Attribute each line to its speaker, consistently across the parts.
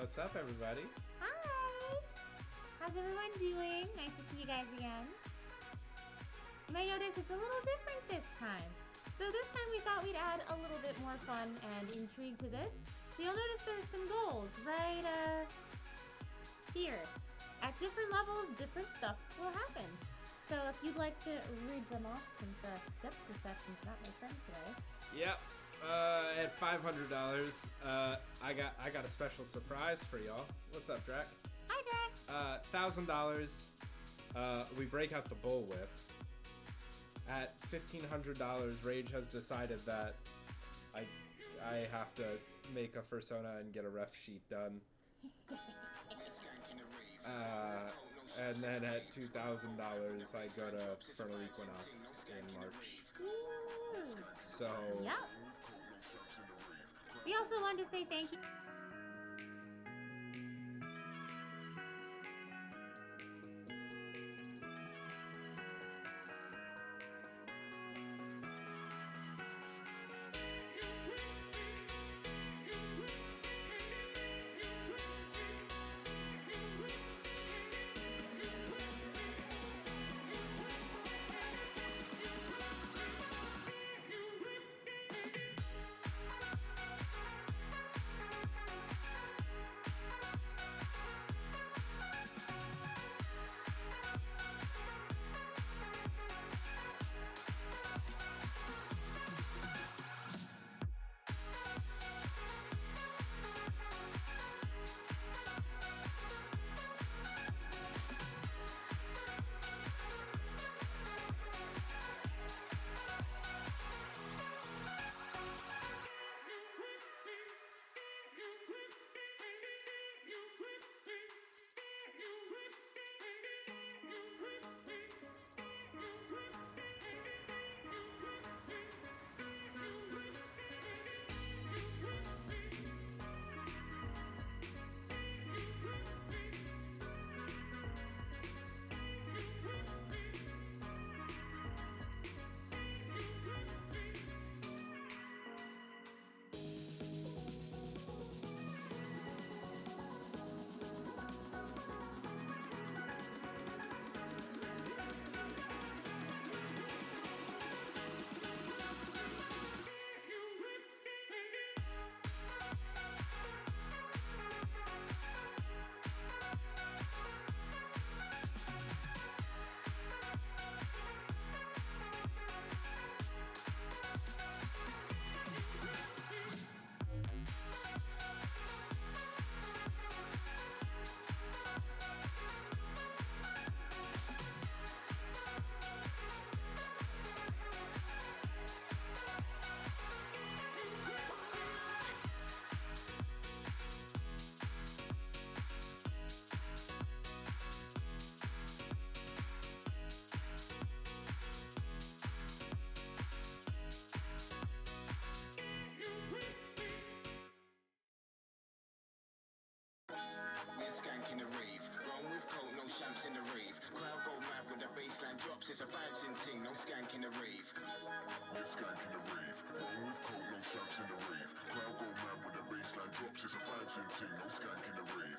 Speaker 1: What's up, everybody?
Speaker 2: Hi! How's everyone doing? Nice to see you guys again. You might notice it's a little different this time. So this time we thought we'd add a little bit more fun and intrigue to this. So you'll notice there's some goals right here. At different levels, different stuff will happen. So if you'd like to read them off, since depth perception's not my friend today.
Speaker 1: Yep. At $500, I got a special surprise for y'all. What's up, Drac?
Speaker 2: Hi, Drac.
Speaker 1: $1,000. We break out the bullwhip. At $1,500, Rage has decided that I have to make a persona and get a ref sheet done. And then at $2,000, I go to Frontal Equinox in March.
Speaker 2: Ooh.
Speaker 1: So.
Speaker 2: Yep. We also wanted to say thank you.
Speaker 3: In the rave, crowd go mad when the bassline drops. It's a vibes in ting, no skank in the rave.
Speaker 4: We're skanking the rave, roll with coat, no shamps in the rave. Crowd go mad when the bassline drops. It's a vibes in ting, no skank in the rave.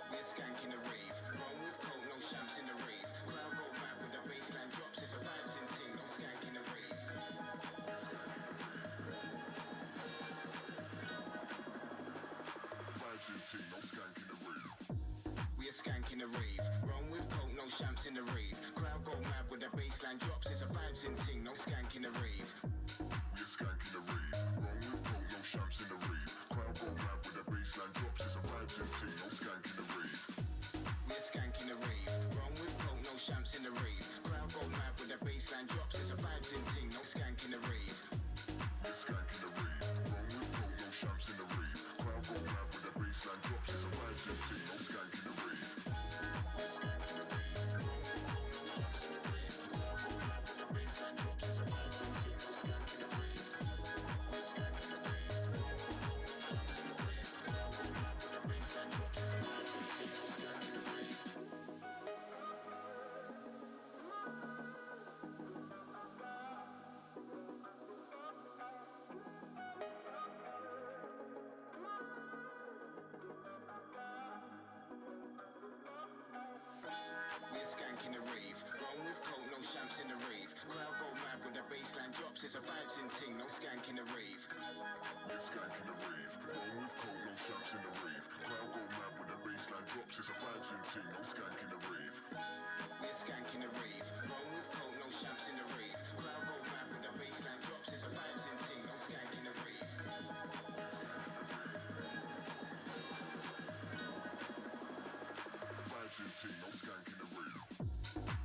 Speaker 3: We're skanking the rave, roll with coat, no shamps in the rave. Crowd go mad when the bassline drops. It's a vibes in ting, no skank in the rave.
Speaker 4: Vibes in ting, no skank in the rave.
Speaker 3: We're skanking the rave, run with coke, no shamps in the rave. Crowd go mad when the bassline drops. It's a vibes in ting, no skank in the rave.
Speaker 4: We're skanking the rave, run with coke, no shamps in the rave. Crowd go mad when the bassline drops. It's a vibes in ting, no skank in the rave.
Speaker 3: We're skanking the rave, run with coke, no shamps in the rave. Crowd go mad when the bassline drops. It's a vibes in ting, no skank in the rave.
Speaker 4: We're skanking the rave, run with coke, no shamps in the rave. Crowd go mad when the bassline drops. It's a vibes in ting, no skank in the rave.
Speaker 3: We're skanking the rave, run with coke, no shamps in the rave. Crowd go mad when the bassline drops. It's a vibes in ting, no skank. drops, it's a vibes in ting, no skank in the rave.
Speaker 4: We're skanking the rave. Roll with coke, no shamps in the rave. Crowd go mad when the baseline drops. It's a vibes in ting, no skank in the rave.
Speaker 3: We're skanking the rave. Roll with coke, no shamps in the rave. Crowd go mad when the baseline drops, it's a vibes in ting, no skank in the rave.
Speaker 4: Vibes in ting, no skank in the rave.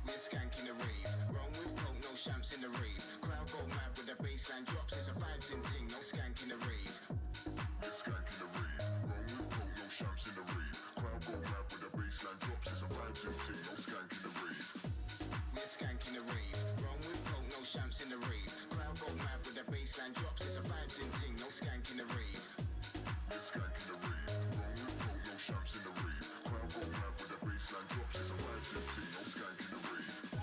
Speaker 3: We're skanking the rave. Roll with coke, no shamps in the rave. Crowd go mad when the baseline drops, it's a vibes in ting, no skank in the rave.
Speaker 4: We're skanking the rave. Roll with coke, no shamps in the rave. Crowd go mad when the baseline drops. It's a vibes in ting, no skank in the rave.
Speaker 3: We're skanking the rave. Roll with coke, no shamps in the rave. Crowd go mad when the baseline drops, it's a vibes in ting, no skank in the rave.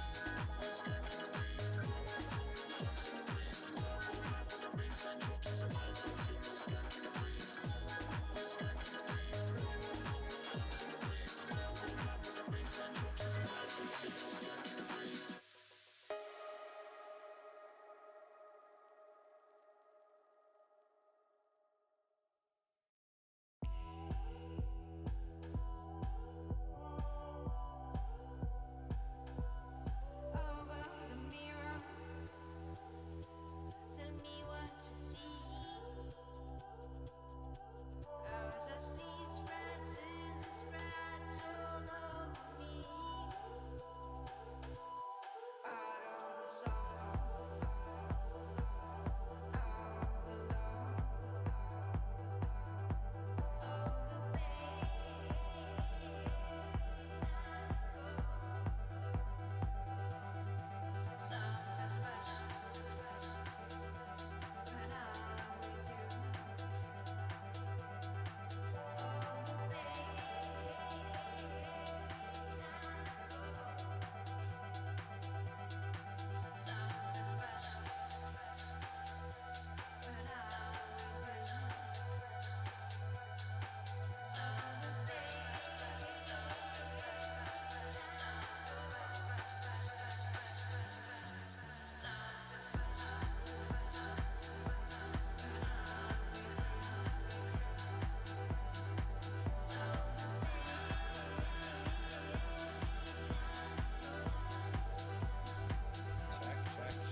Speaker 4: We're skanking the rave. Roll with coke, no shamps in the rave. Crowd go mad when the baseline drops. It's a vibes in ting, no skank in the rave. We're skanking the rave. Roll with coke, no shamps in the rave. Crowd go mad when the baseline drops. It's a vibes in ting, no skank in the rave. We're skanking the rave. Roll with coke, no shamps in the rave. Crowd go mad when the baseline drops. It's a vibes in ting, no skank in the rave.
Speaker 5: Over the mirror, tell me what you see. 'Cause I see scratches all over me. Out of the sofa, out of the love, of the pain.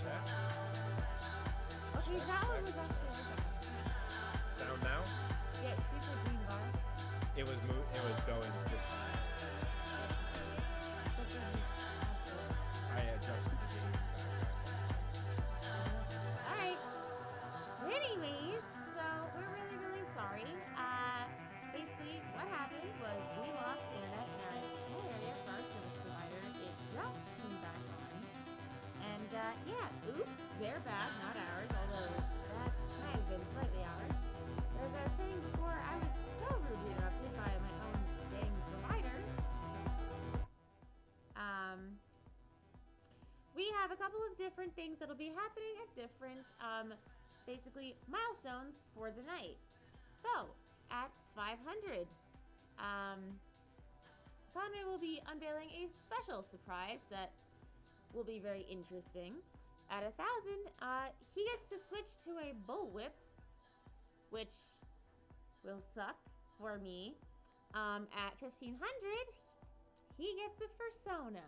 Speaker 1: Check.
Speaker 2: Okay, that one was actually okay.
Speaker 1: Sound now?
Speaker 2: Yeah, it's super green bar.
Speaker 1: It was going just fine.
Speaker 2: But then
Speaker 1: I adjusted the game.
Speaker 2: Alright. Anyways, so we're really, really sorry. Basically, what happened was we lost internet in our whole area for our service provider. It just came back on. And, yeah, oops, their bad, not ours, although that might have been slightly ours. As I was saying before, I was so rudely interrupted by my own dang provider. We have a couple of different things that'll be happening at different, basically, milestones for the night. So, at 500, Conway will be unveiling a special surprise that will be very interesting. At 1,000, he gets to switch to a bullwhip, which will suck for me. At 1,500, he gets a persona.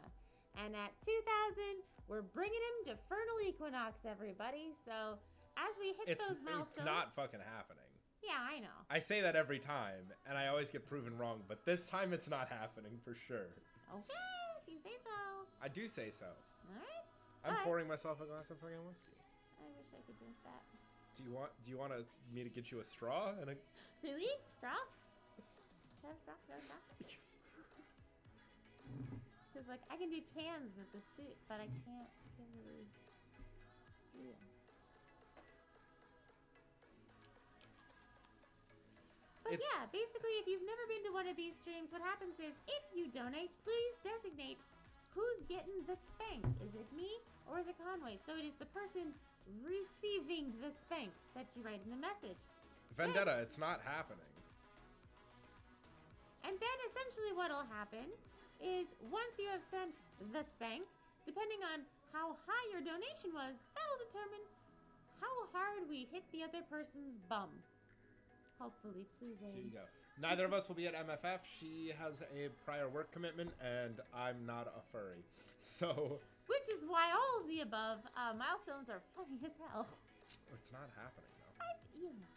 Speaker 2: And at 2,000, we're bringing him to Fernal Equinox, everybody. So, as we hit those milestones...
Speaker 1: It's not fucking happening.
Speaker 2: Yeah, I know.
Speaker 1: I say that every time, and I always get proven wrong, but this time it's not happening for sure.
Speaker 2: Okay, if you say so.
Speaker 1: I do say so.
Speaker 2: Alright.
Speaker 1: I'm
Speaker 2: But-
Speaker 1: pouring myself a glass of fucking whiskey.
Speaker 2: I wish I could drink that.
Speaker 1: Do you want me to get you a straw and a...
Speaker 2: Really? Straw? No straw? No straw? Because, like, I can do cans with the soup, but I can't really do them. But
Speaker 1: It's-
Speaker 2: yeah, basically, if you've never been to one of these streams, what happens is, if you donate, please designate who's getting the spank. Is it me or is it Conway? So it is the person receiving the spank that you write in the message.
Speaker 1: Vendetta, it's not happening.
Speaker 2: And then essentially what'll happen is once you have sent the spank, depending on how high your donation was, that'll determine how hard we hit the other person's bum. Hopefully, please
Speaker 1: Here
Speaker 2: aim.
Speaker 1: you go. Neither of us will be at MFF. She has a prior work commitment, and I'm not a furry. So
Speaker 2: Which is why all of the above milestones are funny as hell.
Speaker 1: it's not happening though.
Speaker 2: You know.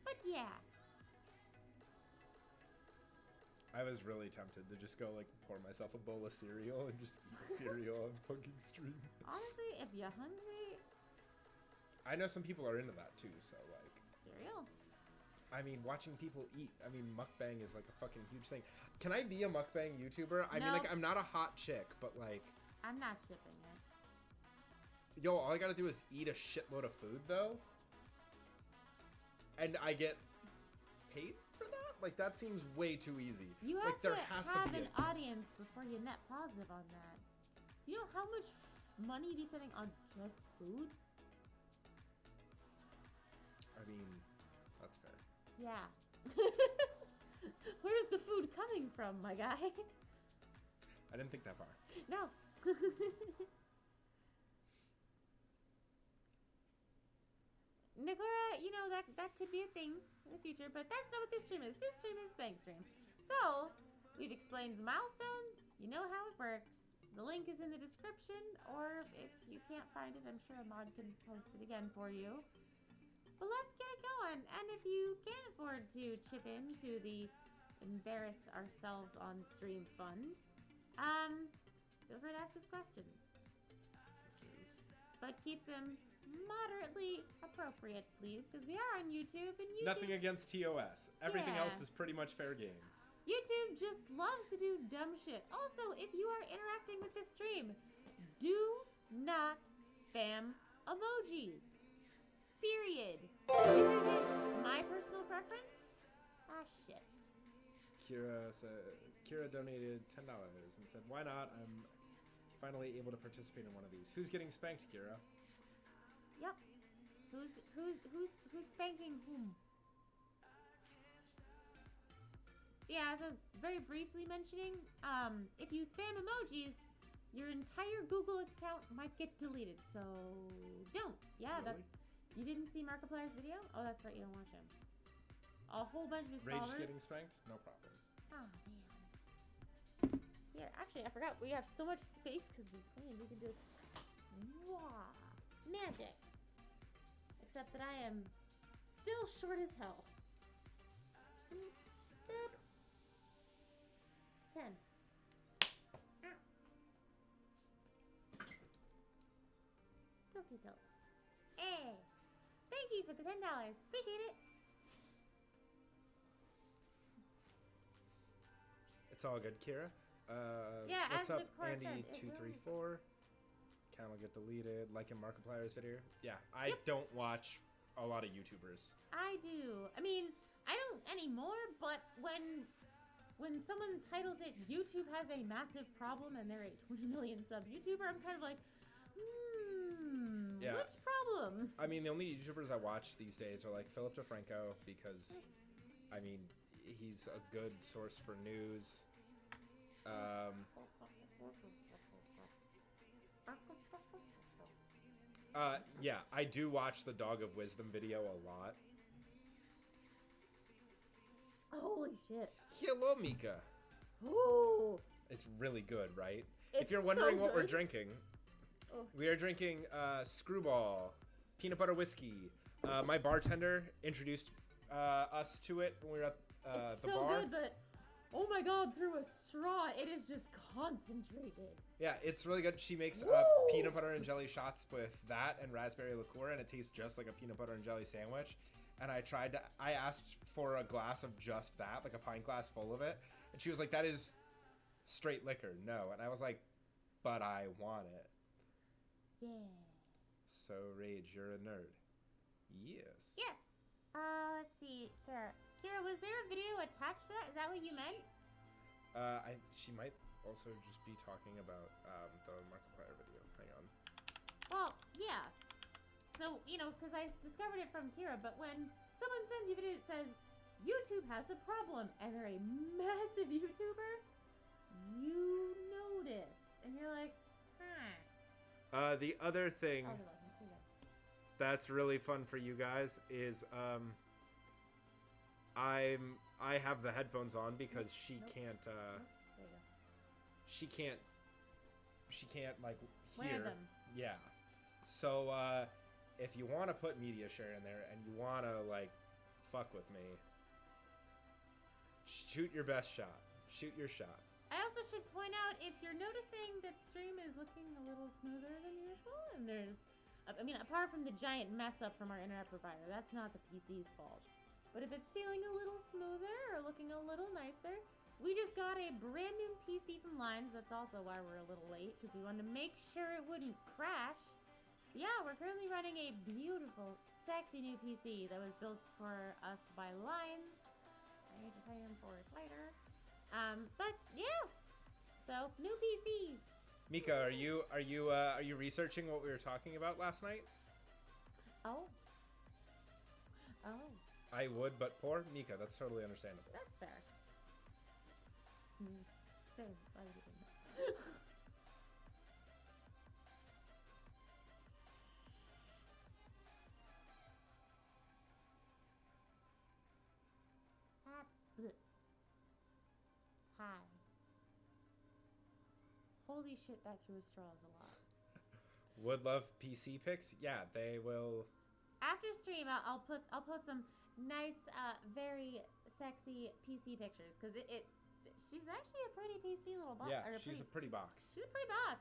Speaker 2: But yeah.
Speaker 1: I was really tempted to just go like pour myself a bowl of cereal and just eat cereal on fucking stream.
Speaker 2: Honestly, if you're hungry,
Speaker 1: I know some people are into that too, so like,
Speaker 2: cereal.
Speaker 1: I mean, watching people eat, I mean, mukbang is like a fucking huge thing. Can I be a mukbang YouTuber? I mean,
Speaker 2: No.
Speaker 1: like, I'm not a hot chick, but like,
Speaker 2: I'm not shipping it.
Speaker 1: yo, all I gotta do is eat a shitload of food though, and I get paid for that? Like, that seems way too easy.
Speaker 2: You have
Speaker 1: like, there
Speaker 2: to
Speaker 1: has
Speaker 2: have
Speaker 1: to be
Speaker 2: an audience before you net positive on that. Do you know how much money you'd be spending on just food?
Speaker 1: I mean, that's fair.
Speaker 2: Yeah. Where's the food coming from, my guy?
Speaker 1: I didn't think that far.
Speaker 2: No. Nicola, you know, that could be a thing in the future, but that's not what this stream is. This stream is Spank Stream. So, we've explained the milestones. You know how it works. The link is in the description, or if you can't find it, I'm sure a mod can post it again for you. But let's get it going. And if you can't afford to chip in to the embarrass ourselves on stream fund, feel free to ask us questions.
Speaker 1: This is
Speaker 2: But keep them moderately appropriate, please, because we are on YouTube, and YouTube,
Speaker 1: nothing against TOS. Everything else
Speaker 2: Yeah.
Speaker 1: is pretty much fair game.
Speaker 2: YouTube just loves to do dumb shit. Also, if you are interacting with this stream, do not spam emojis. Period. This isn't my personal preference. Ah, shit.
Speaker 1: Kira donated $10 and said, "Why not? I'm finally able to participate in one of these." Who's getting spanked, Kira?
Speaker 2: Yep. Who's spanking whom? Yeah, so very briefly mentioning, if you spam emojis, your entire Google account might get deleted, so don't. Yeah,
Speaker 1: Really?
Speaker 2: you didn't see Markiplier's video? Oh, that's right, you don't watch him. A whole bunch of his
Speaker 1: Rage
Speaker 2: followers.
Speaker 1: getting spanked? No problem.
Speaker 2: Oh, man. Here, actually, I forgot we have so much space because we can just wah, magic. Except that I am still short as hell. Boop. 10. Ow. Toki toki. Hey! Thank you for the $10. Appreciate it.
Speaker 1: It's all good, Kira.
Speaker 2: Yeah,
Speaker 1: what's
Speaker 2: as
Speaker 1: up,
Speaker 2: Nicole said, it
Speaker 1: Andy234? Camel get deleted. Liking Markiplier's video. Yeah, I
Speaker 2: Yep.
Speaker 1: don't watch a lot of YouTubers.
Speaker 2: I do. I mean, I don't anymore, but when someone titles it YouTube has a massive problem and they're a 20 million sub YouTuber, I'm kind of like,
Speaker 1: Yeah.
Speaker 2: which problem?
Speaker 1: I mean, the only YouTubers I watch these days are like Philip DeFranco because, I mean, he's a good source for news. Yeah, I do watch the Dog of Wisdom video a lot.
Speaker 2: Holy shit.
Speaker 1: Hello, Mika.
Speaker 2: Ooh.
Speaker 1: It's really good, right? If
Speaker 2: It's
Speaker 1: you're wondering
Speaker 2: so
Speaker 1: what we're
Speaker 2: good.
Speaker 1: drinking,
Speaker 2: Oh.
Speaker 1: we are drinking Screwball peanut butter whiskey. My bartender introduced us to it when we were at
Speaker 2: It's
Speaker 1: the
Speaker 2: so
Speaker 1: bar.
Speaker 2: good, but oh my god, through a straw, it is just concentrated.
Speaker 1: Yeah, it's really good. She makes
Speaker 2: Woo!
Speaker 1: peanut butter and jelly shots with that and raspberry liqueur, and it tastes just like a peanut butter and jelly sandwich. And I asked for a glass of just that, like a pint glass full of it, and she was like, "That is straight liquor, no." And I was like, "But I want it."
Speaker 2: Yeah.
Speaker 1: So Rage, you're a nerd. Yes.
Speaker 2: Yes. Let's see. Kira, was there a video attached to that? Is that what you meant?
Speaker 1: She might also just be talking about the Markiplier video. Hang on.
Speaker 2: Well, yeah. So, you know, because I discovered it from Kira, but when someone sends you a video that says, YouTube has a problem, and they're a massive YouTuber, you notice. And you're like, huh.
Speaker 1: The other thing
Speaker 2: Oh, you're welcome. Here you go.
Speaker 1: that's really fun for you guys is I have the headphones on because she can't
Speaker 2: There you go.
Speaker 1: she can't like
Speaker 2: Wear
Speaker 1: hear.
Speaker 2: them.
Speaker 1: Yeah. So if you want to put media share in there and you want to like fuck with me, shoot your best shot. Shoot your shot.
Speaker 2: I also should point out if you're noticing that stream is looking a little smoother than usual, and there's, I mean, apart from the giant mess up from our internet provider, that's not the PC's fault. But if it's feeling a little smoother or looking a little nicer, we just got a brand new PC from Lines. That's also why we're a little late, because we wanted to make sure it wouldn't crash. Yeah, we're currently running a beautiful, sexy new PC that was built for us by Lines. I need to pay him for it later. But yeah, so new PC.
Speaker 1: Mika, are you researching what we were talking about last night?
Speaker 2: Oh.
Speaker 1: I would, but poor Mika. That's totally understandable.
Speaker 2: That's fair. Same. Why would you think that? Hi. Holy shit, that threw a straw is a lot.
Speaker 1: Would love PC pics? Yeah, they will.
Speaker 2: After stream, I'll post some nice, very sexy PC pictures because she's actually a pretty PC little box.
Speaker 1: Yeah, she's a pretty box.
Speaker 2: She's a pretty box,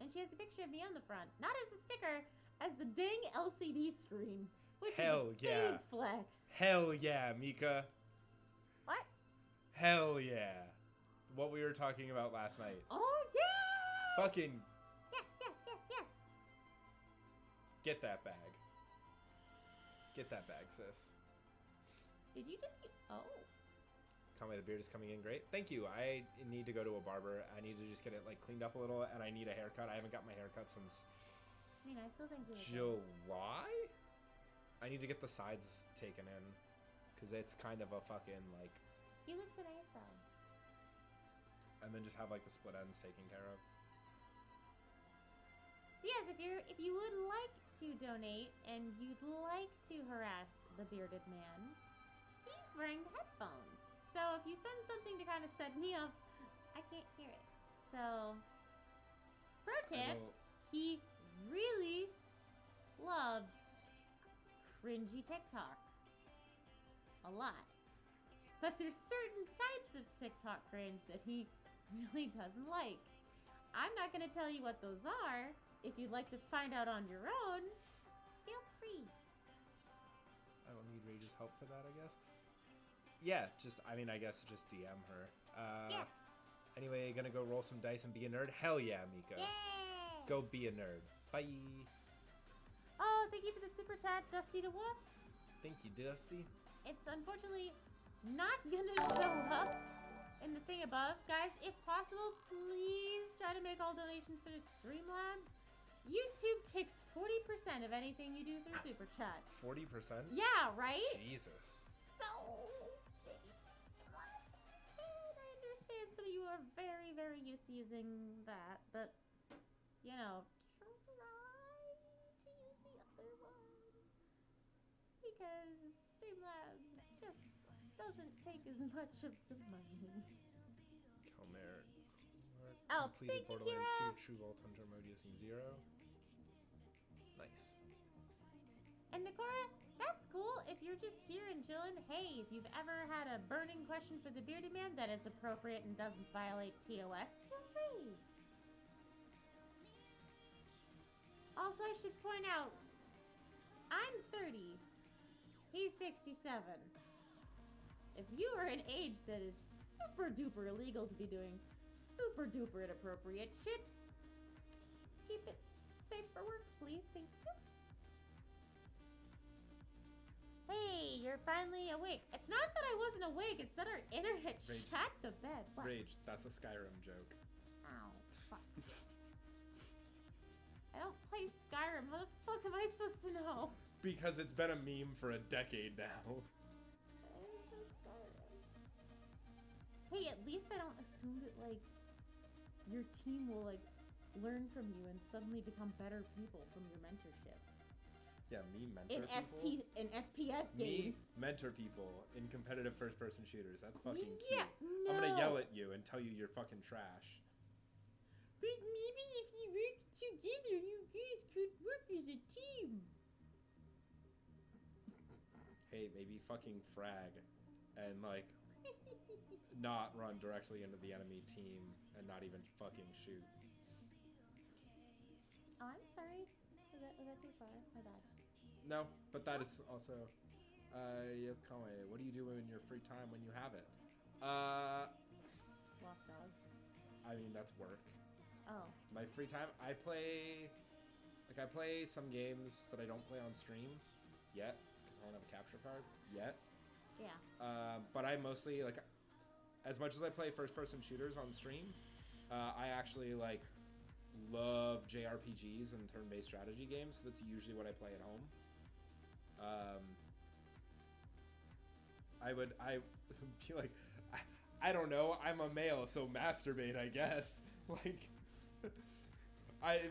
Speaker 2: and she has a picture of me on the front, not as a sticker, as the dang LCD screen, which
Speaker 1: Hell
Speaker 2: is a
Speaker 1: yeah.
Speaker 2: big flex.
Speaker 1: Hell yeah, Mika.
Speaker 2: What?
Speaker 1: Hell yeah. What we were talking about last night.
Speaker 2: Oh yeah!
Speaker 1: Fucking
Speaker 2: Yes.
Speaker 1: get that bag. Get that bag, sis.
Speaker 2: Did you just? Oh.
Speaker 1: Conway, the beard is coming in great. Thank you. I need to go to a barber. I need to just get it like cleaned up a little, and I need a haircut. I haven't got my haircut since
Speaker 2: I mean, I still think you look good.
Speaker 1: July. I need to get the sides taken in, cause it's kind of a fucking like,
Speaker 2: You look so nice though.
Speaker 1: and then just have like the split ends taken care of.
Speaker 2: Yes, if you would like to donate and you'd like to harass the bearded man, he's wearing the headphones. So if you send something to kind of set me up, I can't hear it. So, pro tip,
Speaker 1: will-
Speaker 2: he really loves cringy TikTok. A lot. But there's certain types of TikTok cringe that he really doesn't like. I'm not going to tell you what those are. If you'd like to find out on your own, feel free.
Speaker 1: I don't need Rage's help for that, I guess. Yeah, I guess just DM her.
Speaker 2: Yeah.
Speaker 1: Anyway, gonna go roll some dice and be a nerd? Hell yeah, Mika.
Speaker 2: Yay!
Speaker 1: Go be a nerd. Bye.
Speaker 2: Oh, thank you for the super chat, Dusty the Wolf.
Speaker 1: Thank you, Dusty.
Speaker 2: It's unfortunately not gonna show up in the thing above. Guys, if possible, please try to make all donations through Streamlabs. YouTube takes 40% of anything you do through super chat.
Speaker 1: 40%?
Speaker 2: Yeah, right?
Speaker 1: Jesus.
Speaker 2: So, I understand some of you are very, very used to using that, but, you know, try to use the other one. Because Streamlabs just doesn't take as much of the money.
Speaker 1: Calmer.
Speaker 2: Oh,
Speaker 1: Completed
Speaker 2: thank you,
Speaker 1: Borderlands
Speaker 2: Kira.
Speaker 1: 2, True Vault Hunter mode using 0. Nice.
Speaker 2: And Nakora, that's cool if you're just here and chilling. Hey, if you've ever had a burning question for the bearded man that is appropriate and doesn't violate TOS, feel free. Also, I should point out, I'm 30. He's 67. If you are an age that is super duper illegal to be doing super duper inappropriate shit, keep it safe for work, please. Thank you. Hey, you're finally awake. It's not that I wasn't awake, it's that our internet
Speaker 1: Rage.
Speaker 2: shot the bed. What?
Speaker 1: Rage, that's a Skyrim joke.
Speaker 2: Ow, fuck. I don't play Skyrim. How the fuck am I supposed to know?
Speaker 1: Because it's been a meme for a decade now.
Speaker 2: I don't play Skyrim. Hey, at least I don't assume that, like, your team will, like, learn from you and suddenly become better people from your mentorship.
Speaker 1: Yeah, me mentor
Speaker 2: in
Speaker 1: people.
Speaker 2: FPS
Speaker 1: Me
Speaker 2: games.
Speaker 1: mentor people in competitive first-person shooters. That's fucking cute.
Speaker 2: Yeah, no.
Speaker 1: I'm gonna yell at you and tell you you're fucking trash.
Speaker 2: But maybe if you work together, you guys could work as a team.
Speaker 1: Hey, maybe fucking frag and like not run directly into the enemy team and not even fucking shoot.
Speaker 2: Oh, I'm sorry. Was that too far? My bad.
Speaker 1: No, but that is also yeah, Conway, what do you do in your free time when you have it?
Speaker 2: Walk dog.
Speaker 1: I mean that's work.
Speaker 2: Oh.
Speaker 1: My free time, I play some games that I don't play on stream yet because I don't have a capture card yet.
Speaker 2: Yeah.
Speaker 1: But I mostly like, as much as I play first-person shooters on stream, I actually like love JRPGs and turn-based strategy games. So that's usually what I play at home. I would be like, I don't know. I'm a male, so masturbate, I guess. Like,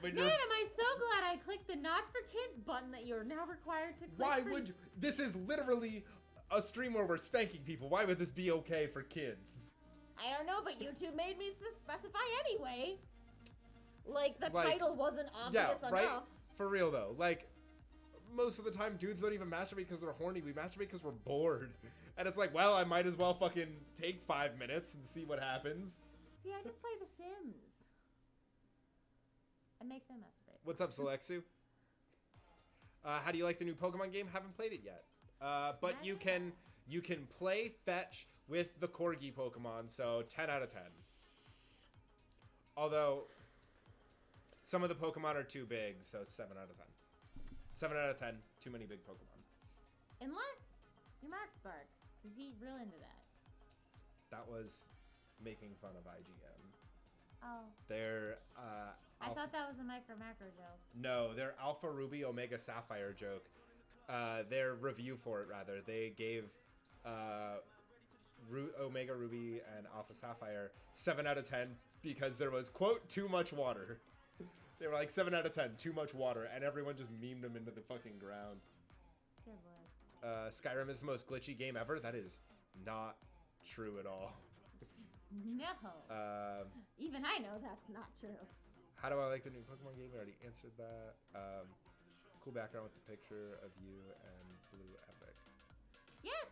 Speaker 1: when
Speaker 2: Man,
Speaker 1: you're,
Speaker 2: am I so glad I clicked the not for kids button that you're now required to click.
Speaker 1: why
Speaker 2: for-
Speaker 1: would you, this is literally a stream where we're spanking people. Why would this be okay for kids?
Speaker 2: I don't know, but YouTube made me specify anyway. Like, the
Speaker 1: Like,
Speaker 2: title wasn't obvious
Speaker 1: Yeah,
Speaker 2: enough.
Speaker 1: right? For real though. Like, most of the time dudes don't even masturbate because they're horny. We masturbate because we're bored. And it's like, well, I might as well fucking take 5 minutes and see what happens.
Speaker 2: See, I just play The Sims. And make them masturbate.
Speaker 1: What's up, Selexu? How do you like the new Pokemon game? Haven't played it yet. But you can play fetch with the Corgi Pokemon, so 10 out of 10. Although some of the Pokemon are too big, so 7 out of 10. 7 out of 10, too many big Pokemon.
Speaker 2: Unless you're Mark Sparks, because he's real into that.
Speaker 1: That was making fun of IGN.
Speaker 2: Oh.
Speaker 1: Their
Speaker 2: I thought that was a macro joke.
Speaker 1: No, their Alpha Ruby Omega Sapphire joke. Their review for it, rather, they gave Omega Ruby and Alpha Sapphire 7 out of 10 because there was, quote, too much water. They were like 7 out of 10, too much water, and everyone just memed them into the fucking ground.
Speaker 2: Good lord.
Speaker 1: Skyrim is the most glitchy game ever. That is not true at all.
Speaker 2: No. Even I know that's not true.
Speaker 1: How do I like the new Pokemon game? We already answered that. Cool background with the picture of you and Blue Epic.
Speaker 2: Yes,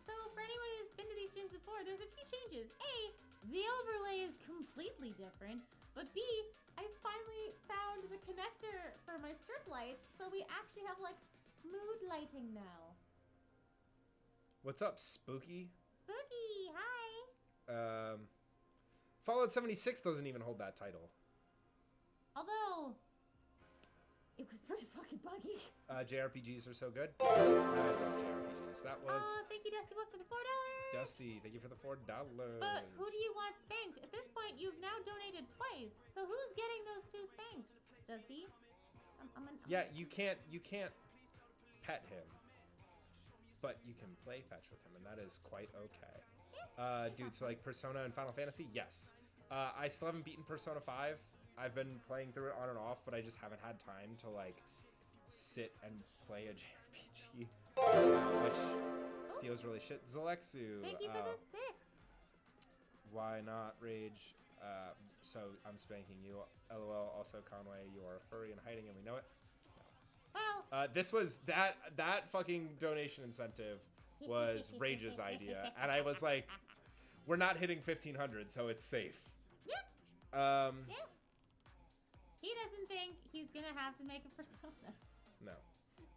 Speaker 2: so for anyone who's been to these streams before, there's a few changes. A, the overlay is completely different, but B, I finally found the connector for my strip lights, so we actually have like mood lighting now.
Speaker 1: What's up, Spooky?
Speaker 2: Spooky, hi.
Speaker 1: Fallout 76 doesn't even hold that title.
Speaker 2: Although, it was pretty fucking buggy.
Speaker 1: JRPGs are so good. I love JRPGs. That was
Speaker 2: Thank you, Dusty Wolf, for the $4.
Speaker 1: Dusty. Thank you for the $4.
Speaker 2: But who do you want spanked? At this point, you've now donated twice. So who's getting those 2 spanks, Dusty?
Speaker 1: Yeah, you can't pet him, but you can play fetch with him, and that is quite okay. Dude, so like Persona and Final Fantasy, yes. I still haven't beaten Persona 5. I've been playing through it on and off, but I just haven't had time to like sit and play a JRPG, which feels really shit. Zelexu,
Speaker 2: Thank you for the 6.
Speaker 1: why not rage? So I'm spanking you. LOL. Also, Conway, you are a furry and hiding, and we know it.
Speaker 2: Well,
Speaker 1: This was that fucking donation incentive was Rage's idea, and I was like, we're not hitting 1,500, so it's safe.
Speaker 2: yeah,
Speaker 1: Yeah.
Speaker 2: he doesn't think he's gonna have to make a persona.
Speaker 1: No.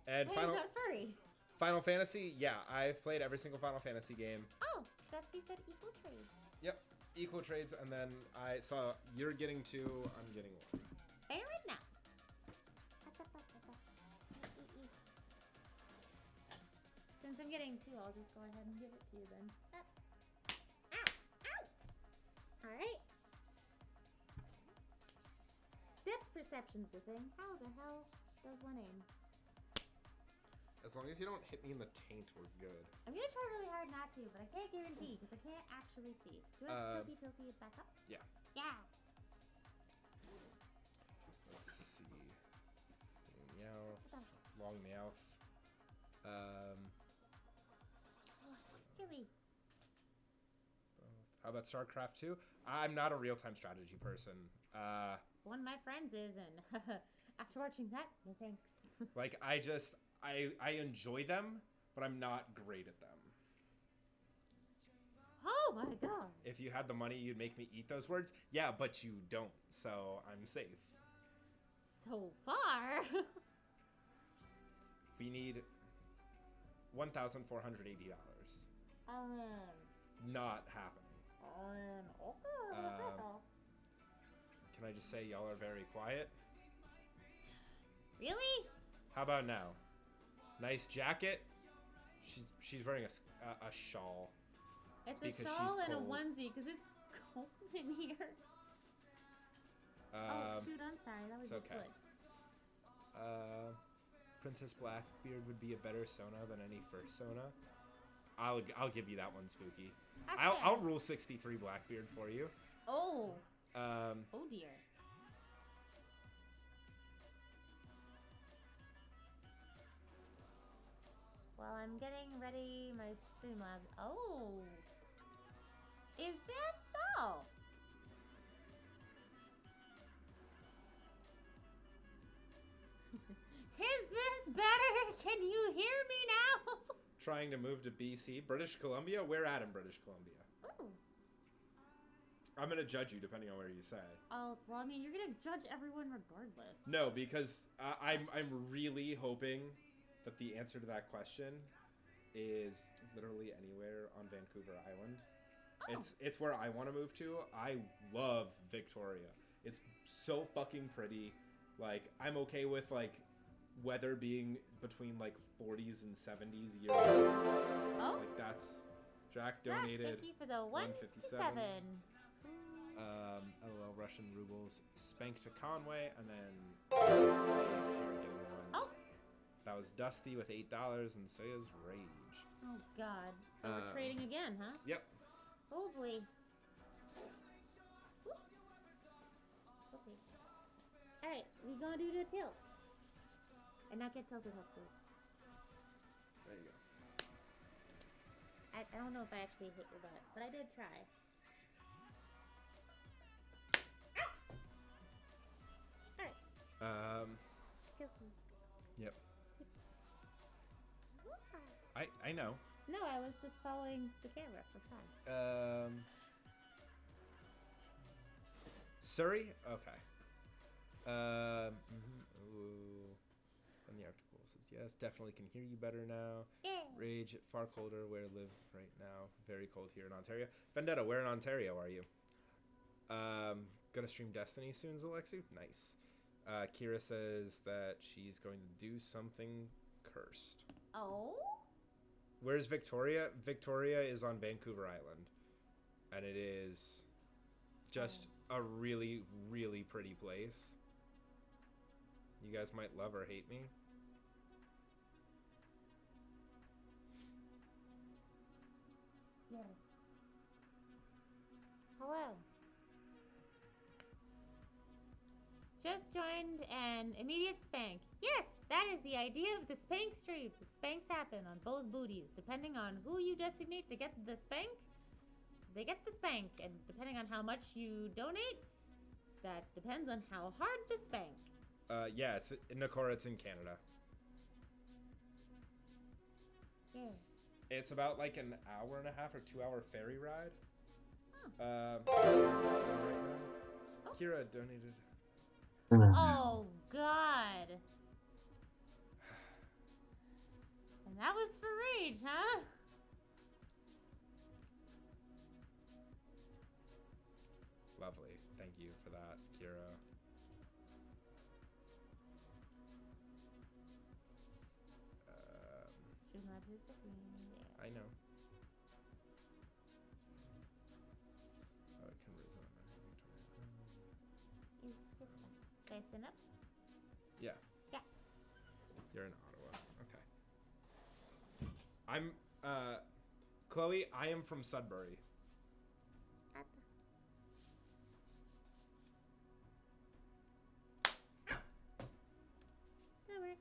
Speaker 1: And
Speaker 2: Hey, he's not furry.
Speaker 1: Final Fantasy, yeah, I've played every single Final Fantasy game.
Speaker 2: Oh, Dusty said equal trade.
Speaker 1: Yep, equal trades, and then I saw you're getting 2, I'm getting 1.
Speaker 2: Fair enough. Since I'm getting 2, I'll just go ahead and give it to you then. Ow! Ow! Alright. Depth perception's the thing. How the hell does one aim?
Speaker 1: As long as you don't hit me in the taint, we're good.
Speaker 2: I'm gonna try really hard not to, but I can't guarantee because I can't actually see. Do I have Tilty is back up?
Speaker 1: Yeah.
Speaker 2: Yeah.
Speaker 1: Let's see. Meowth, long nails.
Speaker 2: Chili.
Speaker 1: How about StarCraft 2? I'm not a real-time strategy person.
Speaker 2: One of my friends is, and after watching that, no thanks.
Speaker 1: Like, I enjoy them, but I'm not great at them.
Speaker 2: Oh my god.
Speaker 1: If you had the money, you'd make me eat those words. Yeah, but you don't, so I'm safe.
Speaker 2: So far.
Speaker 1: We need $1,480. Not happening. Can I just say y'all are very quiet?
Speaker 2: Really?
Speaker 1: How about now? Nice jacket. She's wearing a shawl.
Speaker 2: It's
Speaker 1: Because
Speaker 2: a shawl
Speaker 1: she's
Speaker 2: and a
Speaker 1: cold.
Speaker 2: onesie because it's cold in here. Oh shoot! I'm sorry. That was
Speaker 1: it's
Speaker 2: just
Speaker 1: okay.
Speaker 2: good.
Speaker 1: Princess Blackbeard would be a better Sona than any first Sona. I'll give you that one, Spooky.
Speaker 2: That's
Speaker 1: I'll
Speaker 2: fair.
Speaker 1: rule 63 Blackbeard for you.
Speaker 2: Oh.
Speaker 1: Um,
Speaker 2: Oh dear. While I'm getting ready my Streamlabs. Oh. Is that so? Is this better? Can you hear me now?
Speaker 1: trying to move to BC, British Columbia. Where at in British Columbia?
Speaker 2: Ooh.
Speaker 1: I'm gonna judge you depending on where you say.
Speaker 2: Oh, well, I mean, you're gonna judge everyone regardless.
Speaker 1: No, because I'm really hoping that the answer to that question is literally anywhere on Vancouver Island.
Speaker 2: Oh.
Speaker 1: It's where I want to move to. I love Victoria. It's so fucking pretty. Like, I'm okay with like weather being between like 40s and 70s year round.
Speaker 2: Oh.
Speaker 1: Like that's Jack
Speaker 2: Jack,
Speaker 1: donated.
Speaker 2: thank you for the 157.
Speaker 1: LOL Russian rubles. Spank to Conway, and then here getting one.
Speaker 2: Oh.
Speaker 1: That was Dusty with $8 and Soya's Rage.
Speaker 2: Oh God. So we're trading again, huh?
Speaker 1: Yep.
Speaker 2: Oh boy. Ooh. Okay. Alright, we gonna do the tilt. And not get tilted, hopefully.
Speaker 1: There you go.
Speaker 2: I don't know if I actually hit your butt, but I did try. Alright. Tilting.
Speaker 1: Yep. I know.
Speaker 2: No, I was just following the camera for fun.
Speaker 1: Surrey? Okay. Ooh. And the article says yes, definitely can hear you better now.
Speaker 2: Yeah.
Speaker 1: Rage, far colder where I live right now. Very cold here in Ontario. Vendetta, where in Ontario are you? Gonna stream Destiny soon, Alexi? Nice. Kira says that she's going to do something cursed.
Speaker 2: Oh?
Speaker 1: Where's Victoria? Victoria is on Vancouver Island. And it is just a really, really pretty place. You guys might love or hate me.
Speaker 2: Yeah. Hello. Just joined an immediate spank. Yes, that is the idea of the spank stream. The spanks happen on both booties. Depending on who you designate to get the spank, they get the spank. And depending on how much you donate, that depends on how hard the spank.
Speaker 1: Yeah, it's in Nakora, it's in Canada.
Speaker 2: Yeah.
Speaker 1: It's about like an hour and a half or 2 hour ferry ride.
Speaker 2: Oh.
Speaker 1: Right now.
Speaker 2: Oh.
Speaker 1: Kira donated.
Speaker 2: Oh, God. And that was for Rage, huh?
Speaker 1: Lovely. Thank you for that, Kira.
Speaker 2: Streamlabs is the thing.
Speaker 1: I know. Can resume.
Speaker 2: Should I stand up?
Speaker 1: Yeah.
Speaker 2: Yeah.
Speaker 1: You're in Ottawa. Okay. I'm Chloe, I am from Sudbury.
Speaker 2: That works.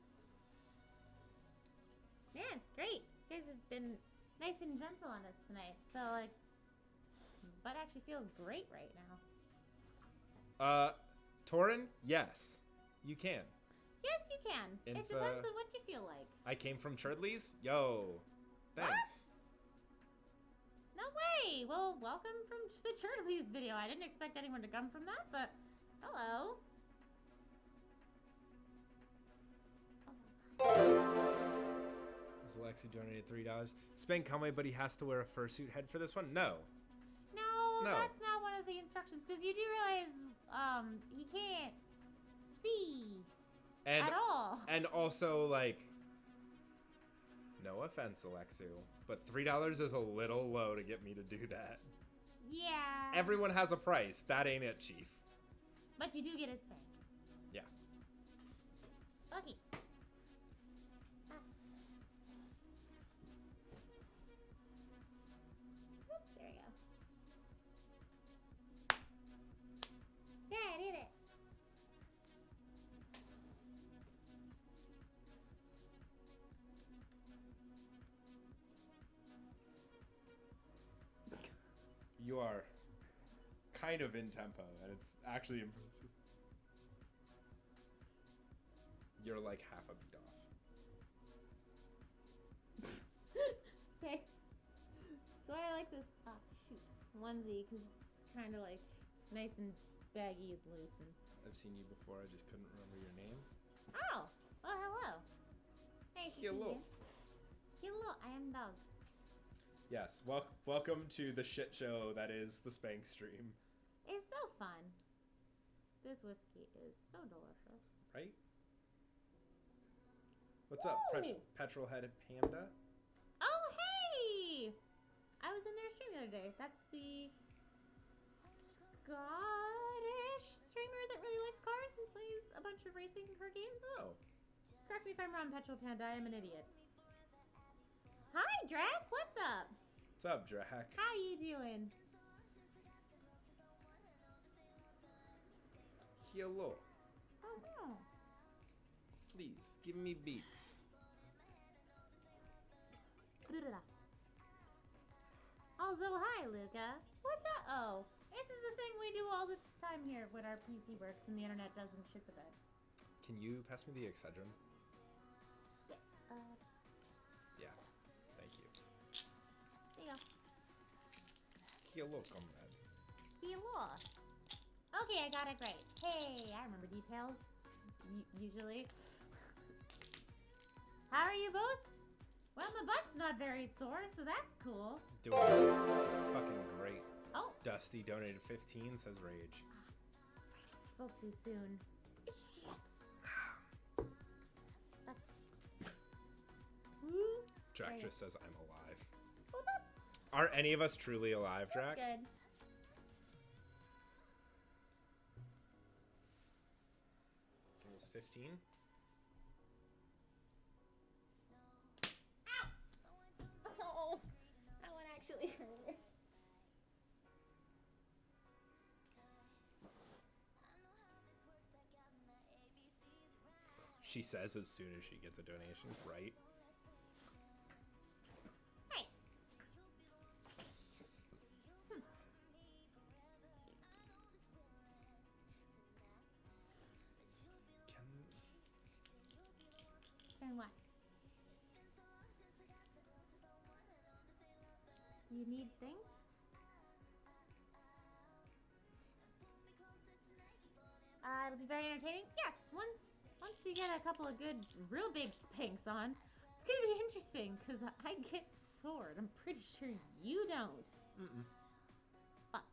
Speaker 2: been nice and gentle on us tonight. So, like, butt actually feels great right now.
Speaker 1: Torin, yes, you can.
Speaker 2: Yes, you can. It
Speaker 1: Inf-
Speaker 2: depends on what you feel like.
Speaker 1: I came from Churdley's. Yo, thanks.
Speaker 2: No way! Well, welcome from the Churdley's video. I didn't expect anyone to come from that, but hello.
Speaker 1: Lexi donated $3. Spank Conway, but he has to wear a fursuit head for this one? No.
Speaker 2: No,
Speaker 1: No.
Speaker 2: that's not one of the instructions, because you do realize, he can't see
Speaker 1: And
Speaker 2: at all.
Speaker 1: and also, like, no offense, Alexu, but $3 is a little low to get me to do that.
Speaker 2: Yeah.
Speaker 1: Everyone has a price. That ain't it, Chief.
Speaker 2: But you do get a spank.
Speaker 1: Yeah.
Speaker 2: Buggy. Ah. Oop, there we go. Yeah, I did it.
Speaker 1: You are kind of in tempo, and it's actually impressive. You're like half a beat off.
Speaker 2: Okay. So I like this onesie because it's kind of like nice and baggy and loose. And
Speaker 1: I've seen you before. I just couldn't remember your name.
Speaker 2: oh, well, hello. Nice to see
Speaker 1: Hello.
Speaker 2: you. Hello, I am dog.
Speaker 1: Yes. Welcome to the shit show that is the Spank stream.
Speaker 2: It's so fun. This whiskey is so delicious.
Speaker 1: Right? What's up,
Speaker 2: Woo!
Speaker 1: petrol-headed panda?
Speaker 2: Oh, hey! I was in their stream the other day. That's the Scottish streamer that really likes cars and plays a bunch of racing car games.
Speaker 1: Oh.
Speaker 2: Correct me if I'm wrong, Petrol Panda. I am an idiot. Hi, Drac. What's up?
Speaker 1: What's up, Drac?
Speaker 2: How you doing?
Speaker 1: Hello.
Speaker 2: Oh,
Speaker 1: Please, give me beats.
Speaker 2: Also, hi, Luca. What's up? Oh, this is the thing we do all the time here when our PC works and the internet doesn't shit the bed.
Speaker 1: Can you pass me the Excedrin?
Speaker 2: Yeah.
Speaker 1: Yeah. Thank you.
Speaker 2: There you go.
Speaker 1: Hello, comrade.
Speaker 2: Hello. Okay, I got it right. Hey, I remember details. Usually. How are you both? Well, my butt's not very sore, so that's cool.
Speaker 1: Doing fucking great.
Speaker 2: Oh,
Speaker 1: Dusty donated 15, says Rage.
Speaker 2: spoke too soon. Shit. Woo.
Speaker 1: Drac
Speaker 2: Right.
Speaker 1: just says I'm alive.
Speaker 2: Well, that's
Speaker 1: Are any of us truly alive, Drac?
Speaker 2: good.
Speaker 1: It was 15.
Speaker 2: Oh, that one actually hurt.
Speaker 1: She says as soon as she gets a donation, right?
Speaker 2: Hey. And what? Do you need things? It'll be very entertaining. Yes, once we get a couple of good, real big spanks on, it's gonna be interesting because I get sore. And I'm pretty sure you don't.
Speaker 1: Mm-mm.
Speaker 2: Fuck.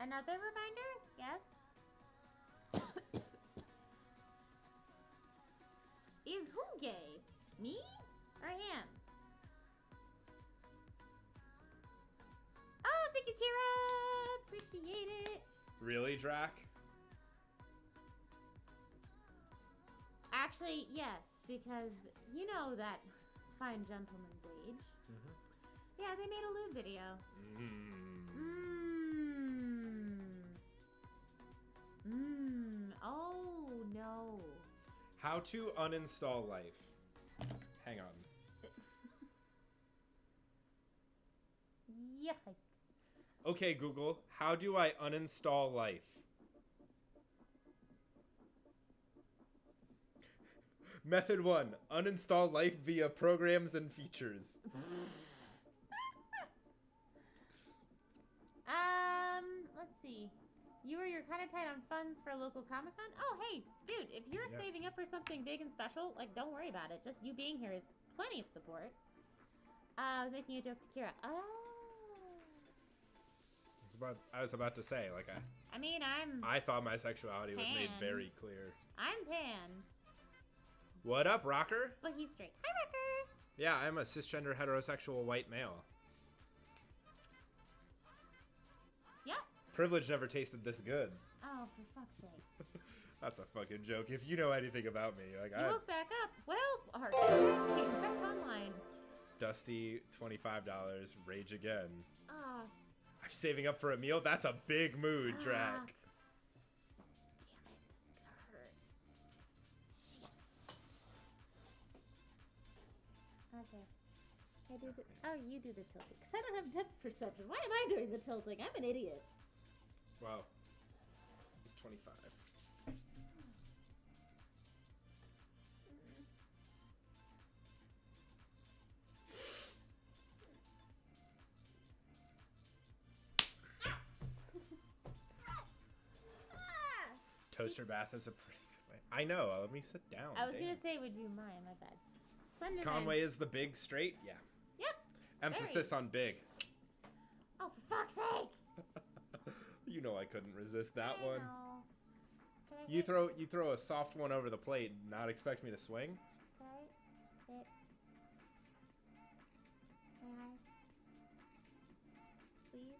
Speaker 2: Another reminder? Yes. Is who gay? Me or him? Oh, thank you, Kira. Appreciate it.
Speaker 1: Really, Drac?
Speaker 2: Actually, yes, because you know that fine gentleman's age.
Speaker 1: Mm-hmm.
Speaker 2: Yeah, they made a lewd video. Oh no.
Speaker 1: How to uninstall Life. Hang on.
Speaker 2: Yikes.
Speaker 1: Okay, Google, how do I uninstall Life? Method 1, uninstall Life via programs and features.
Speaker 2: Let's see. You're kind of tight on funds for a local Comic-Con? Oh, hey, dude, if you're
Speaker 1: Yeah.
Speaker 2: saving up for something big and special, like, don't worry about it. Just you being here is plenty of support. I was making a joke to Kira. Oh.
Speaker 1: I was about to say, like,
Speaker 2: I mean,
Speaker 1: I thought my sexuality was made
Speaker 2: Pan.
Speaker 1: very clear.
Speaker 2: I'm Pan,
Speaker 1: What up, rocker?
Speaker 2: but he's straight. Hi, Wrecker.
Speaker 1: Yeah, I'm a cisgender heterosexual white male.
Speaker 2: Yep.
Speaker 1: Privilege never tasted this good.
Speaker 2: Oh, for fuck's sake.
Speaker 1: That's a fucking joke. If you know anything about me, like
Speaker 2: You
Speaker 1: I
Speaker 2: woke back up. Well, our came back online.
Speaker 1: Dusty, $25, rage again.
Speaker 2: Ah,
Speaker 1: I'm saving up for a meal. That's a big mood,
Speaker 2: Ah.
Speaker 1: Drac.
Speaker 2: damn it, this is gonna hurt. Shit. Okay. I do the, oh, you do the tilting. Because I don't have depth perception. Why am I doing the tilting? I'm an idiot.
Speaker 1: Wow. It's 25. Toaster bath is a pretty good way. I know. Let me sit down.
Speaker 2: I was
Speaker 1: damn.
Speaker 2: gonna say, would you mind? My bad. Slenderman.
Speaker 1: Conway is the big straight? Yeah.
Speaker 2: Yep.
Speaker 1: Emphasis on big.
Speaker 2: Oh, for fuck's sake!
Speaker 1: You know I couldn't resist that
Speaker 2: I
Speaker 1: one.
Speaker 2: know. Can I
Speaker 1: You
Speaker 2: get-
Speaker 1: throw a soft one over the plate and not expect me to swing?
Speaker 2: Can I get- Can I? Please?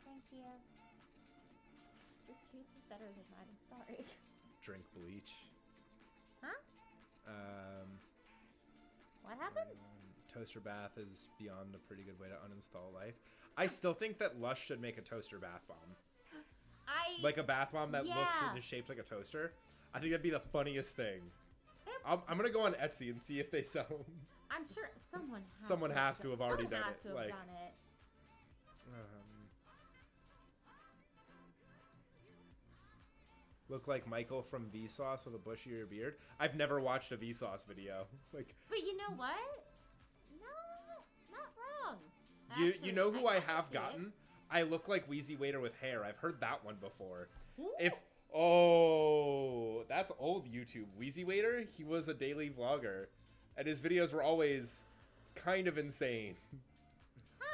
Speaker 2: Thank you. Your juice is better than mine, I'm sorry.
Speaker 1: Drink bleach.
Speaker 2: Huh? What happened?
Speaker 1: Toaster bath is beyond a pretty good way to uninstall Life. I still think that Lush should make a toaster bath bomb. Like a bath bomb that looks
Speaker 2: Yeah.
Speaker 1: and is shaped like a toaster. I think that'd be the funniest thing.
Speaker 2: Yep.
Speaker 1: I'm gonna go on Etsy and see if they sell them.
Speaker 2: I'm sure someone has
Speaker 1: Someone has to have already
Speaker 2: someone
Speaker 1: done
Speaker 2: has
Speaker 1: it,
Speaker 2: to have
Speaker 1: like-
Speaker 2: done it.
Speaker 1: Look like Michael from Vsauce with a bushier beard. I've never watched a Vsauce video. Like
Speaker 2: But you know what? No, not wrong.
Speaker 1: you
Speaker 2: Actually,
Speaker 1: know who I
Speaker 2: kinda
Speaker 1: have
Speaker 2: see it.
Speaker 1: gotten? I look like Wheezy Waiter with hair. I've heard that one before.
Speaker 2: Ooh.
Speaker 1: That's old YouTube. Wheezy Waiter, he was a daily vlogger, and his videos were always kind of insane.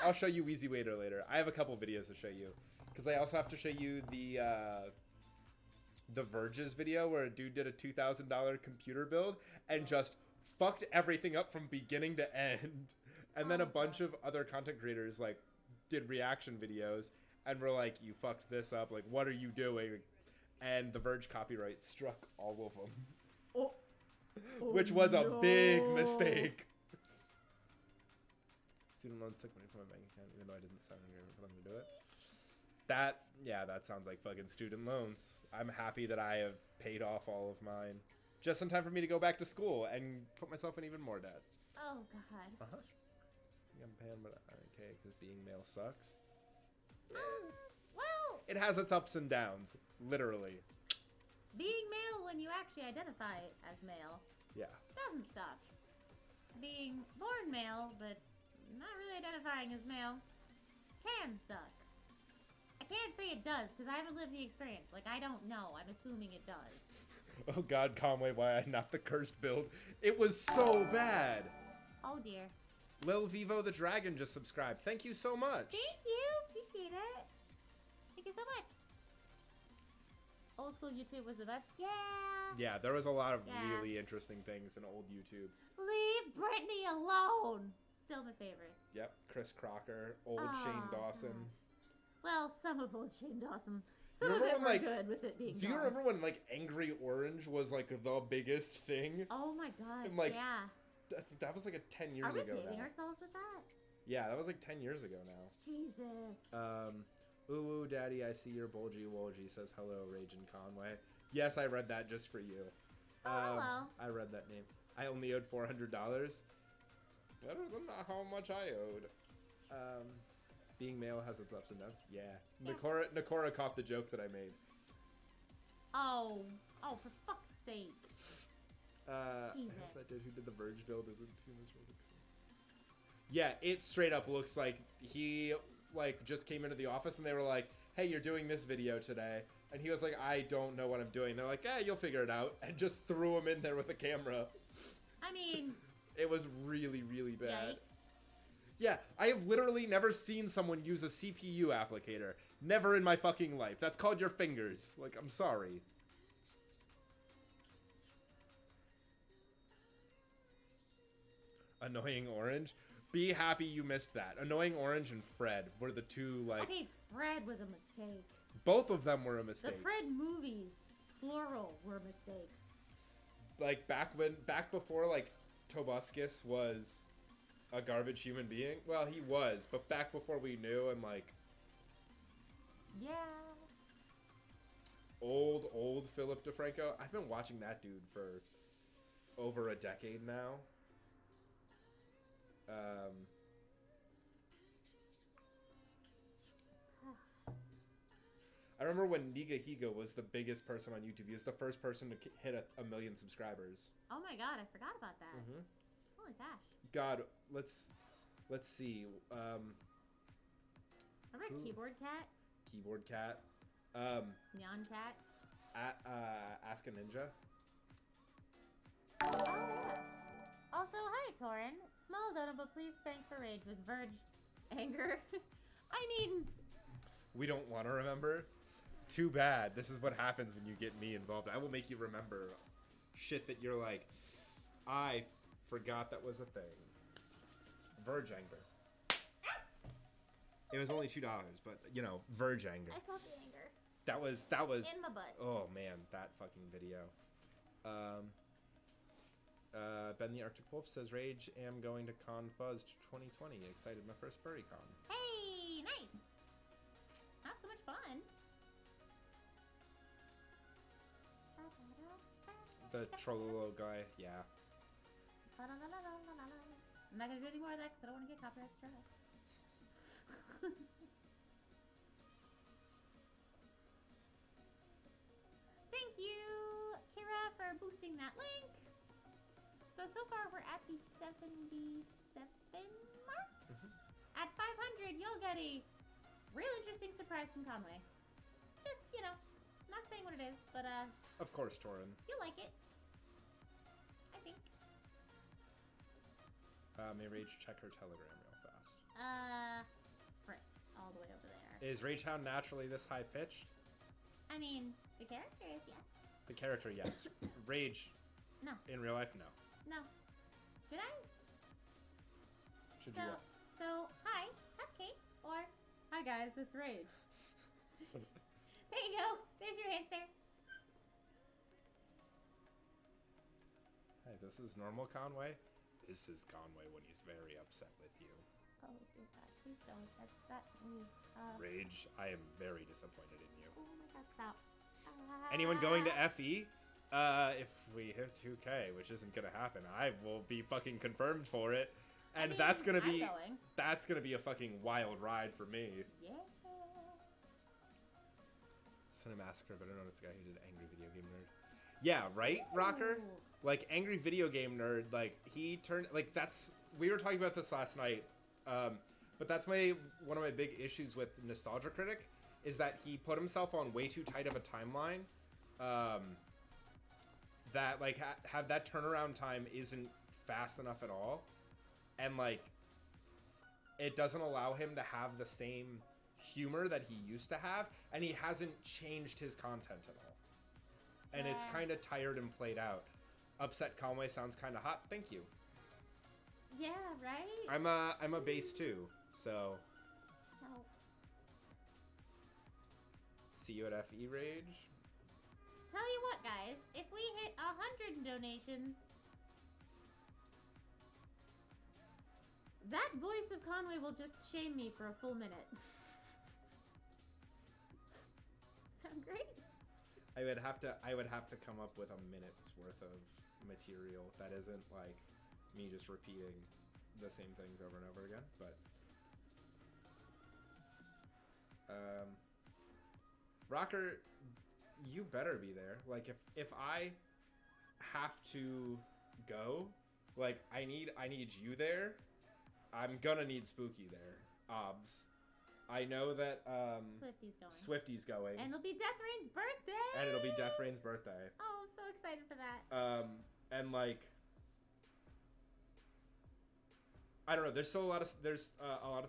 Speaker 1: I'll show you Wheezy Waiter later. I have a couple videos to show you, because I also have to show you the Verge's video where a dude did a $2,000 computer build and just fucked everything up from beginning to end, and then
Speaker 2: Oh,
Speaker 1: a bunch
Speaker 2: God.
Speaker 1: of other content creators like did reaction videos and were like, "You fucked this up. Like, what are you doing?" And the Verge copyright struck all of them,
Speaker 2: Oh.
Speaker 1: which was a big
Speaker 2: no.
Speaker 1: mistake. Student loans took money from my bank account, even though I didn't sign an agreement for them to do it. That sounds like fucking student loans. I'm happy that I have paid off all of mine, just in time for me to go back to school and put myself in even more debt.
Speaker 2: Oh God.
Speaker 1: Uh huh. I'm paying, but okay, because being male sucks.
Speaker 2: Well,
Speaker 1: It has its ups and downs, literally.
Speaker 2: being male when you actually identify as male
Speaker 1: Yeah.
Speaker 2: doesn't suck. Being born male but not really identifying as male can suck. I can't say it does because I haven't lived the experience. Like, I don't know. I'm assuming it does.
Speaker 1: Oh God, Conway, why I not the cursed build? It was so bad.
Speaker 2: Oh dear.
Speaker 1: Lil Vivo the Dragon just subscribed. Thank you so much.
Speaker 2: Thank you. Appreciate it. Thank you so much. Old school YouTube was the best. Yeah.
Speaker 1: Yeah, there was a lot of
Speaker 2: Yeah.
Speaker 1: really interesting things in old YouTube.
Speaker 2: Leave Brittany alone. Still my favorite.
Speaker 1: Yep, Chris Crocker, old
Speaker 2: Oh,
Speaker 1: Shane Dawson.
Speaker 2: God. Well, some of old Shane Dawson.
Speaker 1: You
Speaker 2: Some of
Speaker 1: remember
Speaker 2: it
Speaker 1: when,
Speaker 2: were
Speaker 1: like,
Speaker 2: good with it being
Speaker 1: Do you
Speaker 2: gone.
Speaker 1: remember when like Angry Orange was like the biggest thing?
Speaker 2: Oh my God.
Speaker 1: And, like,
Speaker 2: yeah.
Speaker 1: That was like 10 years
Speaker 2: Are we
Speaker 1: ago
Speaker 2: dating
Speaker 1: now.
Speaker 2: ourselves with that?
Speaker 1: Yeah, that was like 10 years ago now.
Speaker 2: Jesus.
Speaker 1: Ooh, Daddy, I see your bulgy wolgy, says hello, Raging Conway. Yes, I read that just for you.
Speaker 2: well.
Speaker 1: I read that name. I only owed $400. Better than how much I owed. Being male has its ups and downs. Yeah.
Speaker 2: Yeah.
Speaker 1: Nakora caught the joke that I made.
Speaker 2: Oh, for fuck's sake.
Speaker 1: I
Speaker 2: Jesus.
Speaker 1: hope that dude who did the Verge build isn't too miserable. Yeah, it straight up looks like he like just came into the office and they were like, "Hey, you're doing this video today," and he was like, "I don't know what I'm doing." They're like, you'll figure it out," and just threw him in there with a camera.
Speaker 2: I mean,
Speaker 1: It was really, really bad.
Speaker 2: yikes.
Speaker 1: Yeah, I have literally never seen someone use a CPU applicator. Never in my fucking life. That's called your fingers. Like, I'm sorry. Annoying Orange. Be happy you missed that. Annoying Orange and Fred were the two, like...
Speaker 2: Okay, Fred was a mistake.
Speaker 1: Both of them were a
Speaker 2: The
Speaker 1: mistake.
Speaker 2: Fred movies, plural, were mistakes.
Speaker 1: Like, back before, like, Tobuscus was a garbage human being. Well, he was, but back before we knew and, like...
Speaker 2: Yeah.
Speaker 1: Old Philip DeFranco. I've been watching that dude for over a decade now. I remember when Niga Higa was the biggest person on YouTube. He was the first person to hit a million subscribers.
Speaker 2: Oh my god, I forgot about that.
Speaker 1: Mm-hmm.
Speaker 2: Holy gosh.
Speaker 1: God, let's see.
Speaker 2: Remember
Speaker 1: Who-
Speaker 2: Keyboard Cat?
Speaker 1: Keyboard Cat.
Speaker 2: Neon Cat?
Speaker 1: Ask a Ninja.
Speaker 2: Oh, yeah. Also, hi, Torin. Small donut, but please spank for rage with Verge anger. I mean,
Speaker 1: We don't want to remember. Too bad. This is what happens when you get me involved. I will make you remember shit that you're like, I forgot that was a thing. Verge anger. It was only $2, but you know, Verge anger.
Speaker 2: I felt the anger.
Speaker 1: That was.
Speaker 2: In my butt.
Speaker 1: Oh man, that fucking video. Ben the Arctic Wolf says, "Rage am going to Con Fuzz 2020. Excited, my first furry con."
Speaker 2: Hey, nice. Have so much fun.
Speaker 1: The Trollolo guy, yeah.
Speaker 2: I'm not gonna do any more of that because I don't want to get copyright strike. Thank you, Kira, for boosting that link. So far we're at the 77 mark. At 500, you'll get a real interesting surprise from Conway. Just, not saying what it is, but
Speaker 1: Of course, Torin.
Speaker 2: you'll like it. I think.
Speaker 1: May Rage check her Telegram real fast.
Speaker 2: Right, all the way over there.
Speaker 1: Is Rage Hound naturally this high pitched?
Speaker 2: I mean, the character is, yes.
Speaker 1: The character, yes. Rage,
Speaker 2: No,
Speaker 1: in real life, no.
Speaker 2: no. Should I?
Speaker 1: Should
Speaker 2: So,
Speaker 1: you?
Speaker 2: so hi, I'm Kate, or hi guys, it's Rage. There you go. There's your answer.
Speaker 1: Hey, this is normal Conway. This is Conway when he's very upset with you.
Speaker 2: Oh, dear God, please don't. That's that.
Speaker 1: Rage, I am very disappointed in you.
Speaker 2: Oh my God, stop.
Speaker 1: Anyone going to FE? If we hit 2K, which isn't gonna happen, I will be fucking confirmed for it, and that's gonna
Speaker 2: I'm
Speaker 1: be
Speaker 2: going.
Speaker 1: that's gonna be a fucking wild ride for me.
Speaker 2: Yeah.
Speaker 1: Cinemassacre, but I don't know this guy who did Angry Video Game Nerd. Yeah, right, Rocker?
Speaker 2: Ooh.
Speaker 1: Like, Angry Video Game Nerd, like, he turned, like, that's, we were talking about this last night, but that's one of my big issues with Nostalgia Critic, is that he put himself on way too tight of a timeline, that, like, have that turnaround time isn't fast enough at all, and, like, it doesn't allow him to have the same humor that he used to have, and he hasn't changed his content at all. And it's
Speaker 2: Yeah.
Speaker 1: kind of tired and played out. Upset Conway sounds kind of hot. Thank you.
Speaker 2: Yeah, right?
Speaker 1: I'm a base too, so
Speaker 2: No.
Speaker 1: see you at FE Rage.
Speaker 2: Tell you what, guys. If we hit 100 donations, that voice of Conway will just shame me for a full minute. Sound great?
Speaker 1: I would have to come up with a minute's worth of material that isn't like me just repeating the same things over and over again. But Rocker, you better be there. Like if I have to go, like I need you there. I'm gonna need Spooky there. Obs. I know that Swifty's going.
Speaker 2: And it'll be Death Rain's birthday. Oh, I'm so excited for that.
Speaker 1: And like I don't know, there's a lot of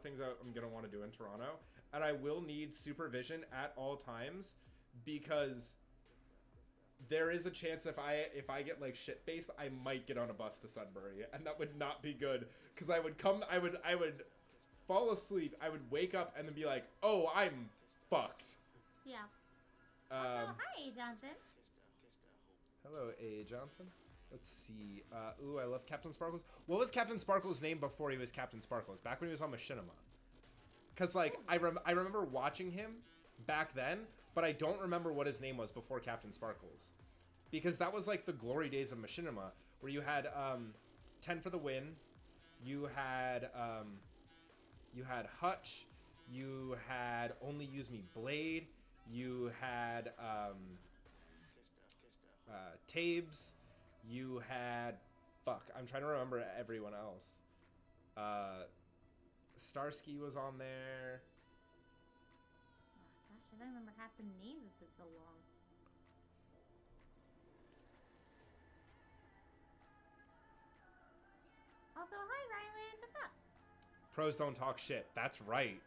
Speaker 1: things that I'm gonna want to do in Toronto, and I will need supervision at all times because there is a chance if I get like shit faced, I might get on a bus to Sudbury, and that would not be good because I would fall asleep, I would wake up and then be like, oh, I'm fucked.
Speaker 2: Yeah. Also, hi, A. Johnson.
Speaker 1: Hello, A. Johnson. Let's see. Ooh, I love Captain Sparkles. What was Captain Sparkles' name before he was Captain Sparkles? Back when he was on Machinima. Because, like, I remember watching him back then, but I don't remember what his name was before Captain Sparkles. Because that was, like, the glory days of Machinima, where you had 10 for the Win, you had Hutch, you had Only Use Me Blade, you had Tabes, you had I'm trying to remember everyone else. Starsky was on there.
Speaker 2: Oh, gosh, I don't remember half the names. It's been so long. Also, hi, Ryland. What's up?
Speaker 1: Pros don't talk shit. That's right.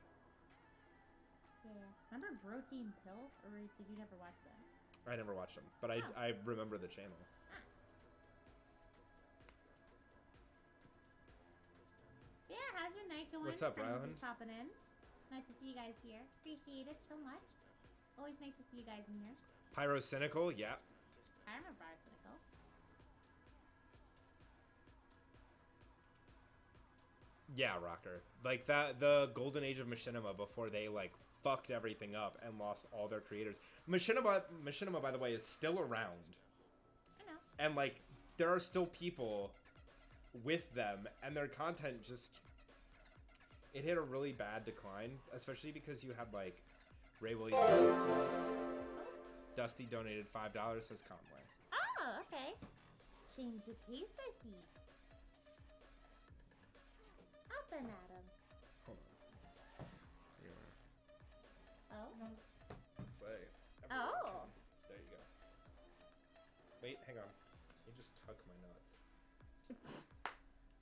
Speaker 2: Yeah. Remember Bro Team Pill? Or did you never watch them?
Speaker 1: I never watched them, but I remember the channel.
Speaker 2: Yeah, how's your night going?
Speaker 1: What's up,
Speaker 2: Friends
Speaker 1: Ryland?
Speaker 2: just popping in. Nice to see you guys here. Appreciate it so much. Always nice to see you guys in here.
Speaker 1: Pyro Cynical, yeah.
Speaker 2: I remember Arsenical.
Speaker 1: Yeah, Rocker. Like the golden age of Machinima before they like fucked everything up and lost all their creators. Machinima, by the way, is still around.
Speaker 2: I know.
Speaker 1: And like there are still people with them, and their content just it hit a really bad decline, especially because you had like Ray Williams. Dusty donated $5, says Conway.
Speaker 2: Oh, okay. Change your pace, I see. Up and at him.
Speaker 1: Hold on. Here,
Speaker 2: Oh.
Speaker 1: this way.
Speaker 2: Oh.
Speaker 1: There you go. Wait, hang on. You just tuck my nuts.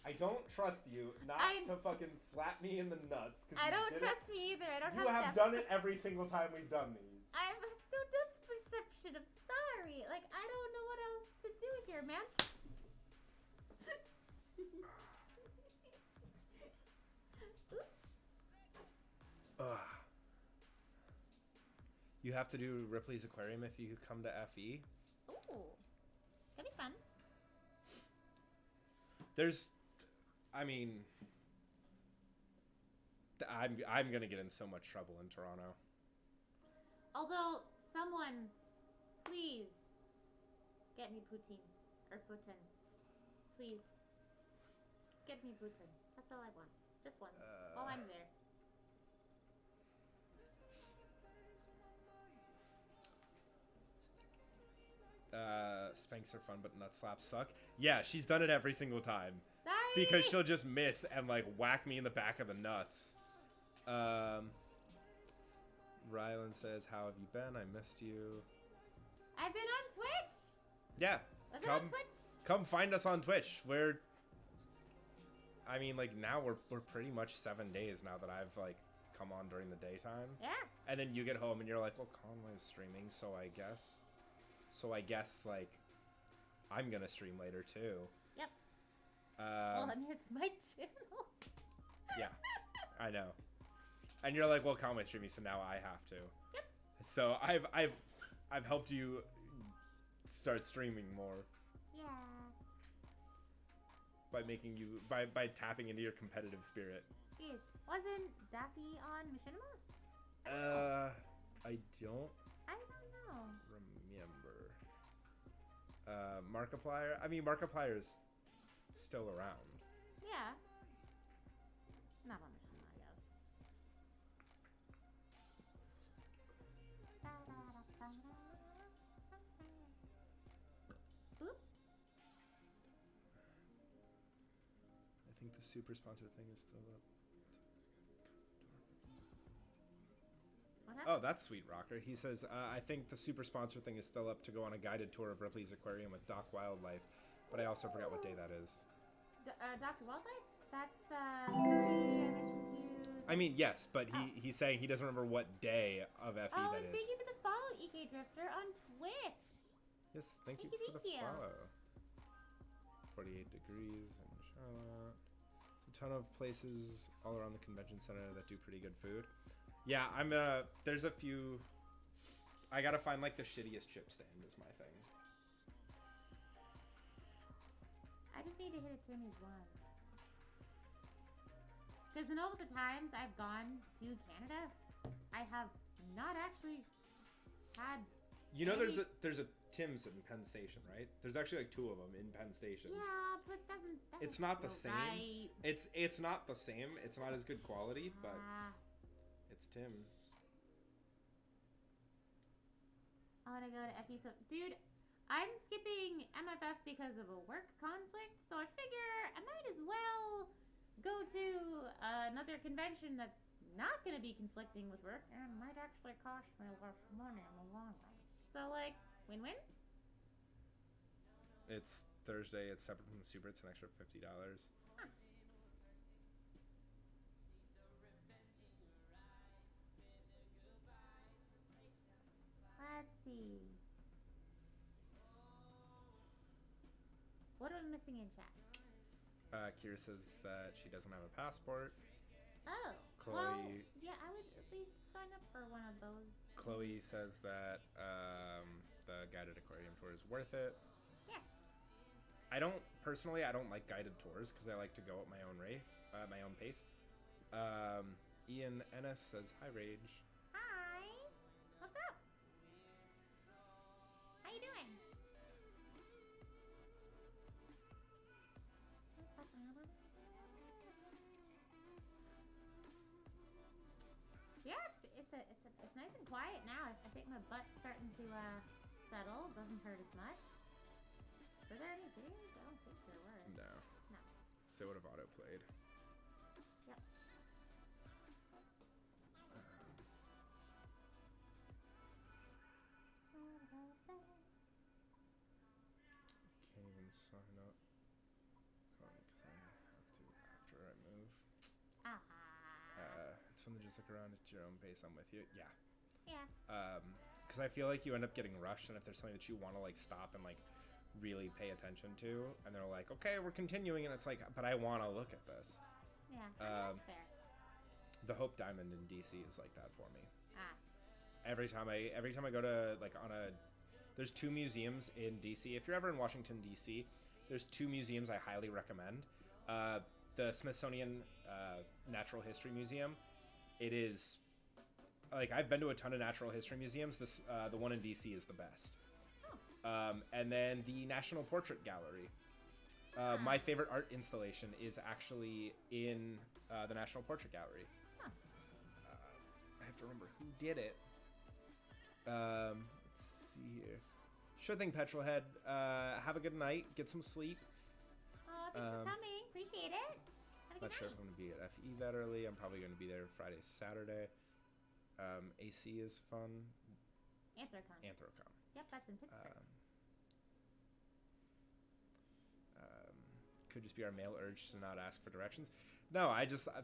Speaker 1: I don't trust you not to fucking slap me in the nuts.
Speaker 2: I don't trust me either. I don't
Speaker 1: You have done it every single time we've done these.
Speaker 2: I have no depth perception. I'm sorry. Like, I don't know what else to do here, man.
Speaker 1: Ugh. You have to do Ripley's Aquarium if you come to FE.
Speaker 2: Ooh. That'd be fun.
Speaker 1: I mean, I'm gonna get in so much trouble in Toronto.
Speaker 2: Although, someone, please, get me poutine. Or poutine. Please. Get me poutine. That's all I want. Just once. While I'm there.
Speaker 1: Spanks are fun, but nut slaps suck. Yeah, she's done it every single time.
Speaker 2: Sorry!
Speaker 1: Because she'll just miss and, like, whack me in the back of the nuts. Rylan says, how have you been? I missed you.
Speaker 2: I've been on Twitch!
Speaker 1: Yeah.
Speaker 2: I've been on Twitch!
Speaker 1: Come find us on Twitch. I mean, like, now we're pretty much 7 days now that I've, like, come on during the daytime.
Speaker 2: Yeah.
Speaker 1: And then you get home and you're like, well, Conway's streaming, so I guess, like, I'm gonna stream later, too.
Speaker 2: Yep. Well, I mean, it's my channel.
Speaker 1: Yeah, I know. And you're like, well, Conway's streaming, so now I have to.
Speaker 2: Yep.
Speaker 1: So I've helped you start streaming more.
Speaker 2: Yeah.
Speaker 1: By making you by tapping into your competitive spirit.
Speaker 2: Jeez. Wasn't Daffy on Machinima?
Speaker 1: I don't
Speaker 2: I don't know.
Speaker 1: remember. Markiplier. I mean, Markiplier's still around.
Speaker 2: Yeah. Not on the show, I guess. Oop.
Speaker 1: I think the super sponsor thing is still up.
Speaker 2: What
Speaker 1: Oh,
Speaker 2: happened?
Speaker 1: that's Sweet Rocker. He says, I think the super sponsor thing is still up to go on a guided tour of Ripley's aquarium with Doc Wildlife, but I also forgot what day that is.
Speaker 2: Dr. Wildlife? That's, I mentioned you.
Speaker 1: I mean, yes, but
Speaker 2: Oh.
Speaker 1: he's saying he doesn't remember what day of FE
Speaker 2: Oh,
Speaker 1: that
Speaker 2: and
Speaker 1: is.
Speaker 2: thank you for the follow, EK Drifter, on Twitch.
Speaker 1: Yes, thank you
Speaker 2: Thank you,
Speaker 1: for the
Speaker 2: thank you.
Speaker 1: follow. 48 degrees in Charlotte. A ton of places all around the convention center that do pretty good food. Yeah, I'm gonna. There's a few. I gotta find like the shittiest chip stand is my thing.
Speaker 2: I just need to hit a Timmy's once. Because in all the times I've gone to Canada, I have not actually had.
Speaker 1: You know,
Speaker 2: Maybe-
Speaker 1: there's a Tim's in Penn Station, right? There's actually like 2 of them in Penn Station.
Speaker 2: Yeah, but doesn't.
Speaker 1: It's not the
Speaker 2: feel
Speaker 1: same.
Speaker 2: Right.
Speaker 1: It's not the same. It's not as good quality, but
Speaker 2: Ah,
Speaker 1: it's Tim's.
Speaker 2: I want to go to FE. So, dude, I'm skipping MFF because of a work conflict, so I figure I might as well go to another convention that's not going to be conflicting with work and might actually cost me less money in the long run. So, like, win-win?
Speaker 1: It's Thursday. It's separate from the super. It's an extra $50.
Speaker 2: Huh. Let's see. What am I missing in chat?
Speaker 1: Kira says that she doesn't have a passport.
Speaker 2: Oh,
Speaker 1: Chloe-
Speaker 2: well, yeah, I would at least sign up for one of those.
Speaker 1: Chloe says that the guided aquarium tour is worth it.
Speaker 2: Yeah.
Speaker 1: I don't like guided tours because I like to go at my own my own pace. Ian Ennis says hi, Rage.
Speaker 2: Hi. What's up? How you doing? Yeah, it's nice and quiet now. I think my butt's starting to settle. Doesn't hurt as much. Were there any videos? I don't think there were.
Speaker 1: No,
Speaker 2: No.
Speaker 1: they would have auto played.
Speaker 2: Yep.
Speaker 1: Can't even sign up because I have to after I move.
Speaker 2: Ah.
Speaker 1: It's fun to just look around at your own pace. I'm with you. Yeah.
Speaker 2: Yeah.
Speaker 1: Because I feel like you end up getting rushed, and if there's something that you want to like stop and like really pay attention to, and they're like, okay, we're continuing, and it's like, but I want to look at this.
Speaker 2: Yeah. I mean, that's fair.
Speaker 1: The Hope Diamond in DC is like that for me.
Speaker 2: Ah.
Speaker 1: Every time I go to like there's 2 museums in DC. If you're ever in Washington DC, there's 2 museums I highly recommend. The Smithsonian Natural History Museum. It is like I've been to a ton of natural history museums. The one in DC is the best. And then the National Portrait Gallery. My favorite art installation is actually in the National Portrait Gallery.
Speaker 2: Huh.
Speaker 1: I have to remember who did it. Let's see here. Sure thing, Petrolhead. Have a good night. Get some sleep.
Speaker 2: Oh, thanks for coming. Appreciate it. Have a
Speaker 1: Not
Speaker 2: good
Speaker 1: sure
Speaker 2: night.
Speaker 1: if I'm going to be at FE that early. I'm probably going to be there Friday, Saturday. AC is fun.
Speaker 2: Anthrocon.
Speaker 1: Anthrocon.
Speaker 2: Yep, that's in Pittsburgh.
Speaker 1: Could just be our male urge to not ask for directions. No,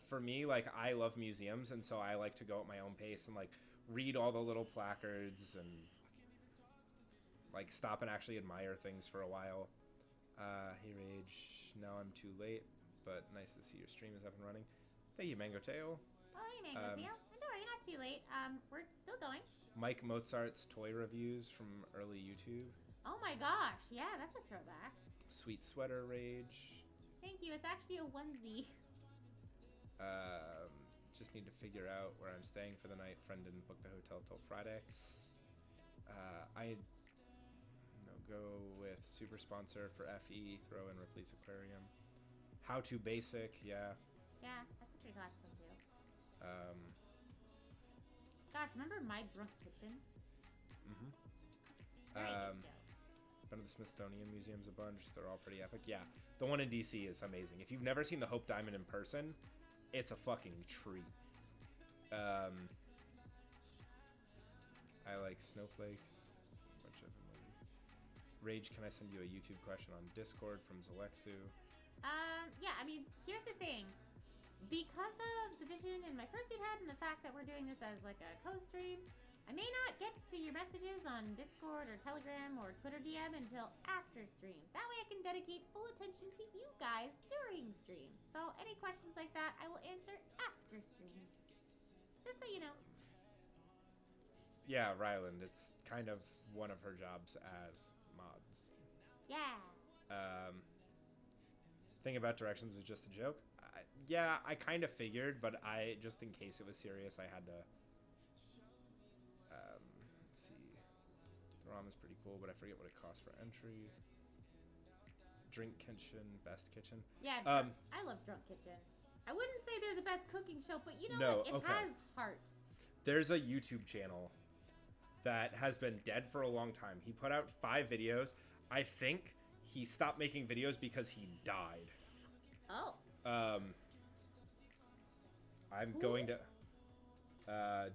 Speaker 1: for me, like, I love museums, and so I like to go at my own pace and, like, read all the little placards and, like, stop and actually admire things for a while. Hey, Rage, now I'm too late, but nice to see your stream is up and running. Thank you, Mango Tail.
Speaker 2: Oh, hey, Mango Theo. No, you're not too late. We're still going.
Speaker 1: Mike Mozart's toy reviews from early YouTube.
Speaker 2: Oh my gosh, yeah, that's a throwback.
Speaker 1: Sweet Sweater Rage.
Speaker 2: Thank you. It's actually a onesie.
Speaker 1: Just need to figure out where I'm staying for the night. Friend didn't book the hotel till Friday. No go with super sponsor for FE. Throw in Ripley's Aquarium. How to basic, yeah.
Speaker 2: Yeah, that's a pretty classic one too.
Speaker 1: Um,
Speaker 2: Gosh, remember My Drunk Kitchen?
Speaker 1: mhm.
Speaker 2: Very good show.
Speaker 1: Been to the Smithsonian Museums a bunch. They're all pretty epic. Yeah, the one in DC is amazing. If you've never seen the Hope Diamond in person, it's a fucking treat. I like snowflakes. Bunch of emojis. Rage, can I send you a YouTube question on Discord from Zalexu?
Speaker 2: Yeah, I mean, here's the thing. Because of the vision in my fursuit head and the fact that we're doing this as like a co-stream, I may not get to your messages on Discord or Telegram or Twitter DM until after stream. That way I can dedicate full attention to you guys during stream. So any questions like that, I will answer after stream. Just so you know.
Speaker 1: Yeah, Ryland. It's kind of one of her jobs as mods.
Speaker 2: Yeah.
Speaker 1: Thing about directions was just a joke. I kind of figured, but just in case it was serious, I had to. Let's see. The ROM is pretty cool, but I forget what it costs for entry. Drink Kitchen, Best Kitchen.
Speaker 2: Yeah, I love Drunk Kitchen. I wouldn't say they're the best cooking show, but you know
Speaker 1: No,
Speaker 2: what? It
Speaker 1: okay.
Speaker 2: has heart.
Speaker 1: There's a YouTube channel that has been dead for a long time. He put out 5 videos. I think he stopped making videos because he died.
Speaker 2: Oh.
Speaker 1: I'm
Speaker 2: Ooh.
Speaker 1: going to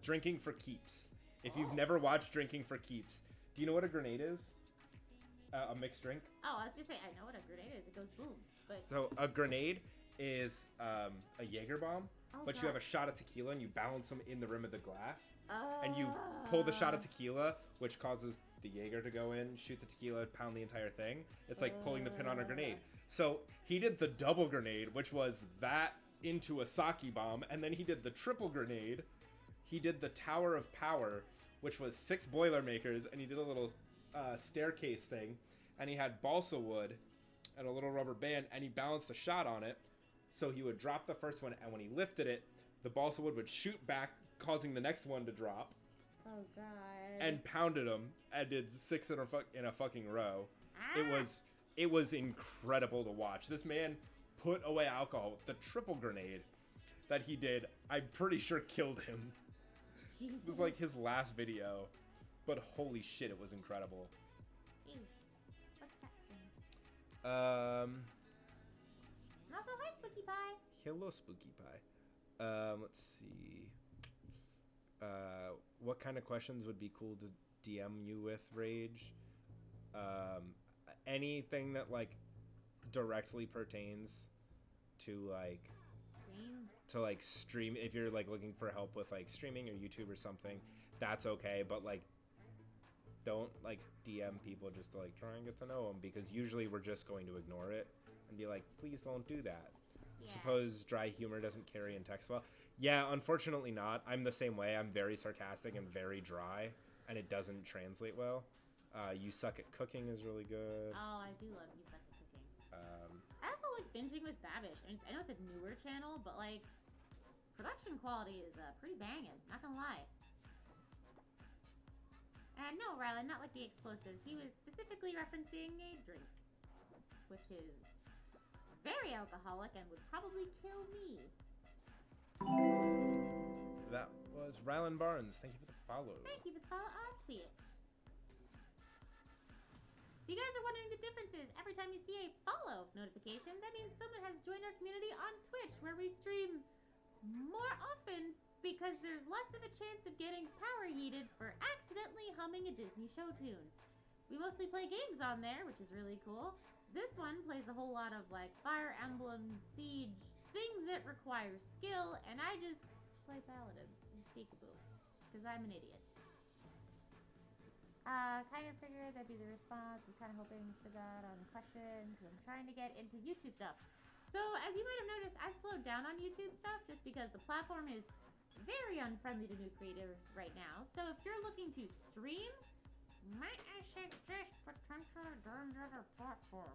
Speaker 1: Drinking for Keeps. If you've
Speaker 2: Oh.
Speaker 1: never watched Drinking for Keeps, do you know what a grenade is? A mixed drink.
Speaker 2: Oh, I was gonna say I know what a grenade is. It goes boom. But
Speaker 1: So a grenade is a Jaeger bomb,
Speaker 2: Oh,
Speaker 1: but you have a shot of tequila and you balance them in the rim of the glass,
Speaker 2: oh.
Speaker 1: and you pull the shot of tequila, which causes the Jaeger to go in, shoot the tequila, pound the entire thing. It's like pulling the pin on a grenade. So he did the double grenade, which was that into a sake bomb, and then he did the triple grenade. He did the Tower of Power, which was 6 Boilermakers, and he did a little staircase thing, and he had balsa wood and a little rubber band, and he balanced a shot on it. So he would drop the first one, and when he lifted it, the balsa wood would shoot back, causing the next one to drop.
Speaker 2: Oh god.
Speaker 1: And pounded them, and did 6 in a fucking row.
Speaker 2: Ah.
Speaker 1: It was incredible to watch. This man put away alcohol. The triple grenade that he did, I'm pretty sure killed him.
Speaker 2: Jesus.
Speaker 1: It was like his last video, but holy shit, it was incredible.
Speaker 2: Ew. What's that thing?
Speaker 1: Um,
Speaker 2: And also, hi, Spooky Pie.
Speaker 1: hello, Spooky Pie. Let's see. What kind of questions would be cool to DM you with, Rage? Anything that like directly pertains to stream. If you're like looking for help with like streaming or YouTube or something, that's okay. But like, don't like DM people just to like try and get to know them, because usually we're just going to ignore it and be like, please don't do that.
Speaker 2: Yeah.
Speaker 1: Suppose dry humor doesn't carry in text well. Yeah, unfortunately not. I'm the same way. I'm very sarcastic and very dry, and it doesn't translate well. You Suck at Cooking is really good.
Speaker 2: Oh, I do love You Suck at Cooking. I also like binging with Babish. I know it's a newer channel, but like production quality is pretty banging. Not gonna lie. And no, Rylan, not like the explosives. He was specifically referencing a drink, which is very alcoholic and would probably kill me.
Speaker 1: That was Rylan Barnes. Thank you for the follow.
Speaker 2: Thank you for the follow on Twitch. If you guys are wondering the differences, every time you see a follow notification, that means someone has joined our community on Twitch, where we stream more often because there's less of a chance of getting power yeeted for accidentally humming a Disney show tune. We mostly play games on there, which is really cool. This one plays a whole lot of like Fire Emblem, Siege, things that require skill, and I just play Paladins and peekaboo, because I'm an idiot. Kind of figured that'd be the response. I'm kind of hoping for that on question, because I'm trying to get into YouTube stuff. So, as you might have noticed, I've slowed down on YouTube stuff just because the platform is very unfriendly to new creators right now. So, if you're looking to stream, might I suggest potentially doing another platform.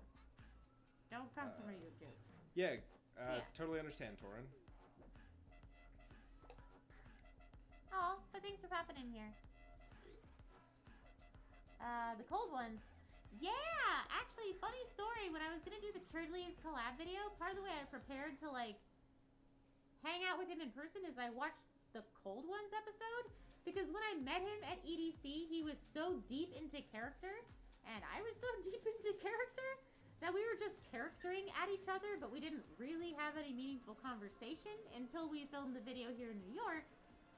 Speaker 2: Don't come to me, YouTube.
Speaker 1: Yeah,
Speaker 2: Yeah.
Speaker 1: totally understand, Torin.
Speaker 2: Oh, but thanks for popping in here. The cold ones. Yeah, Turdley's collab video, part of the way I prepared to like hang out with him in person is I watched the Cold Ones episode, because when I met him at EDC, he was so deep into character, and I was so deep into character that we were just charactering at each other, but we didn't really have any meaningful conversation until we filmed the video here in New York,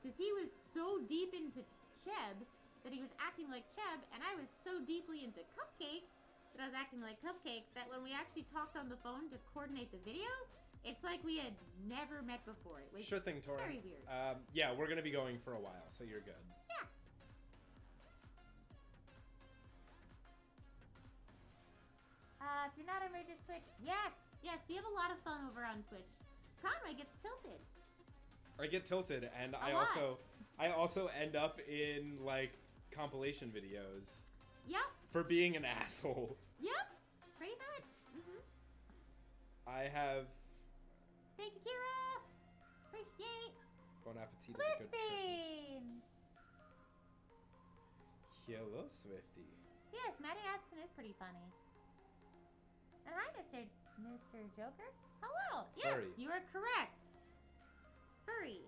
Speaker 2: because he was so deep into Cheb that he was acting like Cheb, and I was so deeply into Cupcake that I was acting like Cupcake, that when we actually talked on the phone to coordinate the video, it's like we had never met before. It was
Speaker 1: Sure thing, Tori.
Speaker 2: very weird.
Speaker 1: Yeah, we're gonna be going for a while, so you're good.
Speaker 2: Yeah. If you're not on Rage's Twitch, yes, we have a lot of fun over on Twitch. Conway gets tilted.
Speaker 1: I get tilted, and I
Speaker 2: lot.
Speaker 1: also end up in like compilation videos
Speaker 2: Yep,
Speaker 1: for being an asshole.
Speaker 2: pretty much.
Speaker 1: I have
Speaker 2: Thank you, Kira. Appreciate.
Speaker 1: Bon Appetit is a good trick.
Speaker 2: Flipping.
Speaker 1: Hello, Swifty.
Speaker 2: Yes, Maddie Addison is pretty funny. And hi, Mr. Joker. Hello. Yes,
Speaker 1: Furry.
Speaker 2: you are correct. Furry.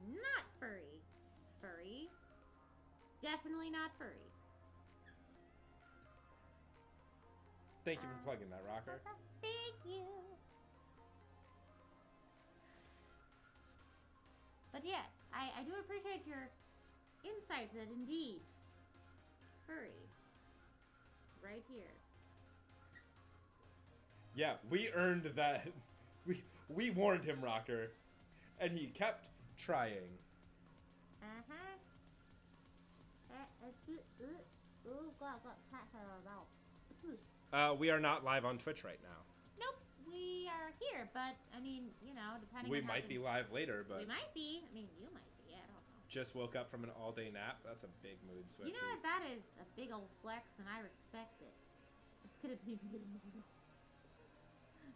Speaker 2: Not furry. Furry. Definitely not furry.
Speaker 1: Thank you for plugging that, Rocker.
Speaker 2: Thank you. But yes, I do appreciate your insight that indeed furry. Right here.
Speaker 1: Yeah, we earned that. We warned him, Rocker, and he kept trying. We are not live on Twitch right now.
Speaker 2: Nope, we are here, but I mean, you know, depending
Speaker 1: We
Speaker 2: on how
Speaker 1: might be live later, but
Speaker 2: We might be. I mean, you might be. I don't know.
Speaker 1: just woke up from an all-day nap. That's a big mood, Swifty.
Speaker 2: You know what? That is a big old flex, and I respect it. It's gonna be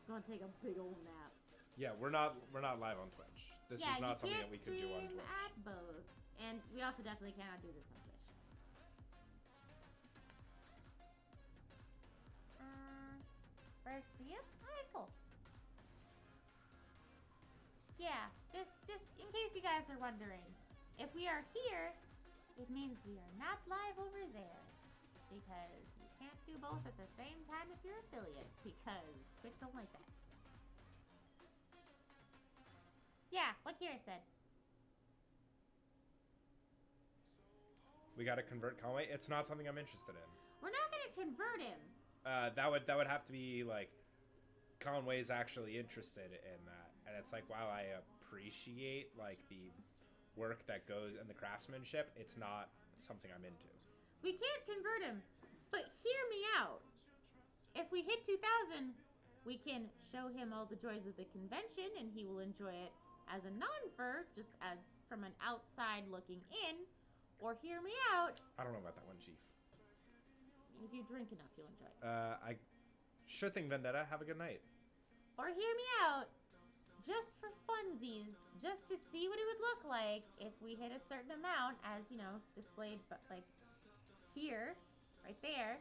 Speaker 2: gonna take a big old nap.
Speaker 1: Yeah, we're not live on Twitch. This
Speaker 2: yeah,
Speaker 1: is not
Speaker 2: you
Speaker 1: something
Speaker 2: can't
Speaker 1: that we could do on
Speaker 2: stream
Speaker 1: Twitch.
Speaker 2: at both, and we also definitely cannot do this on Twitch. First for you. All right, cool. Yeah, just in case you guys are wondering, if we are here, it means we are not live over there, because you can't do both at the same time if you're affiliates, because Twitch don't like that. Yeah, what Kira said.
Speaker 1: We gotta convert Conway. It's not something I'm interested in.
Speaker 2: We're not gonna convert him.
Speaker 1: That would have to be like Conway's actually interested in that, and it's like, while I appreciate like the work that goes and the craftsmanship, it's not something I'm into.
Speaker 2: We can't convert him, but hear me out. If we hit 2,000, we can show him all the joys of the convention, and he will enjoy it as a non-fur, just as from an outside looking in. Or hear me out.
Speaker 1: I don't know about that one, Chief.
Speaker 2: If you drink enough, you'll enjoy it.
Speaker 1: Sure thing, Vendetta. Have a good night.
Speaker 2: Or hear me out, just for funsies, just to see what it would look like if we hit a certain amount, as you know, displayed, but like here, right there.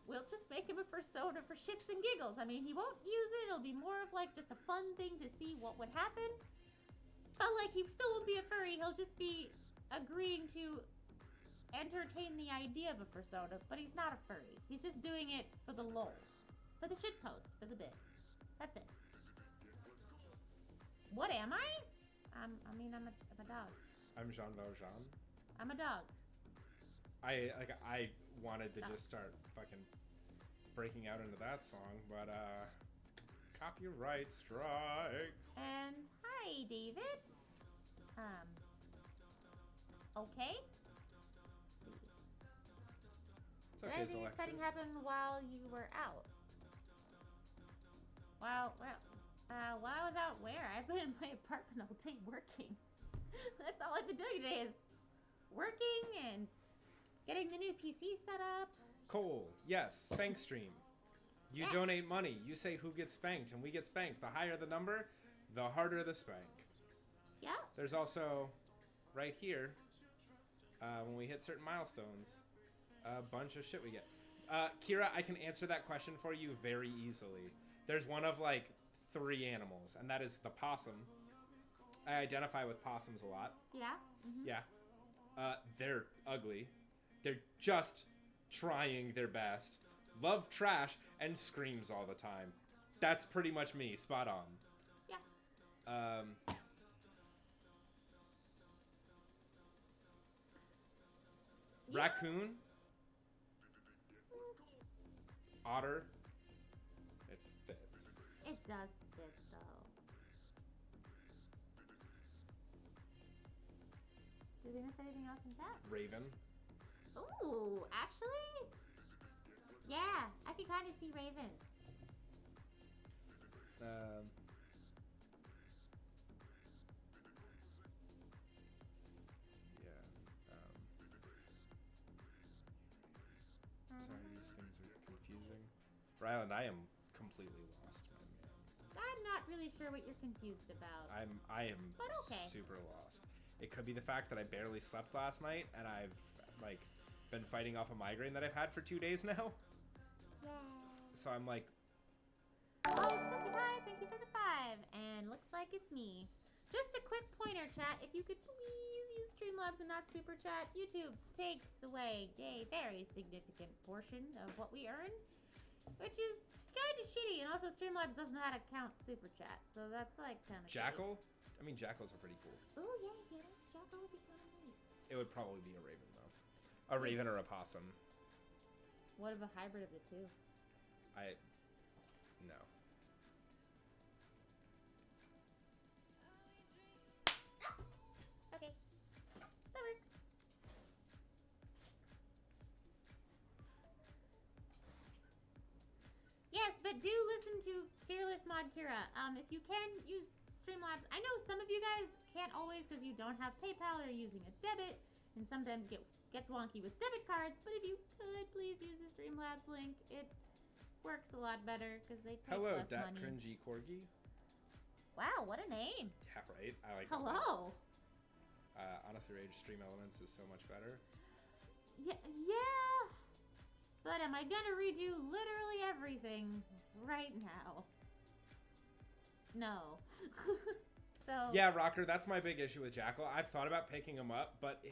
Speaker 2: We'll just make him a persona for shits and giggles. I mean, he won't use it. It'll be more of like just a fun thing to see what would happen. But like, he still won't be a furry. He'll just be agreeing to entertain the idea of a persona, but he's not a furry. He's just doing it for the lulz, for the shitpost, for the bit. That's it. What am I? I'm a dog.
Speaker 1: I'm Jean Valjean.
Speaker 2: I'm a dog.
Speaker 1: I wanted to
Speaker 2: Stop.
Speaker 1: just start fucking breaking out into that song, but copyright strikes.
Speaker 2: And hi, David. Okay.
Speaker 1: It's
Speaker 2: Did
Speaker 1: okay,
Speaker 2: anything
Speaker 1: Alexa.
Speaker 2: exciting happen while you were out? While I was out where? I've been in my apartment all day working. That's all I've been doing today is working and getting the new PC set up.
Speaker 1: Cole, yes, Spank stream. You
Speaker 2: Yes.
Speaker 1: donate money. You say who gets spanked, and we get spanked. The higher the number, the harder the spank.
Speaker 2: Yeah.
Speaker 1: There's also, right here, when we hit certain milestones, a bunch of shit we get. Kira, I can answer that question for you very easily. There's one of like 3 animals, and that is the possum. I identify with possums a lot.
Speaker 2: Yeah. Mm-hmm.
Speaker 1: Yeah. They're ugly. They're just trying their best. Love trash and screams all the time. That's pretty much me. Spot on.
Speaker 2: Yeah.
Speaker 1: Raccoon. Otter. It fits.
Speaker 2: It does fit though. Did we miss anything else in chat?
Speaker 1: Raven.
Speaker 2: Ooh, actually, yeah, I can kind of see Raven.
Speaker 1: Sorry, these things are confusing. Ryland, I am completely lost, my man.
Speaker 2: I'm not really sure what you're confused about.
Speaker 1: I am
Speaker 2: But okay.
Speaker 1: super lost. It could be the fact that I barely slept last night and I've like been fighting off a migraine that I've had for 2 days now.
Speaker 2: Yeah.
Speaker 1: So I'm like,
Speaker 2: Oh, Spooky Pie, thank you for the 5. And looks like it's me. Just a quick pointer, chat. If you could please use Streamlabs and not Super Chat, YouTube takes away a very significant portion of what we earn, which is kind of shitty. And also, Streamlabs doesn't know how to count Super Chat, so that's like kind of
Speaker 1: Jackal? I mean, jackals are pretty cool.
Speaker 2: Oh yeah, Jackal would be kind of nice.
Speaker 1: It would probably be a raven, though. A raven or a possum.
Speaker 2: What of a hybrid of the two?
Speaker 1: No.
Speaker 2: Okay, that works. Yes, but do listen to Fearless Mod Kira. If you can use Streamlabs, I know some of you guys can't always because you don't have PayPal or you're using a debit, and sometimes it gets wonky with debit cards. But if you could please use the Streamlabs link, it works a lot better because they take
Speaker 1: Hello,
Speaker 2: less
Speaker 1: that
Speaker 2: money.
Speaker 1: cringy corgi.
Speaker 2: Wow, what a name!
Speaker 1: Yeah, right. I like.
Speaker 2: Hello.
Speaker 1: Honestly, Rage Stream Elements is so much better.
Speaker 2: Yeah. But am I gonna redo literally everything right now? No. So.
Speaker 1: Yeah, Rocker, that's my big issue with Jackal. I've thought about picking him up, but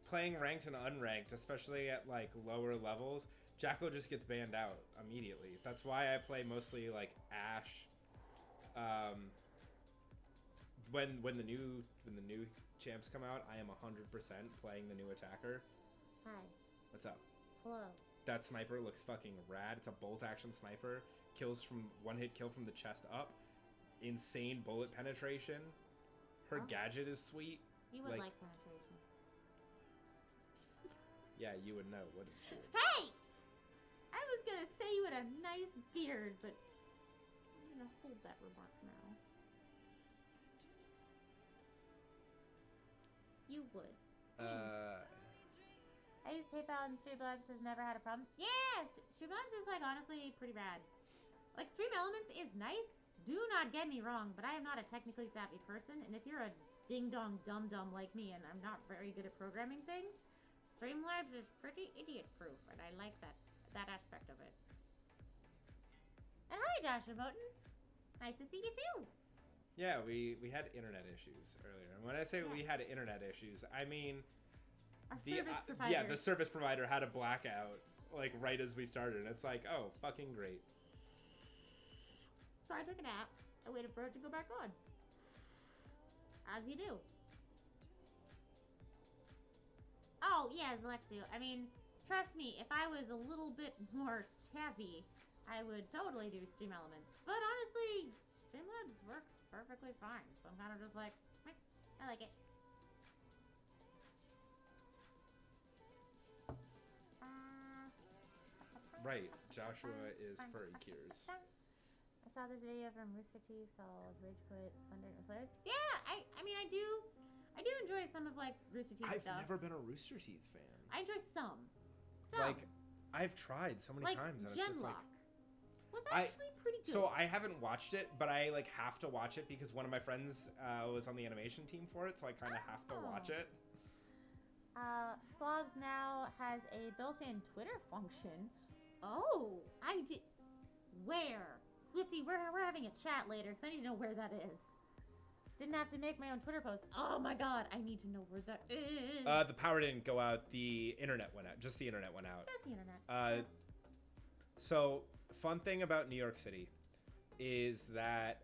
Speaker 1: playing ranked and unranked, especially at like lower levels, Jackal just gets banned out immediately. That's why I play mostly like Ashe. When the new champs come out, I am 100% playing the new attacker.
Speaker 2: Hi.
Speaker 1: What's up?
Speaker 2: Hello.
Speaker 1: That sniper looks fucking rad. It's a bolt action sniper. Kills from one hit kill from the chest up. Insane bullet penetration. Her
Speaker 2: Oh.
Speaker 1: gadget is sweet.
Speaker 2: You would like penetration.
Speaker 1: Yeah, you would know, wouldn't you?
Speaker 2: Hey! I was gonna say you had a nice beard, but I'm gonna hold that remark now. You would. I use PayPal and Streamlabs has never had a problem. Yeah! Streamlabs is like honestly pretty bad. Like Stream Elements is nice. Do not get me wrong, but I am not a technically savvy person, and if you're a ding-dong dum-dum like me and I'm not very good at programming things, Streamlabs is pretty idiot-proof, and I like that aspect of it. And hi, Josh Moten. Nice to see you too.
Speaker 1: Yeah, we had internet issues earlier. And when I say we had internet issues, I mean
Speaker 2: Our service provider.
Speaker 1: yeah, the service provider had a blackout like right as we started. It's like, oh, fucking great.
Speaker 2: So I took a nap. I waited for it to go back on. As you do. Oh, yes, Alexio. I mean, trust me, if I was a little bit more savvy, I would totally do Stream Elements. But honestly, Streamlabs works perfectly fine. So I'm kind of just like, meh, I like it.
Speaker 1: Right, Joshua is furry cures.
Speaker 2: I saw this video from Rooster Teeth called Ridgefoot Slender Slayers. Yeah, I mean I do enjoy some of like Rooster Teeth
Speaker 1: I've
Speaker 2: stuff.
Speaker 1: never been a Rooster Teeth fan.
Speaker 2: I enjoy some.
Speaker 1: Like, I've tried so many
Speaker 2: like
Speaker 1: times and it's just like
Speaker 2: Genlock was actually pretty good.
Speaker 1: So I haven't watched it, but I like have to watch it because one of my friends was on the animation team for it, so I kind of have to watch it.
Speaker 2: Slogs now has a built-in Twitter function. Oh, I did. Where? Swifty, we're having a chat later because I need to know where that is. Didn't have to make my own Twitter post. Oh my god, I need to know where that is.
Speaker 1: The power didn't go out. The internet went out. Just the internet went out.
Speaker 2: Just the internet.
Speaker 1: So, fun thing about New York City is that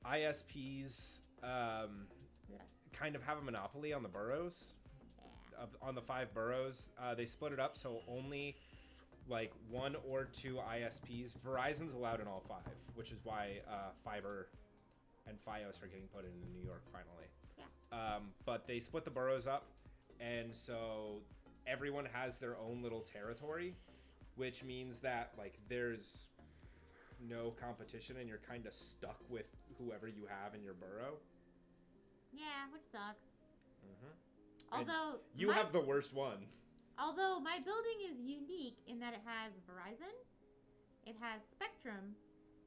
Speaker 1: ISPs kind of have a monopoly on the boroughs.
Speaker 2: Yeah.
Speaker 1: On the 5 boroughs. They split it up so only like 1 or 2 ISPs. Verizon's allowed in all 5, which is why fiber and Fios are getting put in New York finally.
Speaker 2: Yeah.
Speaker 1: But they split the boroughs up, and so everyone has their own little territory, which means that like there's no competition and you're kind of stuck with whoever you have in your borough.
Speaker 2: Yeah, which sucks.
Speaker 1: Mm-hmm.
Speaker 2: Although
Speaker 1: you have the worst one.
Speaker 2: Although my building is unique in that it has Verizon, it has Spectrum,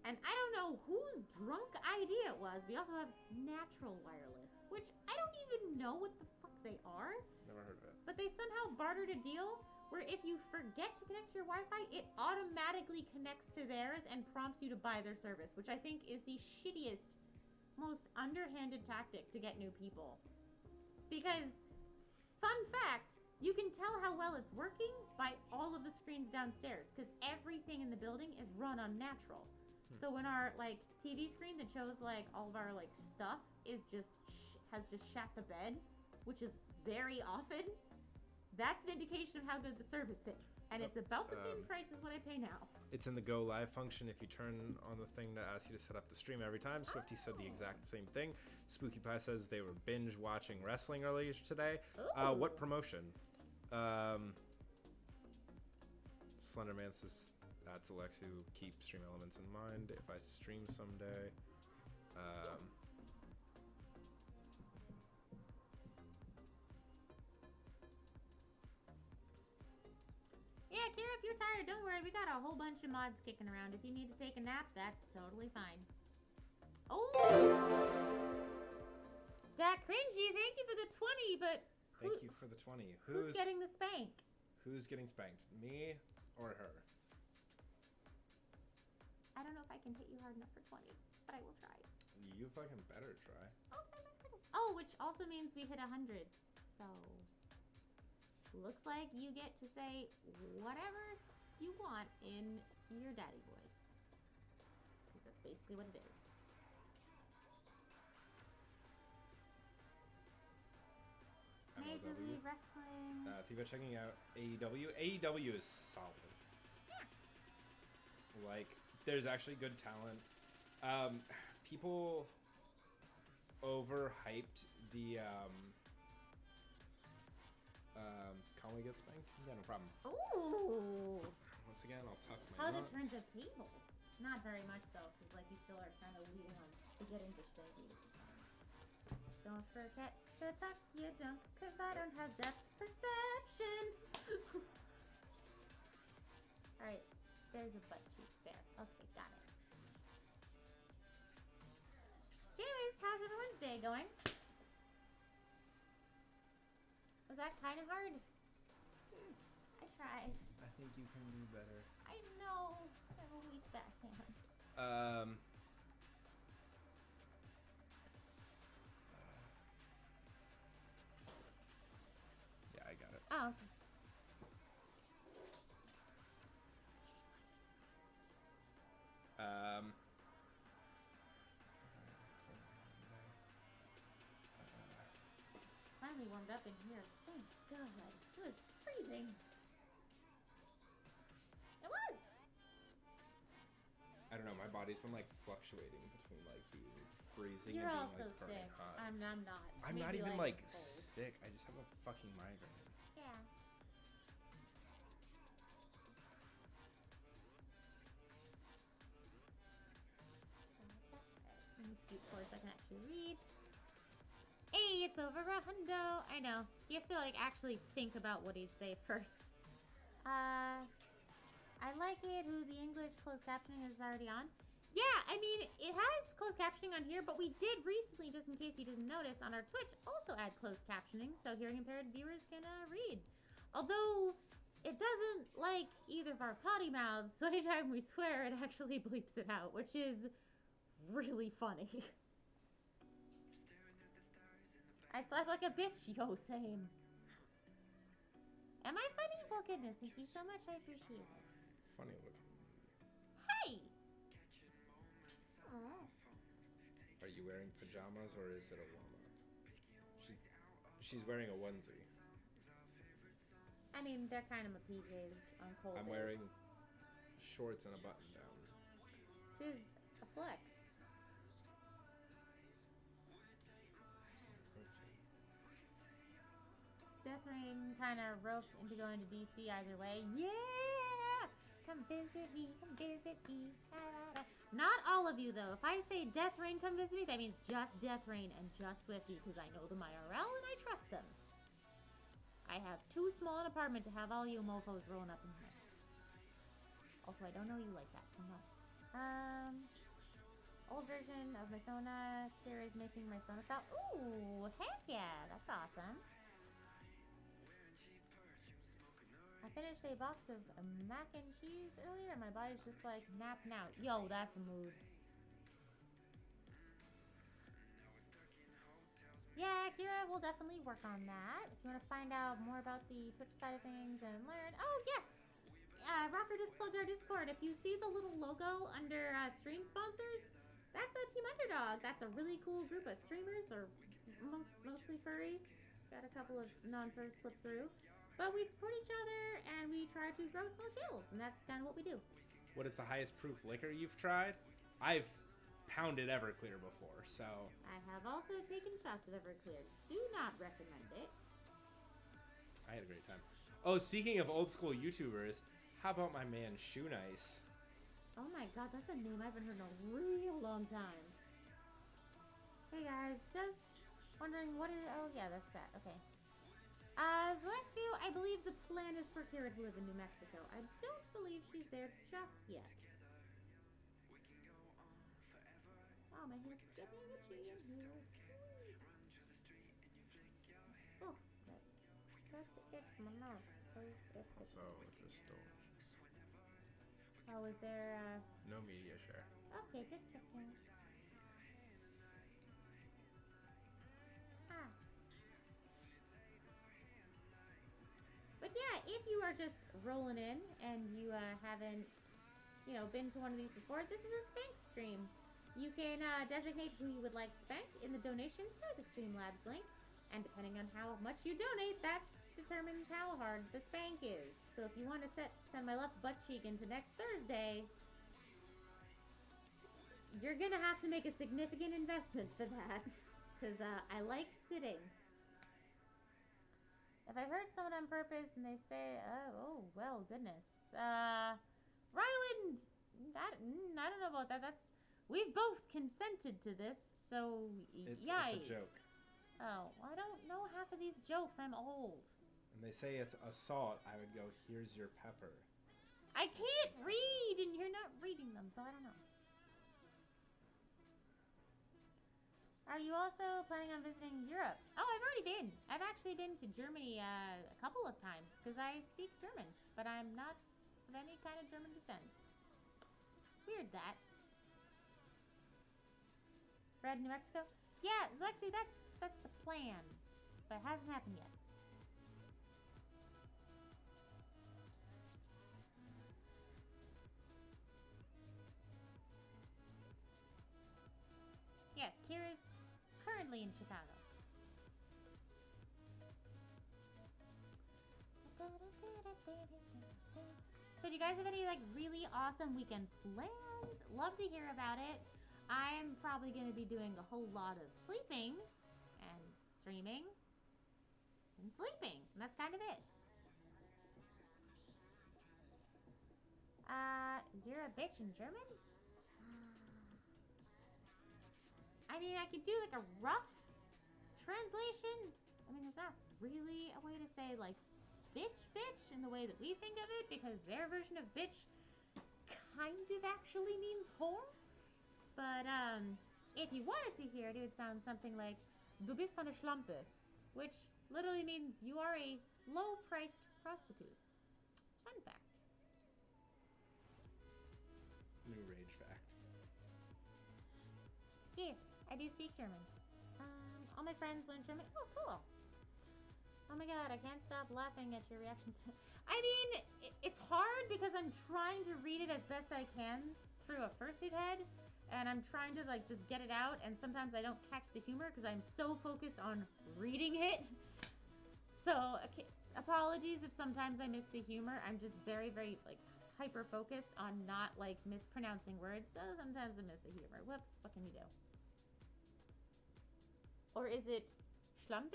Speaker 2: and I don't know whose drunk idea it was. We also have natural wireless, which I don't even know what the fuck they are.
Speaker 1: Never heard of it.
Speaker 2: But they somehow bartered a deal where if you forget to connect to your Wi-Fi, it automatically connects to theirs and prompts you to buy their service, which I think is the shittiest, most underhanded tactic to get new people. Because, fun fact, you can tell how well it's working by all of the screens downstairs, because everything in the building is run on natural. So when our like TV screen that shows like all of our like stuff is just has just shat the bed, which is very often, that's an indication of how good the service is. And it's about the same price as what I pay now.
Speaker 1: It's in the Go Live function. If you turn on the thing that asks you to set up the stream every time, Swifty said the exact same thing. Spooky Pie says they were binge watching wrestling earlier today. What promotion? Slenderman says, that's Alexu, keep stream elements in mind if I stream someday.
Speaker 2: Yeah, Kira, if you're tired, don't worry. We got a whole bunch of mods kicking around. If you need to take a nap, that's totally fine. Oh! That cringy, thank you for the 20, but
Speaker 1: Thank you for the 20.
Speaker 2: who's getting the spank?
Speaker 1: Who's getting spanked? Me or her?
Speaker 2: I don't know if I can hit you hard enough for 20, but I will try.
Speaker 1: You fucking better try.
Speaker 2: Oh, which also means we hit 100. So, looks like you get to say whatever you want in your daddy voice. 'Cause that's basically what it is. Major
Speaker 1: MLW.
Speaker 2: League Wrestling.
Speaker 1: People checking out AEW. AEW is solid. Like, there's actually good talent. People overhyped the Conway gets spanked? Yeah, no problem.
Speaker 2: Ooh!
Speaker 1: Once again, I'll tuck my
Speaker 2: How's it
Speaker 1: nuts.
Speaker 2: turn to tables? Not very much though, because like you still are kind of leading on to get into spanky. Don't forget to tuck your junk, cause I don't have depth perception. Alright, there's a butt cheek there. Okay, got it. Anyways, how's everyone's day going? Was that kind of hard? I tried.
Speaker 1: I think you can do better.
Speaker 2: I know. I have a weak backhand.
Speaker 1: Yeah, I got it.
Speaker 2: Oh, okay. Finally warmed up in here. Thank God. It was freezing. It was.
Speaker 1: I don't know. My body's been like fluctuating between like being freezing
Speaker 2: You're
Speaker 1: and
Speaker 2: also
Speaker 1: being like burning
Speaker 2: sick.
Speaker 1: hot.
Speaker 2: I'm not.
Speaker 1: I'm not
Speaker 2: Maybe,
Speaker 1: even like
Speaker 2: cold.
Speaker 1: sick. I just have a fucking migraine.
Speaker 2: Yeah. Let me scoot forward so I can actually read. Hey, it's over a hundo. I know. He has to like actually think about what he'd say first. I like it. Who the English closed captioning is already on. Yeah, I mean, it has closed captioning on here, but we did recently, just in case you didn't notice, on our Twitch also add closed captioning, so hearing impaired viewers can read. Although, it doesn't like either of our potty mouths, so anytime we swear, it actually bleeps it out, which is really funny. I slept like a bitch. Yo, same. Am I funny? Well, goodness, thank you so much. I appreciate it.
Speaker 1: Funny looking.
Speaker 2: Hey! Aw.
Speaker 1: Are you wearing pajamas or is it a warm-up? She's wearing a onesie.
Speaker 2: I mean, they're kind of my PJs on cold
Speaker 1: I'm
Speaker 2: days.
Speaker 1: wearing shorts and a button-down.
Speaker 2: She's a flex. Death Rain kind of roped into going to DC either way. Yeah! Come visit me, come visit me. Da, da, da. Not all of you, though. If I say Death Rain, come visit me, that means just Death Rain and just Swifty, because I know them IRL and I trust them. I have too small an apartment to have all you mofos rolling up in here. Also, I don't know you like that, so no. Old version of my Sona. Here is making my Sona style. Ooh, heck yeah, that's awesome. I finished a box of mac and cheese earlier, and my body's just like napping out. Yo, that's a mood. Yeah, Kira, we'll definitely work on that. If you want to find out more about the Twitch side of things and learn. Oh, yes! Rocker just plugged our Discord. If you see the little logo under stream sponsors, that's a Team Underdog. That's a really cool group of streamers. They're mostly furry. Got a couple of non-furs slip through. But we support each other and we try to grow small channels, and that's kind of what we do.
Speaker 1: What is the highest proof liquor you've tried? I've pounded Everclear before, so...
Speaker 2: I have also taken shots of Everclear. Do not recommend it.
Speaker 1: I had a great time. Oh, speaking of old school YouTubers, how about my man Shoe Nice?
Speaker 2: Oh my god, that's a name I haven't heard in a real long time. Hey guys, just wondering what is... Oh yeah, that's that. Okay. Zalexio, I believe the plan is for Kira to live in New Mexico. I don't believe she's there just yet. Oh, my head's getting itchy in here. Oh, that's the itch in my mouth. So
Speaker 1: Also, just don't...
Speaker 2: Oh, is there,
Speaker 1: No media share.
Speaker 2: Okay, just checking. Ah. But yeah, if you are just rolling in and you haven't, been to one of these before, this is a Spank stream. You can designate who you would like spanked in the donation through the Streamlabs link, and depending on how much you donate, that determines how hard the spank is. So if you want to send my left butt cheek into next Thursday, you're gonna have to make a significant investment for that, because I like sitting. If I hurt someone on purpose and they say, oh, well, goodness. Ryland, I don't know about that. We've both consented to this, so yikes.
Speaker 1: It's a joke.
Speaker 2: Oh, I don't know half of these jokes. I'm old.
Speaker 1: And they say it's assault, I would go, here's your pepper.
Speaker 2: I can't read, and you're not reading them, so I don't know. Are you also planning on visiting Europe? Oh, I've already been. I've actually been to Germany a couple of times because I speak German, but I'm not of any kind of German descent. Weird that. Red, New Mexico? Yeah, Lexi, that's the plan, but it hasn't happened yet. Yes, Kira's currently in Chicago. So do you guys have any really awesome weekend plans? Love to hear about it. I'm probably going to be doing a whole lot of sleeping and streaming and sleeping. And that's kind of it. You're a bitch in German? I mean, I could do a rough translation. I mean, there's not really a way to say bitch in the way that we think of it, because their version of bitch kind of actually means whore. But if you wanted to hear it, it would sound something like "Du bist eine Schlampe," which literally means you are a low-priced prostitute. speak German. All my friends learn German. Oh, cool. Oh my god, I can't stop laughing at your reactions. I mean, it's hard because I'm trying to read it as best I can through a fursuit head, and I'm trying to like just get it out, and sometimes I don't catch the humor because I'm so focused on reading it. So, okay, apologies if sometimes I miss the humor. I'm just very, very like hyper focused on not like mispronouncing words, so sometimes I miss the humor. Whoops, what can you do? Or is it Schlampe?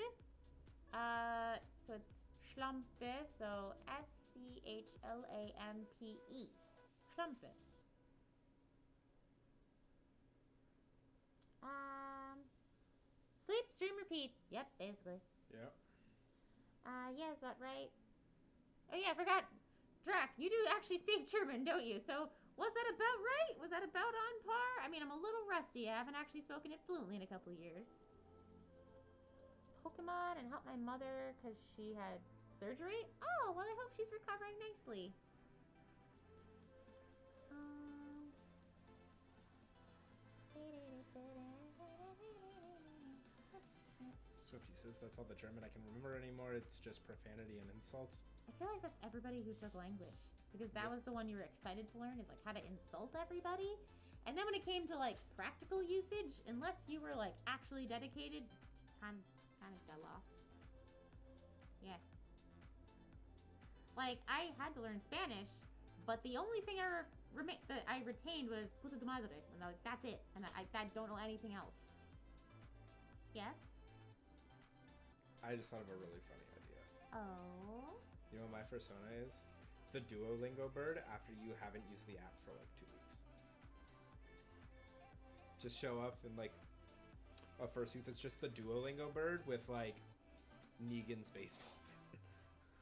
Speaker 2: So it's Schlampe, so Schlampe. Schlampe. Sleep, stream, repeat. Yep, basically.
Speaker 1: Yeah.
Speaker 2: Yeah, that's about right. Oh yeah, I forgot. Drac, you do actually speak German, don't you? So was that about right? Was that about on par? I mean, I'm a little rusty. I haven't actually spoken it fluently in a couple of years. Pokemon and help my mother because she had surgery. Oh, well, I hope she's recovering nicely.
Speaker 1: Swifty says that's all the German I can remember anymore. It's just profanity and insults.
Speaker 2: I feel like that's everybody who took language because that
Speaker 1: Yep.
Speaker 2: was the one you were excited to learn is like how to insult everybody. And then when it came to like practical usage, unless you were like actually dedicated, kind of got lost. Yeah. Like I had to learn Spanish, but the only thing that I retained was puta de madre, and like that's it, and I don't know anything else. Yes.
Speaker 1: I just thought of a really funny idea.
Speaker 2: Oh.
Speaker 1: You know what my persona is? The Duolingo bird after you haven't used the app for like 2 weeks. Just show up in like a fursuit that's just the Duolingo bird with like Negan's baseball.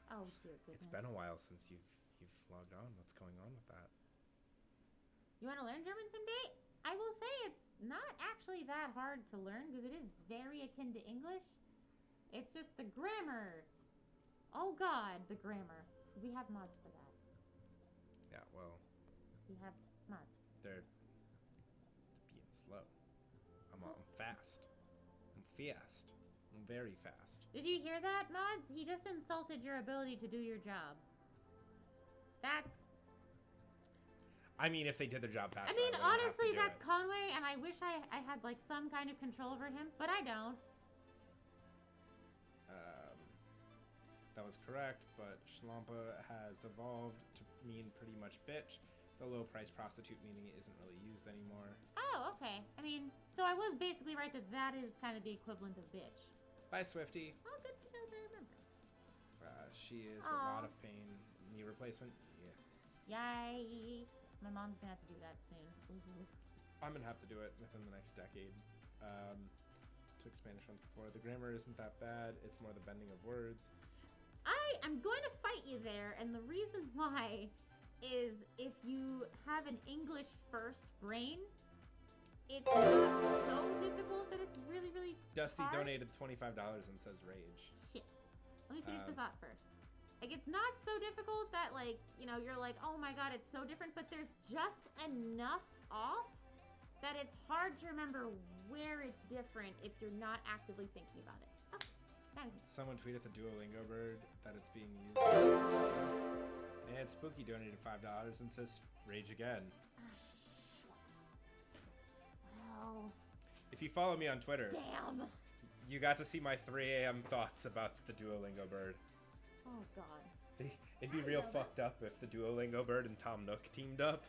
Speaker 2: Oh dear goodness.
Speaker 1: It's been a while since you've logged on. What's going on with that?
Speaker 2: You want to learn German someday? I will say it's not actually that hard to learn because it is very akin to English. It's just the grammar. Oh God, the grammar. We have mods for that.
Speaker 1: Yeah, well,
Speaker 2: We have mods.
Speaker 1: they're being slow. I'm fast. I'm fast. I'm very fast.
Speaker 2: Did you hear that, mods? He just insulted your ability to do your job. That's.
Speaker 1: I mean, if they did their job faster,
Speaker 2: I mean,
Speaker 1: wouldn't have to
Speaker 2: honestly,
Speaker 1: do
Speaker 2: that's
Speaker 1: it.
Speaker 2: Conway, and I wish I had like some kind of control over him, but I don't.
Speaker 1: That was correct, but Schlampa has devolved to mean pretty much bitch. The low price prostitute meaning isn't really used anymore.
Speaker 2: Oh, okay. I mean, so I was basically right that that is kind of the equivalent of bitch.
Speaker 1: Bye, Swifty.
Speaker 2: Oh, good to know that I remember.
Speaker 1: She is with a lot of pain. Knee replacement? Yeah.
Speaker 2: Yikes. My mom's gonna have to do that soon. Ooh.
Speaker 1: I'm gonna have to do it within the next decade. Took Spanish once before. The grammar isn't that bad. It's more the bending of words.
Speaker 2: I'm going to fight you there, and the reason why is if you have an English first brain, it's not so difficult that it's really, really
Speaker 1: Dusty
Speaker 2: hard.
Speaker 1: donated $25 and says rage.
Speaker 2: Shit. Let me finish the thought first. Like, it's not so difficult that, like, you know, you're like, oh my god, it's so different, but there's just enough off that it's hard to remember where it's different if you're not actively thinking about it. Oh, got it.
Speaker 1: Someone tweeted the Duolingo bird that it's being used. And Spooky donated $5 and says rage again.
Speaker 2: Ah, shit. Well,
Speaker 1: If you follow me on Twitter,
Speaker 2: damn.
Speaker 1: you got to see my 3 a.m. thoughts about the Duolingo bird.
Speaker 2: Oh god.
Speaker 1: It'd be real fucked up if the Duolingo bird and Tom Nook teamed up.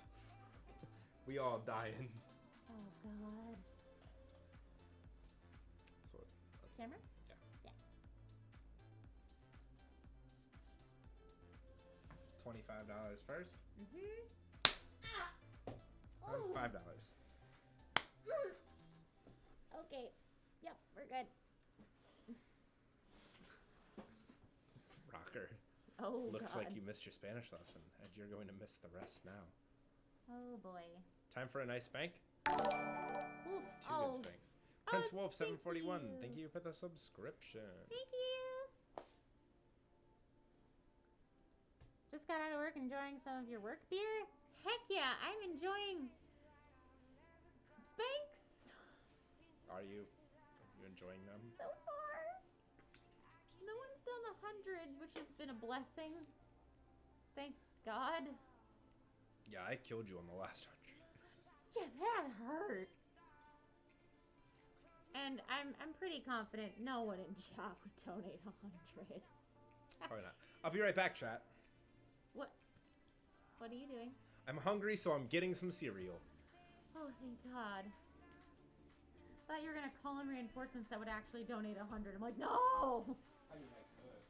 Speaker 1: We all dying.
Speaker 2: Oh god.
Speaker 1: So,
Speaker 2: Camera?
Speaker 1: yeah.
Speaker 2: Yeah.
Speaker 1: $25 first.
Speaker 2: Oh.
Speaker 1: $5.
Speaker 2: Okay. Yep, we're good.
Speaker 1: Rocker.
Speaker 2: Oh
Speaker 1: Looks
Speaker 2: god.
Speaker 1: like you missed your Spanish lesson, and you're going to miss the rest now.
Speaker 2: Oh boy.
Speaker 1: Time for a nice spank?
Speaker 2: Oof.
Speaker 1: Two
Speaker 2: Oh.
Speaker 1: good spanks. Prince
Speaker 2: Oh,
Speaker 1: Wolf 741,
Speaker 2: thank
Speaker 1: thank
Speaker 2: you.
Speaker 1: you for the subscription.
Speaker 2: Thank you. Just got out of work enjoying some of your work beer? Heck yeah, I'm enjoying Spanks.
Speaker 1: Are you? Are you enjoying them?
Speaker 2: So far, no one's done 100, which has been a blessing. Thank God.
Speaker 1: Yeah, I killed you on the last 100.
Speaker 2: Yeah, that hurt. And I'm pretty confident no one in chat would donate 100.
Speaker 1: Probably not. I'll be right back, chat.
Speaker 2: What? What are you doing?
Speaker 1: I'm hungry, so I'm getting some cereal.
Speaker 2: Oh, thank God. Thought you were gonna call in reinforcements that would actually donate 100. I'm like, no.
Speaker 1: I mean, I could.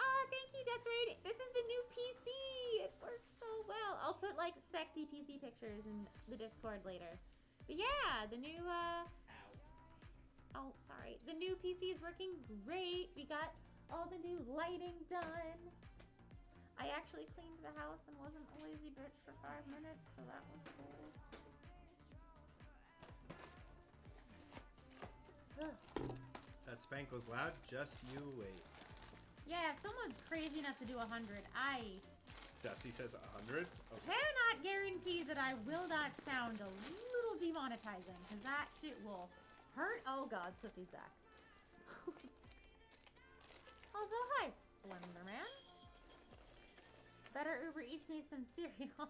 Speaker 2: Ah, thank you, Death Raid. This is the new PC. It works so well. I'll put like sexy PC pictures in the Discord later. But yeah, the new oh, sorry. The new PC is working great. We got all the new lighting done. I actually cleaned the house and wasn't a lazy bitch for 5 minutes, so that was cool. Ugh.
Speaker 1: That spank was loud. Just you wait.
Speaker 2: Yeah, if someone's crazy enough to do 100, I
Speaker 1: Dusty says 100. Okay.
Speaker 2: cannot guarantee that I will not sound a little demonetizing, because that shit will hurt. Oh God, Swifty's back. Also, hi, Slenderman. Better Uber Eats me some cereal.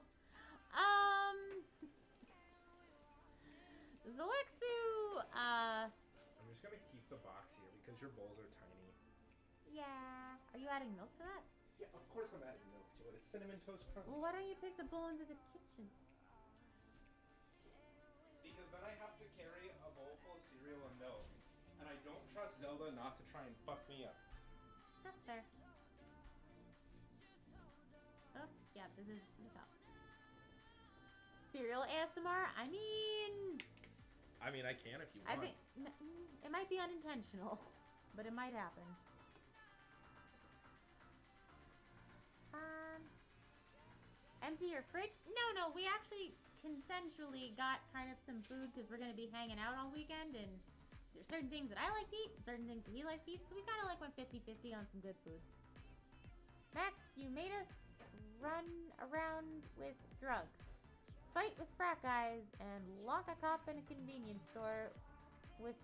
Speaker 2: Zelexu,
Speaker 1: I'm just gonna keep the box here because your bowls are tiny.
Speaker 2: yeah. Are you adding milk to that?
Speaker 1: Yeah, of course I'm adding milk to it. It's cinnamon toast crunch.
Speaker 2: Well, why don't you take the bowl into the kitchen?
Speaker 1: Because then I have to carry a bowl full of cereal and milk, and I don't trust Zelda not to try and fuck me up.
Speaker 2: That's fair. Oh, yeah, this is the top. Cereal ASMR? I mean,
Speaker 1: I can if you
Speaker 2: I
Speaker 1: want.
Speaker 2: think it might be unintentional, but it might happen. Empty your fridge? No, we actually consensually got kind of some food because we're going to be hanging out all weekend, and there's certain things that I like to eat, certain things that he likes to eat, so we kind of like went 50-50 on some good food. Max, you made us run around with drugs, fight with frat guys, and lock a cop in a convenience store with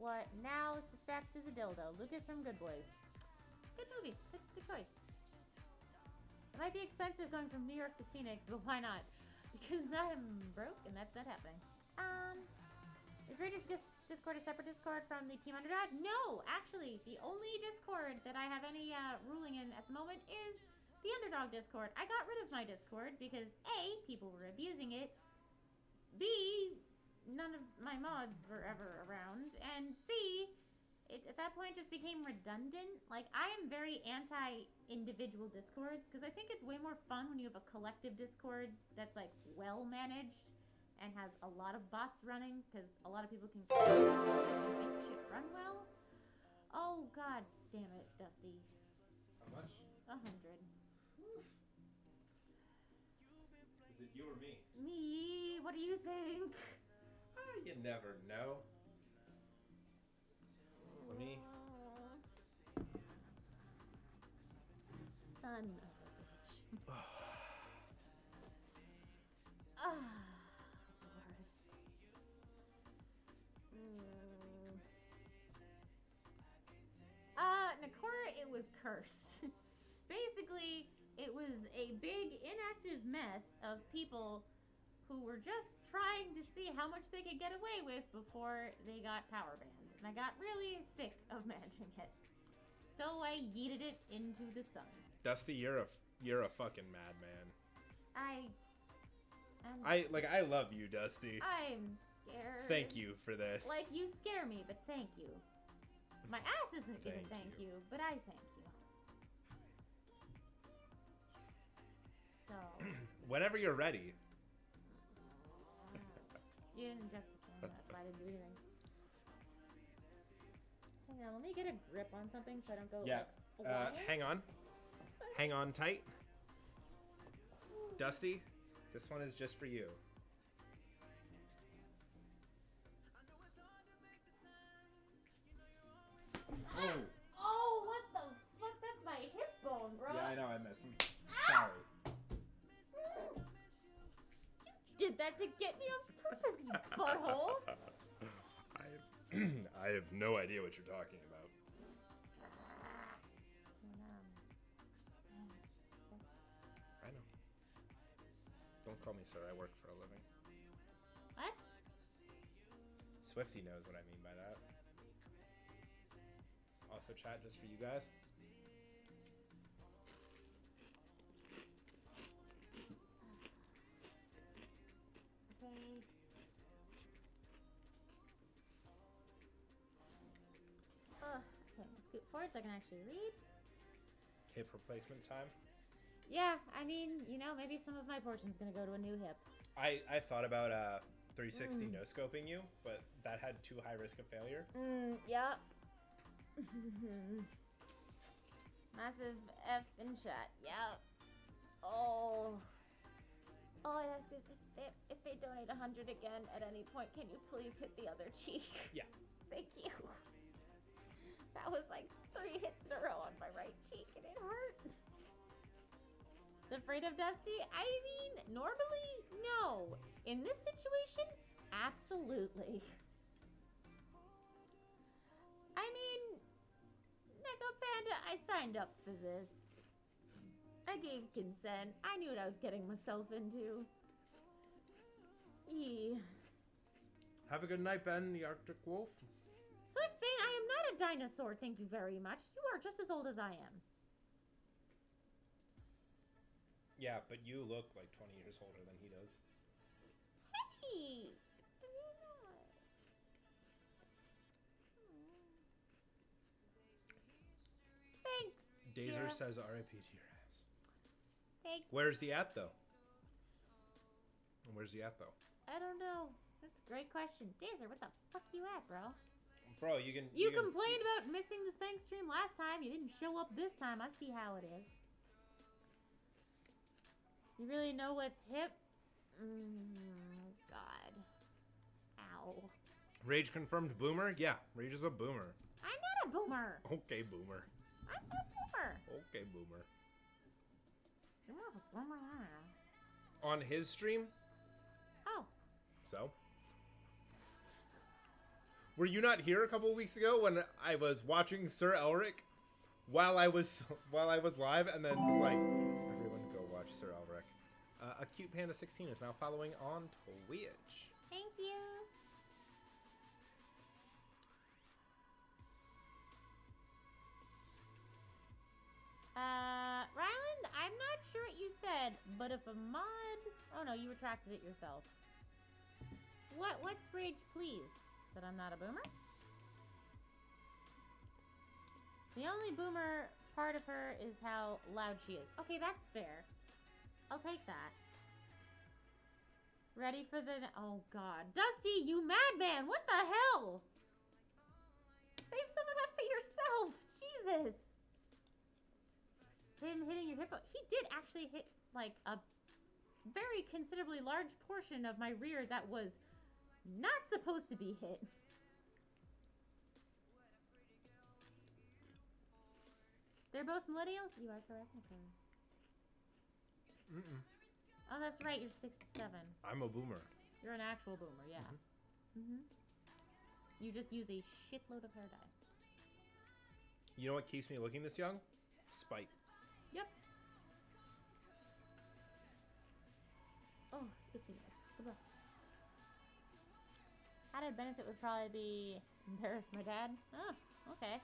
Speaker 2: what now suspect is a dildo. Lucas from Good Boys. Good movie. Good choice. It might be expensive going from New York to Phoenix, but why not? Because I'm broke and that's not happening. Is Radius Discord a separate Discord from the Team Underdog? No, actually, the only Discord that I have any ruling in at the moment is the Underdog Discord. I got rid of my Discord because A, people were abusing it, B, none of my mods were ever around, and C, it at that point just became redundant. Like, I am very anti-individual Discords because I think it's way more fun when you have a collective Discord that's like well managed and has a lot of bots running because a lot of people can make shit run well. Oh God damn it, Dusty.
Speaker 1: How much?
Speaker 2: 100.
Speaker 1: Is it you or me?
Speaker 2: Me? What do you think?
Speaker 1: You never know. Let me.
Speaker 2: Son of a bitch. Ah, Lord. Nakora, it was cursed. Basically, it was a big inactive mess of people who were just trying to see how much they could get away with before they got power banned. And I got really sick of managing it. So I yeeted it into the sun.
Speaker 1: Dusty, you're a fucking madman. I love you, Dusty.
Speaker 2: I'm scared.
Speaker 1: Thank you for this.
Speaker 2: Like, you scare me, but thank you. My ass isn't giving thank you, but I thank you. So.
Speaker 1: Whenever you're ready.
Speaker 2: You didn't adjust the camera, that's why I didn't do anything. Hang on, let me get a grip on something so I don't go
Speaker 1: Yeah.
Speaker 2: flying.
Speaker 1: Hang on. Hang on tight. Dusty, this one is just for you. Oh.
Speaker 2: Oh, what the fuck? That's my hip bone, bro.
Speaker 1: Yeah, I know I missed him. Sorry.
Speaker 2: You did that to get me on purpose, you butthole.
Speaker 1: I have no idea what you're talking about. I know. Don't call me sir. I work for a living.
Speaker 2: What?
Speaker 1: Swifty knows what I mean by that. Also, chat just for you guys.
Speaker 2: Okay. Okay, let's scoot forward so I can actually read.
Speaker 1: Hip replacement time.
Speaker 2: Yeah, I mean, you know, maybe some of my portion's gonna go to a new hip.
Speaker 1: I thought about 360 no scoping you, but that had too high risk of failure.
Speaker 2: Yep. Massive F in chat. Yep. Oh. All I ask is if they donate 100 again at any point, can you please hit the other cheek?
Speaker 1: Yeah.
Speaker 2: Thank you. That was like 3 hits in a row on my right cheek and it hurt. Is afraid of Dusty? I mean, normally, no. In this situation, absolutely. I mean, Neko Panda, I signed up for this. I gave consent. I knew what I was getting myself into.
Speaker 1: Have a good night, Ben, the Arctic Wolf.
Speaker 2: Swiftbane, I am not a dinosaur, thank you very much. You are just as old as I am.
Speaker 1: Yeah, but you look like 20 years older than he does.
Speaker 2: Hey! You're not. Thanks.
Speaker 1: Dazer
Speaker 2: Kira.
Speaker 1: says RIP to your ass.
Speaker 2: Thanks.
Speaker 1: Where's he at, though? Where's he at, though?
Speaker 2: I don't know. That's a great question. Dazer, what the fuck you at, bro?
Speaker 1: Bro, you can...
Speaker 2: You complained about missing the Spank stream last time. You didn't show up this time. I see how it is. You really know what's hip? God. Ow.
Speaker 1: Rage confirmed boomer? Yeah, Rage is a boomer.
Speaker 2: I'm not a boomer.
Speaker 1: Okay, boomer.
Speaker 2: I'm not a boomer.
Speaker 1: Okay, boomer.
Speaker 2: You're not a boomer.
Speaker 1: On his stream?
Speaker 2: Oh.
Speaker 1: So? Were you not here a couple weeks ago when I was watching Sir Elric while I was live, and then was like, everyone go watch Sir Elric. A cute panda 16 is now following on Twitch.
Speaker 2: Thank you. Ryland, I'm not sure what you said, but if a mod... Oh no, you retracted it yourself. What's Rage, please? That I'm not a boomer? The only boomer part of her is how loud she is. Okay, that's fair. I'll take that. Ready for the... Oh, God. Dusty, you madman! What the hell? Save some of that for yourself! Jesus! Him hitting your hippo. He did actually hit, like, a very considerably large portion of my rear that was not supposed to be hit. They're both millennials? You are correct, Nicole.
Speaker 1: Mm-mm.
Speaker 2: Oh, that's right. You're 67.
Speaker 1: I'm a boomer.
Speaker 2: You're an actual boomer, yeah. You just use a shitload of hair dye.
Speaker 1: You know what keeps me looking this young? Spite.
Speaker 2: Yep. Oh, itchiness. Added benefit would probably be embarrass my dad. Oh, okay.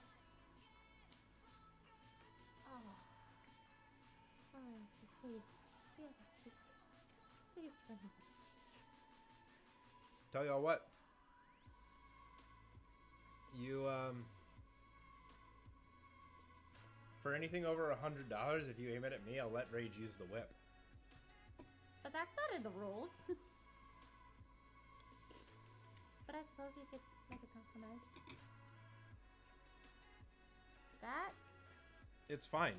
Speaker 2: Oh. Oh, please. Please. Please turn it.
Speaker 1: Tell y'all what. You, for anything over $100, if you aim it at me, I'll let Rage use the whip.
Speaker 2: But that's not in the rules. But I suppose we could make a compromise. That,
Speaker 1: It's fine.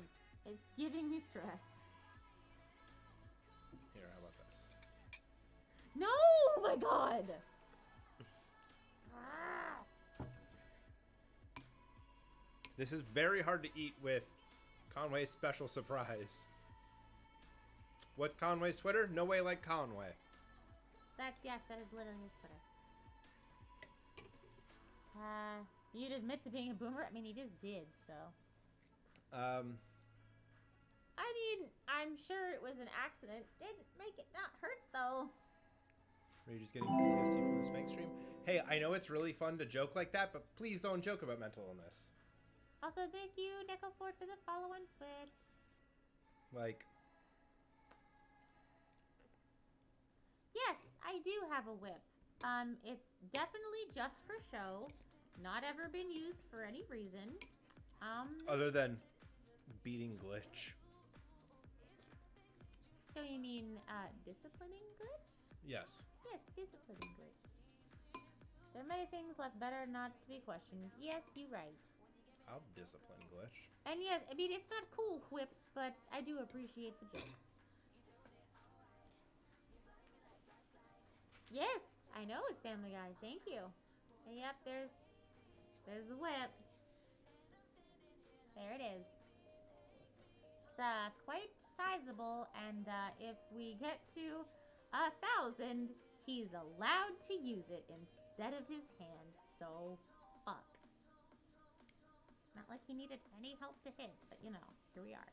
Speaker 2: it's giving me stress.
Speaker 1: Here, how about this?
Speaker 2: No! Oh my god! Ah.
Speaker 1: This is very hard to eat with Conway's special surprise. What's Conway's Twitter? No way like Conway.
Speaker 2: Yes, that is literally his Twitter. You'd admit to being a boomer? I mean, he just did, so. I mean, I'm sure it was an accident. Didn't make it not hurt, though.
Speaker 1: Are you just getting PTSD from the Spank stream? Hey, I know it's really fun to joke like that, but please don't joke about mental illness.
Speaker 2: Also, thank you, Neko Ford, for the follow on Twitch.
Speaker 1: Like,
Speaker 2: Yes, I do have a whip. It's definitely just for show. Not ever been used for any reason.
Speaker 1: other than beating Glitch.
Speaker 2: So you mean, disciplining glitch?
Speaker 1: Yes.
Speaker 2: Yes, disciplining glitch. There are many things left better not to be questioned. Yes, you're right.
Speaker 1: I'll discipline Glitch.
Speaker 2: And yes, I mean, it's not cool, whip, but I do appreciate the joke. Yes, I know it's Family Guy. Thank you. And yep, there's the whip. There it is. It's quite sizable, and if we get to 1,000, he's allowed to use it instead of his hand. So, fuck. Not like he needed any help to hit, but you know, here we are.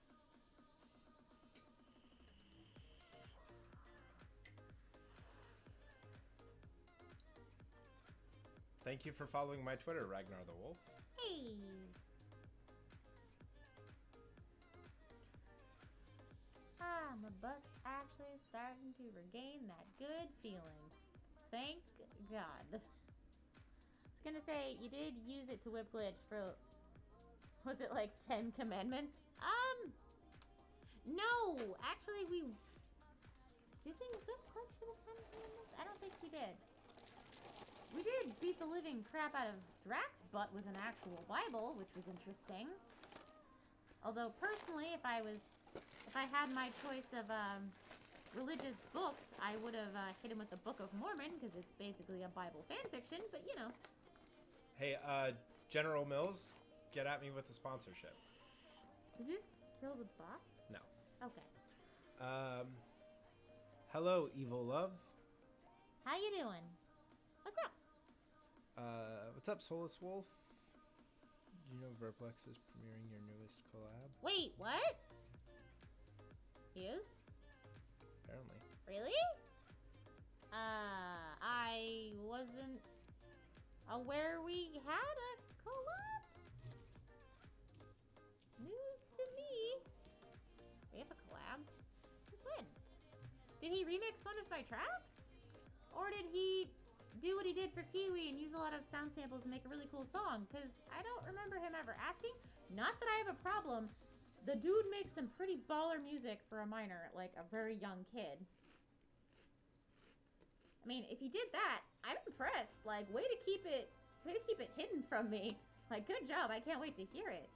Speaker 1: Thank you for following my Twitter, Ragnar the Wolf.
Speaker 2: Hey! My butt's actually starting to regain that good feeling. Thank God. I was gonna say, you did use it to whip glitch for, was it like 10 commandments? No! Actually, did we whip glitch for the 10 commandments? I don't think we did. We did beat the living crap out of Drax's butt with an actual Bible, which was interesting. Although, personally, if I had my choice of religious books, I would have hit him with the Book of Mormon, because it's basically a Bible fanfiction, but you know.
Speaker 1: Hey, General Mills, get at me with the sponsorship.
Speaker 2: Did you just kill the boss?
Speaker 1: No.
Speaker 2: Okay.
Speaker 1: Hello, Evil Love.
Speaker 2: How you doing? What's up?
Speaker 1: What's up, Solus Wolf? Do you know Verplex is premiering your newest collab?
Speaker 2: Wait, what? Is?
Speaker 1: Apparently.
Speaker 2: Really? I wasn't aware we had a collab. News to me. We have a collab. Since when? Did he remix one of my tracks? Or did he do what he did for Kiwi and use a lot of sound samples and make a really cool song? Because I don't remember him ever asking. Not that I have a problem. The dude makes some pretty baller music for a minor, like a very young kid. I mean, if he did that, I'm impressed. Like, way to keep it hidden from me. Like, good job. I can't wait to hear it.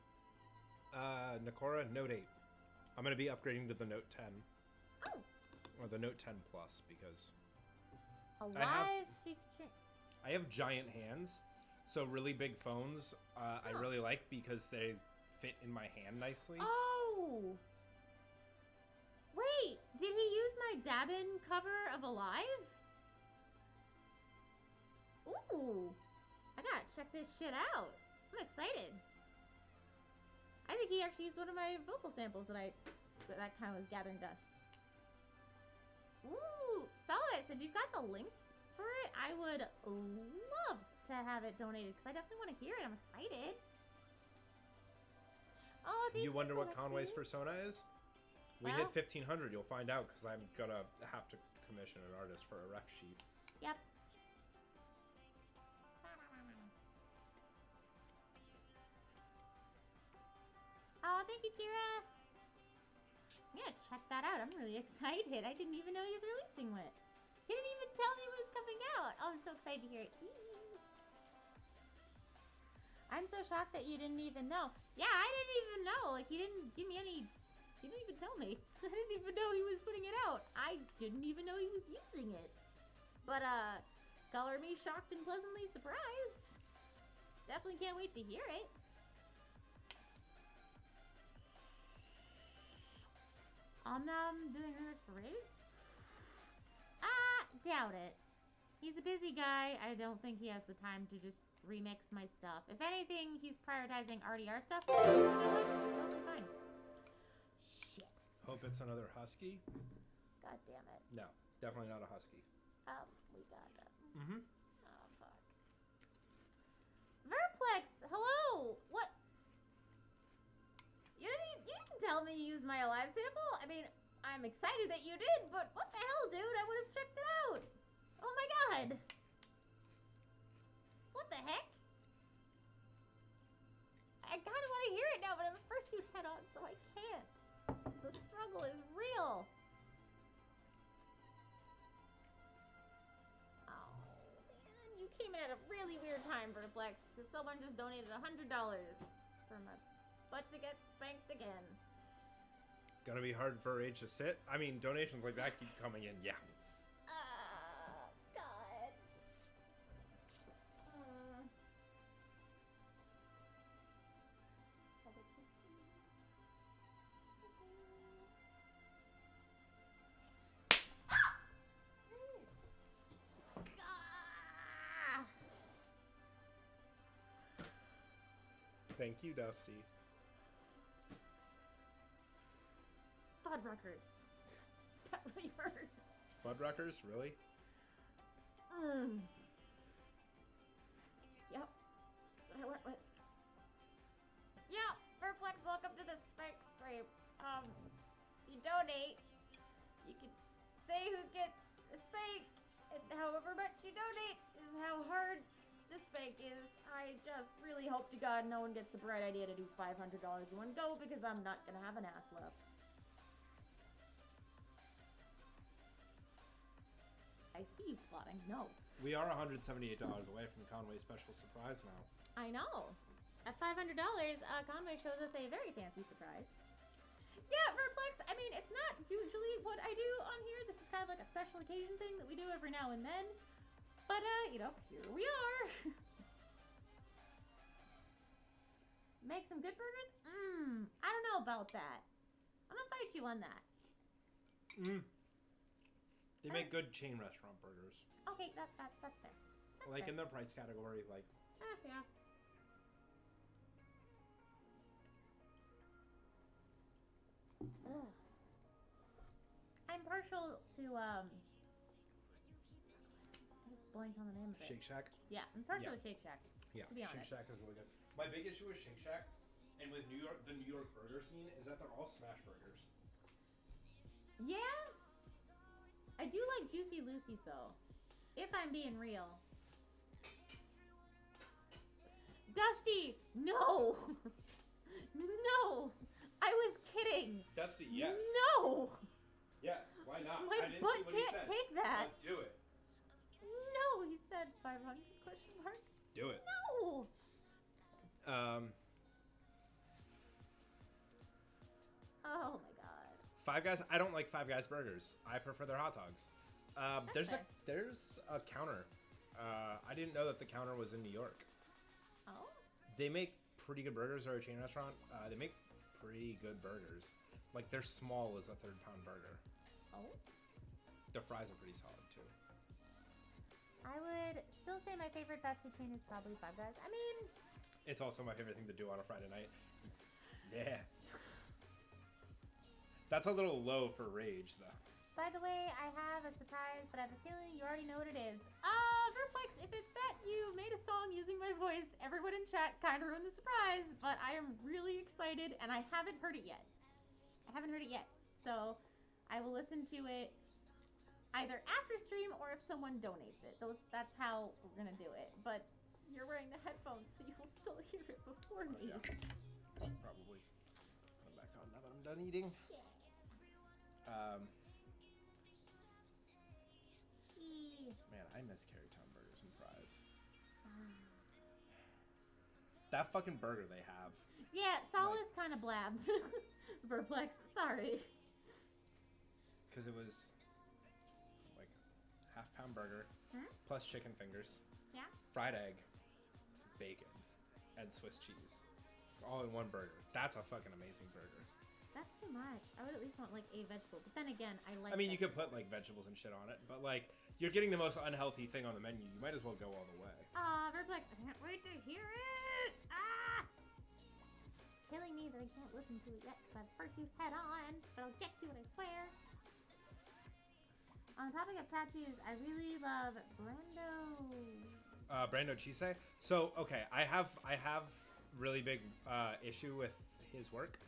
Speaker 1: Nakora, Note 8. I'm going to be upgrading to the Note 10.
Speaker 2: Oh.
Speaker 1: Or the Note 10 Plus, because
Speaker 2: A
Speaker 1: I have-
Speaker 2: live feature.
Speaker 1: I have giant hands, so really big phones I really like because they fit in my hand nicely.
Speaker 2: Oh! Wait, did he use my Dabin cover of Alive? Ooh, I gotta check this shit out. I'm excited. I think he actually used one of my vocal samples that kind of was gathering dust. Ooh, Solus, if you've got the link for it, I would love to have it donated because I definitely want to hear it. I'm excited. Oh, thank
Speaker 1: You wonder what
Speaker 2: Solus.
Speaker 1: Conway's persona is? We
Speaker 2: Well-
Speaker 1: hit 1,500. You'll find out because I'm gonna have to commission an artist for a ref sheet.
Speaker 2: Yep. Oh, thank you, Kira. I'm gonna check that out. I'm really excited. I didn't even know he was releasing it. He didn't even tell me it was coming out. Oh, I'm so excited to hear it. I'm so shocked that you didn't even know. Yeah, I didn't even know. Like, he didn't give me any... He didn't even tell me. I didn't even know he was putting it out. I didn't even know he was using it. But, color me shocked and pleasantly surprised. Definitely can't wait to hear it. Omnom doing her parade? Doubt it. He's a busy guy. I don't think he has the time to just remix my stuff. If anything, he's prioritizing RDR stuff. Totally fine. Shit.
Speaker 1: Hope it's another husky.
Speaker 2: God damn it.
Speaker 1: No, definitely not a husky.
Speaker 2: We got them.
Speaker 1: Mm-hmm.
Speaker 2: Oh, fuck. Verplex, hello! What? You didn't tell me you used my Alive sample? I mean, I'm excited that you did, but what the hell, dude? I would have checked it out. Oh my god. What the heck? I kinda want to hear it now, but I'm a fursuit head on, so I can't. The struggle is real. Oh, man, you came in at a really weird time, Verplex, because someone just donated $100 for my butt to get spanked again.
Speaker 1: Gonna be hard for Rage to sit. I mean, donations like that keep coming in. Yeah.
Speaker 2: God. Ah!
Speaker 1: Thank you, Dusty.
Speaker 2: Fuddruckers. That really hurt.
Speaker 1: Fuddruckers, really?
Speaker 2: Yep. That's what I went with. Yeah, Verplex, welcome to the Spank stream. If you donate, you can say who gets a spank, and however much you donate is how hard the spank is. I just really hope to God no one gets the bright idea to do $500 in one go, because I'm not gonna have an ass left. I see you plotting. No.
Speaker 1: We are $178 away from Conway's special surprise now.
Speaker 2: I know. At $500, Conway shows us a very fancy surprise. Yeah, Verplex, I mean, it's not usually what I do on here. This is kind of like a special occasion thing that we do every now and then. But, you know, here we are. Make some good burgers? I don't know about that. I'm gonna fight you on that.
Speaker 1: They make good chain restaurant burgers.
Speaker 2: Okay, that's fair. That's
Speaker 1: Like
Speaker 2: fair.
Speaker 1: in their price category, like.
Speaker 2: Yeah. Ugh. I'm partial to, I just blanked on the name of it.
Speaker 1: Shake Shack?
Speaker 2: Yeah, I'm partial
Speaker 1: Yeah.
Speaker 2: to Shake Shack.
Speaker 1: Yeah,
Speaker 2: To be
Speaker 1: Shake
Speaker 2: honest.
Speaker 1: Shack is really good. My big issue with Shake Shack and with the New York burger scene is that they're all smash burgers.
Speaker 2: Yeah? I do like Juicy Lucy's, though. If I'm being real. Dusty! No! No! I was kidding!
Speaker 1: Dusty, yes.
Speaker 2: No!
Speaker 1: Yes, why not?
Speaker 2: My
Speaker 1: I didn't
Speaker 2: butt
Speaker 1: see what he
Speaker 2: can't
Speaker 1: said.
Speaker 2: take that.
Speaker 1: But do it.
Speaker 2: No, he said 500 question mark.
Speaker 1: Do it.
Speaker 2: No! Oh my god.
Speaker 1: Five Guys. I don't like Five Guys burgers. I prefer their hot dogs. There's
Speaker 2: fair.
Speaker 1: a counter. I didn't know that the counter was in New York.
Speaker 2: Oh?
Speaker 1: They make pretty good burgers. They're a chain restaurant. They make pretty good burgers. Like they're small as a 3rd-pound burger.
Speaker 2: Oh?
Speaker 1: Their fries are pretty solid too.
Speaker 2: I would still say my favorite fast food chain is probably Five Guys. I mean,
Speaker 1: It's also my favorite thing to do on a Friday night. Yeah. That's a little low for Rage, though.
Speaker 2: by the way, I have a surprise, but I have a feeling you already know what it is. Verplex, if it's that you made a song using my voice, everyone in chat kind of ruined the surprise, but I am really excited, and I haven't heard it yet. So I will listen to it either after stream or if someone donates it. That's how we're gonna do it. But you're wearing the headphones, so you'll still hear it before me.
Speaker 1: Yeah. Probably. Put it back on now that I'm done eating. Man, I miss Carytown burgers and fries. That fucking burger they have.
Speaker 2: Yeah, Solace kind of blabbed. Verplex, sorry.
Speaker 1: Because it was like half-pound burger
Speaker 2: Hmm?
Speaker 1: plus chicken fingers,
Speaker 2: Yeah?
Speaker 1: fried egg, bacon, and Swiss cheese. All in one burger. That's a fucking amazing burger.
Speaker 2: That's too much. I would at least want like a vegetable. But then again, I like.
Speaker 1: I mean, you could
Speaker 2: vegetables.
Speaker 1: put like vegetables and shit on it, but like you're getting the most unhealthy thing on the menu. You might as well go all the way.
Speaker 2: Aw, Verplex, I can't wait to hear it! Ah! Killing me that I can't listen to it yet, but fursuit head on, but I'll get to it, I swear. On the topic of tattoos, I really love Brando.
Speaker 1: Brando Chise. So okay, I have really big issue with his work,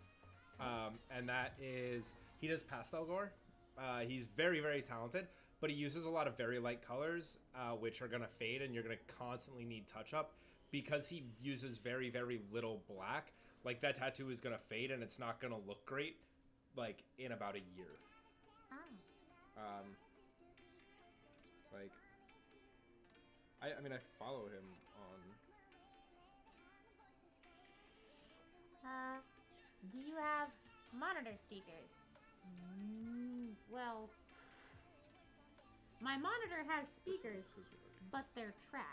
Speaker 1: and that is he does pastel gore. He's very, very talented, but he uses a lot of very light colors, which are gonna fade, and you're gonna constantly need touch up because he uses very, very little black. Like that tattoo is gonna fade, and it's not gonna look great, like in about a year.
Speaker 2: Ah.
Speaker 1: Like, I mean, I follow him on.
Speaker 2: Do you have monitor speakers? Well, my monitor has speakers,
Speaker 1: This is his work.
Speaker 2: but they're trash.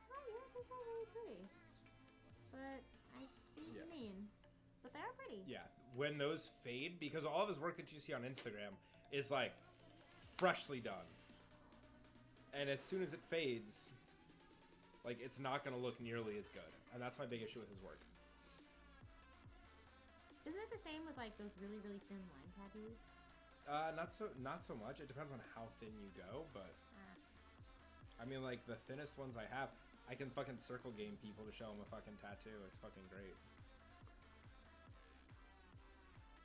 Speaker 2: Oh, yeah, these are really pretty. But I see what you
Speaker 1: Yeah.
Speaker 2: mean. But they are pretty.
Speaker 1: Yeah, when those fade, because all of his work that you see on Instagram is like freshly done, and as soon as it fades, like it's not gonna look nearly as good, and that's my big issue with his work.
Speaker 2: Isn't it the same with like those really, really thin line tattoos?
Speaker 1: Not so much. It depends on how thin you go, but
Speaker 2: Ah.
Speaker 1: I mean, like the thinnest ones I have, I can fucking circle game people to show them a fucking tattoo. It's fucking great.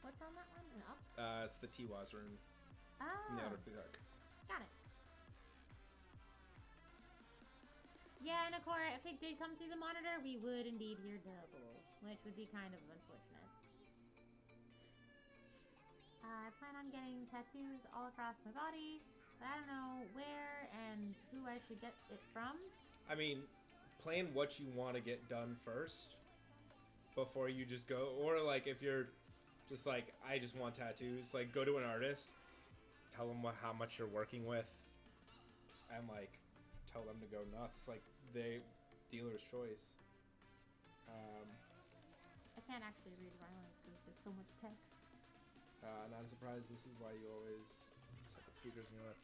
Speaker 2: What's on that one? An up?
Speaker 1: It's the Tiwa's rune
Speaker 2: Oh,
Speaker 1: in the Outer Arc.
Speaker 2: got it. Yeah, Nakora, if it did come through the monitor, we would indeed hear double, which would be kind of unfortunate. I plan on getting tattoos all across my body, but I don't know where and who I should get it from.
Speaker 1: I mean, plan what you want to get done first before you just go. Or, like, if you're just like, I just want tattoos, like, go to an artist, tell them how much you're working with, and, like, tell them to go nuts. Like, dealer's choice.
Speaker 2: I can't actually read violence because there's so much text.
Speaker 1: Not surprised. This is why you always suck at speakers in your life.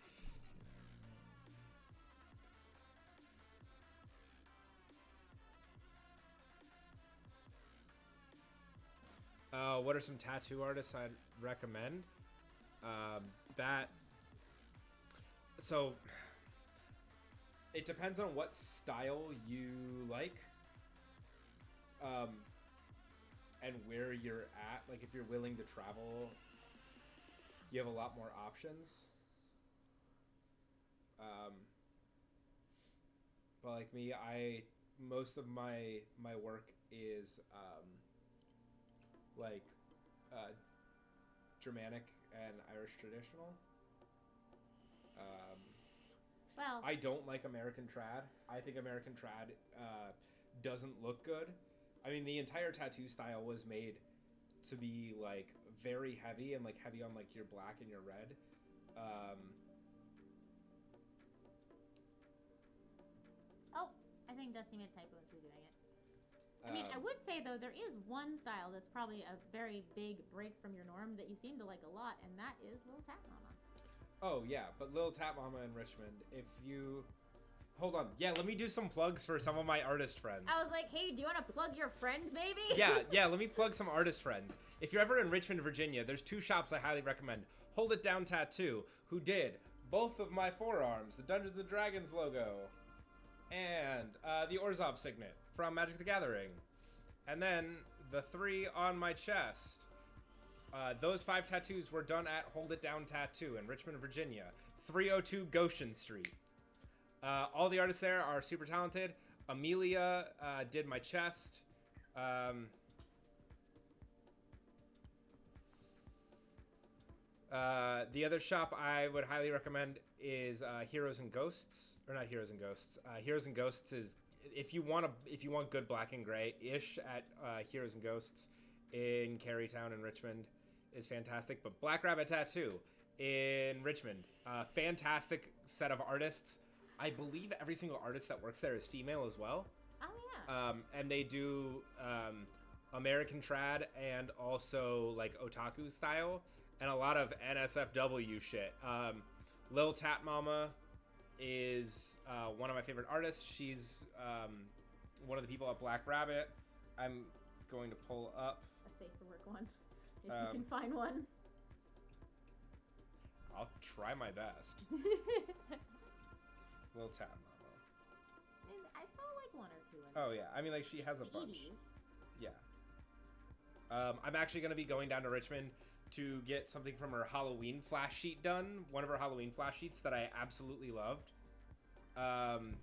Speaker 1: What are some tattoo artists I'd recommend? So it depends on what style you like, and where you're at. Like, if you're willing to travel, you have a lot more options. But like me, most of my work is like Germanic and Irish traditional.
Speaker 2: Well,
Speaker 1: I don't like American trad. I think American trad doesn't look good. I mean, the entire tattoo style was made to be like very heavy and like heavy on like your black and your red.
Speaker 2: oh, I think Dusty made a typo as we're doing it. I mean, I would say, though, there is one style that's probably a very big break from your norm that you seem to like a lot, and that is Little Tat Mama.
Speaker 1: Oh, yeah, but Lil Tap Mama in Richmond, if you... Hold on. Yeah, let me do some plugs for some of my artist friends.
Speaker 2: I was like, hey, do you want to plug your friend, maybe?
Speaker 1: Yeah, let me plug some artist friends. If you're ever in Richmond, Virginia, there's two shops I highly recommend. Hold It Down Tattoo, who did both of my forearms, the Dungeons & Dragons logo, and the Orzhov signet from Magic the Gathering. And then the 3 on my chest. Those 5 tattoos were done at Hold It Down Tattoo in Richmond, Virginia, 302 Goshen Street. All the artists there are super talented. Amelia did my chest. The other shop I would highly recommend is Heroes and Ghosts, or not Heroes and Ghosts. Heroes and Ghosts is if you want good black and gray ish at Heroes and Ghosts in Carytown and Richmond is fantastic. But Black Rabbit Tattoo in Richmond, fantastic set of artists. I believe every single artist that works there is female as well.
Speaker 2: Oh, yeah.
Speaker 1: And they do American trad and also like otaku style, and a lot of NSFW shit. Lil Tat Mama is one of my favorite artists. She's one of the people at Black Rabbit. I'm going to pull up.
Speaker 2: A safe for work one, if you can find one.
Speaker 1: I'll try my best. Lil Tat Mama.
Speaker 2: And I saw like one or two.
Speaker 1: Oh yeah, I mean like she has a
Speaker 2: the
Speaker 1: bunch.
Speaker 2: 80s.
Speaker 1: Yeah. I'm actually going to be going down to Richmond to get something from her Halloween flash sheet done. One of her Halloween flash sheets that I absolutely loved. Trying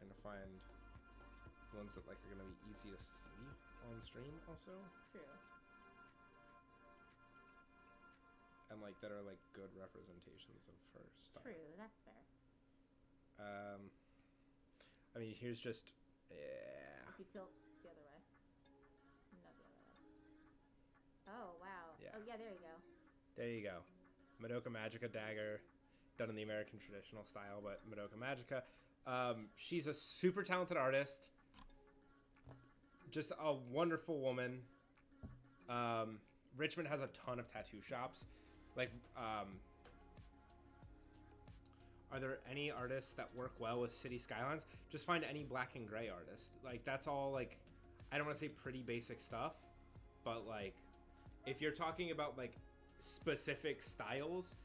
Speaker 1: to find ones that like are going to be easy to see on stream also.
Speaker 2: True.
Speaker 1: And like that are like good representations of her style.
Speaker 2: True, that's fair.
Speaker 1: I mean, here's just
Speaker 2: If you tilt the other way. Not the other way. Oh, wow.
Speaker 1: Yeah.
Speaker 2: Oh, yeah, there you go.
Speaker 1: there you go. Madoka Magica dagger, done in the American traditional style, but Madoka Magica. She's a super talented artist. Just a wonderful woman. Richmond has a ton of tattoo shops. Like, are there any artists that work well with city skylines? Just find any black and gray artist. Like, that's all, like, I don't want to say pretty basic stuff, but, like, if you're talking about, like, specific styles,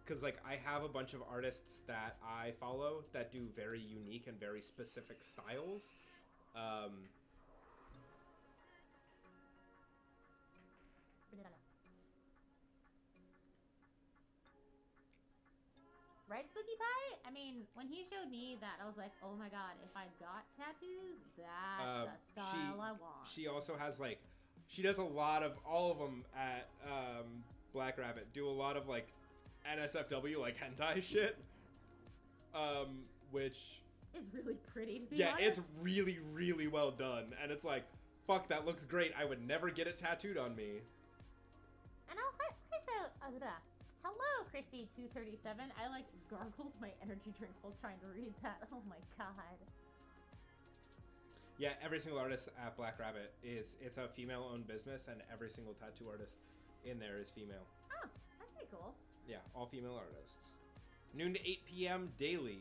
Speaker 1: because, like, I have a bunch of artists that I follow that do very unique and very specific styles.
Speaker 2: Right, Spooky Pie? I mean, when he showed me that, I was like, oh my god, if I got tattoos, that's the style I want.
Speaker 1: She also has, like, she does a lot of, all of them at Black Rabbit, do a lot of, like, NSFW, like, hentai shit, which...
Speaker 2: It's really pretty, to be
Speaker 1: yeah,
Speaker 2: honest.
Speaker 1: it's really, really well done, and it's like, fuck, that looks great, I would never get it tattooed on me.
Speaker 2: And hello, Crispy237. I, like, gargled my energy drink while trying to read that. Oh my god.
Speaker 1: Yeah, every single artist at Black Rabbit it's a female-owned business, and every single tattoo artist in there is female.
Speaker 2: Oh, that's pretty cool.
Speaker 1: Yeah, all female artists. Noon to 8 p.m. daily.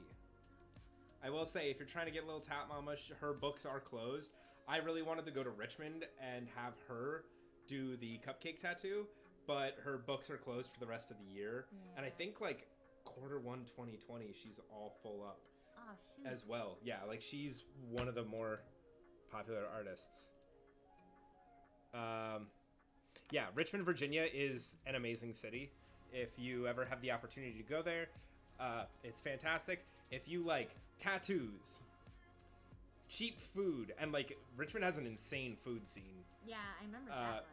Speaker 1: I will say, if you're trying to get Little Tat Mama, her books are closed. I really wanted to go to Richmond and have her do the cupcake tattoo, but her books are closed for the rest of the year.
Speaker 2: Yeah.
Speaker 1: And I think, like, Q1 2020, she's all full up
Speaker 2: Oh, shoot.
Speaker 1: as well. Yeah, like, she's one of the more popular artists. Yeah, Richmond, Virginia is an amazing city. If you ever have the opportunity to go there, it's fantastic. If you like tattoos, cheap food, and like Richmond has an insane food scene.
Speaker 2: Yeah, I remember that much.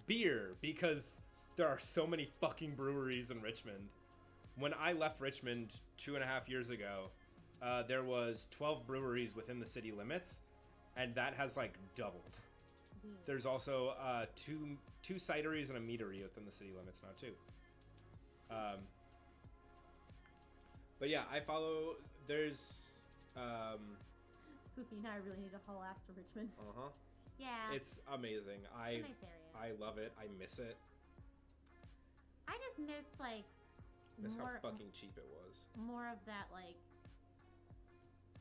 Speaker 1: Beer, because there are so many fucking breweries in Richmond. When I left Richmond 2.5 years ago, there was 12 breweries within the city limits, and that has like doubled. There's also two cideries and a meadery within the city limits now too. But yeah, I follow. There's.
Speaker 2: Spooky and I really need to haul ass to Richmond. Yeah.
Speaker 1: It's amazing.
Speaker 2: It's a nice area.
Speaker 1: I love it. I miss it.
Speaker 2: I just miss like
Speaker 1: Miss
Speaker 2: more
Speaker 1: how fucking cheap it was.
Speaker 2: more of that like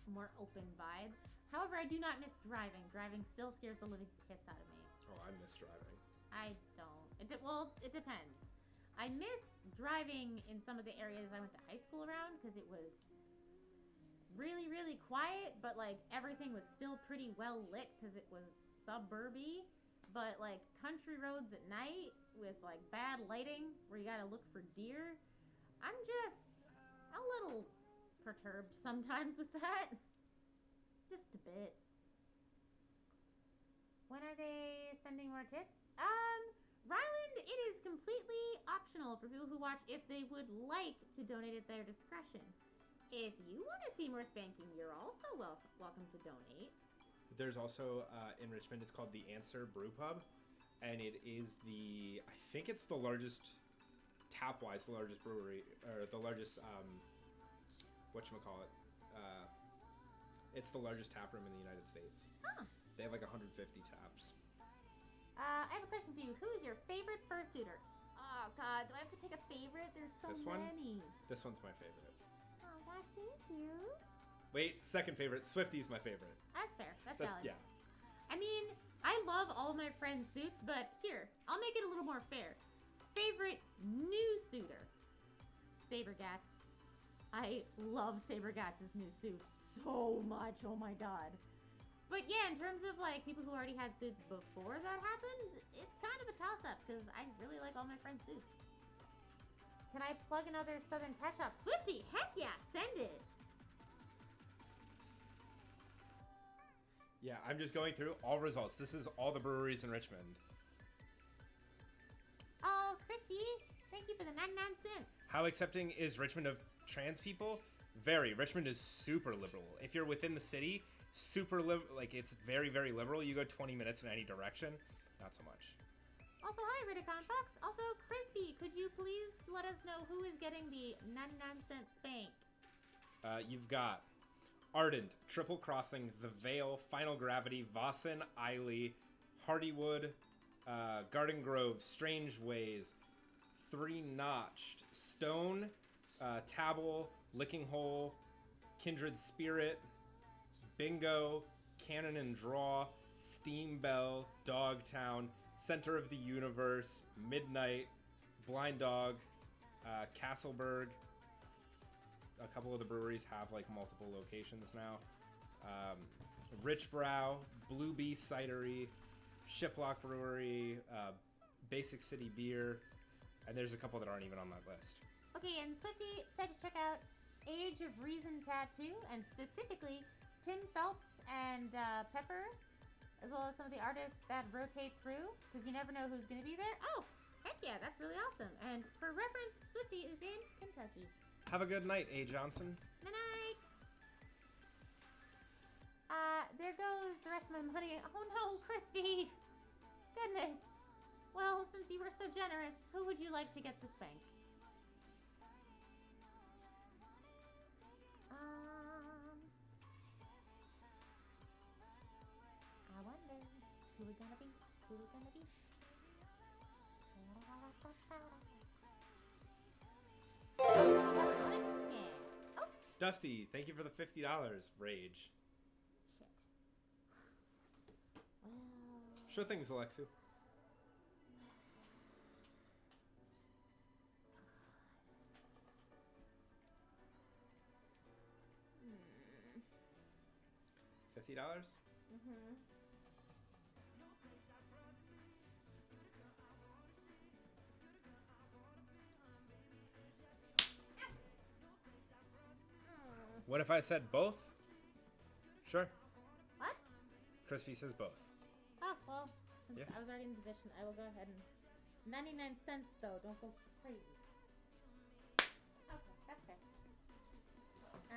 Speaker 2: more open vibe. However, I do not miss driving. Driving still scares the living piss out of me.
Speaker 1: Oh, I miss driving.
Speaker 2: I don't. It depends. I miss driving in some of the areas I went to high school around because it was really, really quiet, but like everything was still pretty well lit because it was suburby. But like country roads at night with like bad lighting where you gotta look for deer, I'm just a little perturbed sometimes with that. Just a bit. When are they sending more tips? Ryland, it is completely optional for people who watch if they would like to donate at their discretion. If you want to see more spanking, you're also welcome to donate.
Speaker 1: There's also in Richmond, it's called the Answer Brew Pub, and it is I think it's the largest, tap-wise, the largest brewery, or the largest, whatchamacallit, it's the largest tap room in the United States.
Speaker 2: Huh.
Speaker 1: They have like 150 taps.
Speaker 2: I have a question for you. Who is your favorite fursuiter? Oh, God. Do I have to pick a favorite? There's so
Speaker 1: This one?
Speaker 2: many.
Speaker 1: This one's my favorite.
Speaker 2: Oh, gosh. Thank you.
Speaker 1: Wait, second favorite. Swifty's my favorite.
Speaker 2: That's fair. That's
Speaker 1: That-
Speaker 2: valid.
Speaker 1: yeah.
Speaker 2: I mean, I love all of my friends' suits, but here, I'll make it a little more fair. Favorite new suitor? Sabergats. I love Sabergats' new suit so much. Oh my god. But yeah, in terms of like people who already had suits before that happened, it's kind of a toss-up because I really like all my friends' suits. Can I plug another Southern Tech Shop? Swifty, heck yeah, send it.
Speaker 1: Yeah, I'm just going through all results. This is all the breweries in Richmond.
Speaker 2: Oh, Christy, thank you for the 99 cents.
Speaker 1: How accepting is Richmond of trans people? Very. Richmond is super liberal. If you're within the city, like it's very, very liberal. You go 20 minutes in any direction, not so much.
Speaker 2: Also, hi, Riticon Fox. Also, Crispy, could you please let us know who is getting the 99-cent spank?
Speaker 1: You've got Ardent, Triple Crossing, The Vale, Final Gravity, Vossen, Eiley, Hardywood, Garden Grove, Strange Ways, Three Notched, Stone, Tabble, Licking Hole, Kindred Spirit, Bingo, Cannon and Draw, Steam Bell, Dogtown, Center of the Universe, Midnight, Blind Dog, Castleberg. A couple of the breweries have like multiple locations now. Rich Brow, Blue Bee Cidery, Shiplock Brewery, Basic City Beer, and there's a couple that aren't even on that list.
Speaker 2: Okay, and Swifty said to check out Age of Reason Tattoo, and specifically Tim Phelps and Pepper, as well as some of the artists that rotate through, because you never know who's going to be there. Oh, heck yeah, that's really awesome. And for reference, Swifty is in Kentucky.
Speaker 1: Have a good night, A. Johnson.
Speaker 2: Night-night. There goes the rest of my money. Oh no, Crispy. Goodness. Well, since you were so generous, who would you like to get the spank? I wonder who it gonna be? Who it gonna be? Yeah. Oh,
Speaker 1: Dusty, thank you for the $50. Rage.
Speaker 2: shit. Well,
Speaker 1: Sure things, Alexu. $50?
Speaker 2: mm-hmm.
Speaker 1: What if I said both? Sure.
Speaker 2: What?
Speaker 1: Crispy says both.
Speaker 2: Oh, well, since
Speaker 1: Yeah.
Speaker 2: I was already in position, I will go ahead and... 99 cents, though. Don't go crazy. Okay, that's fair.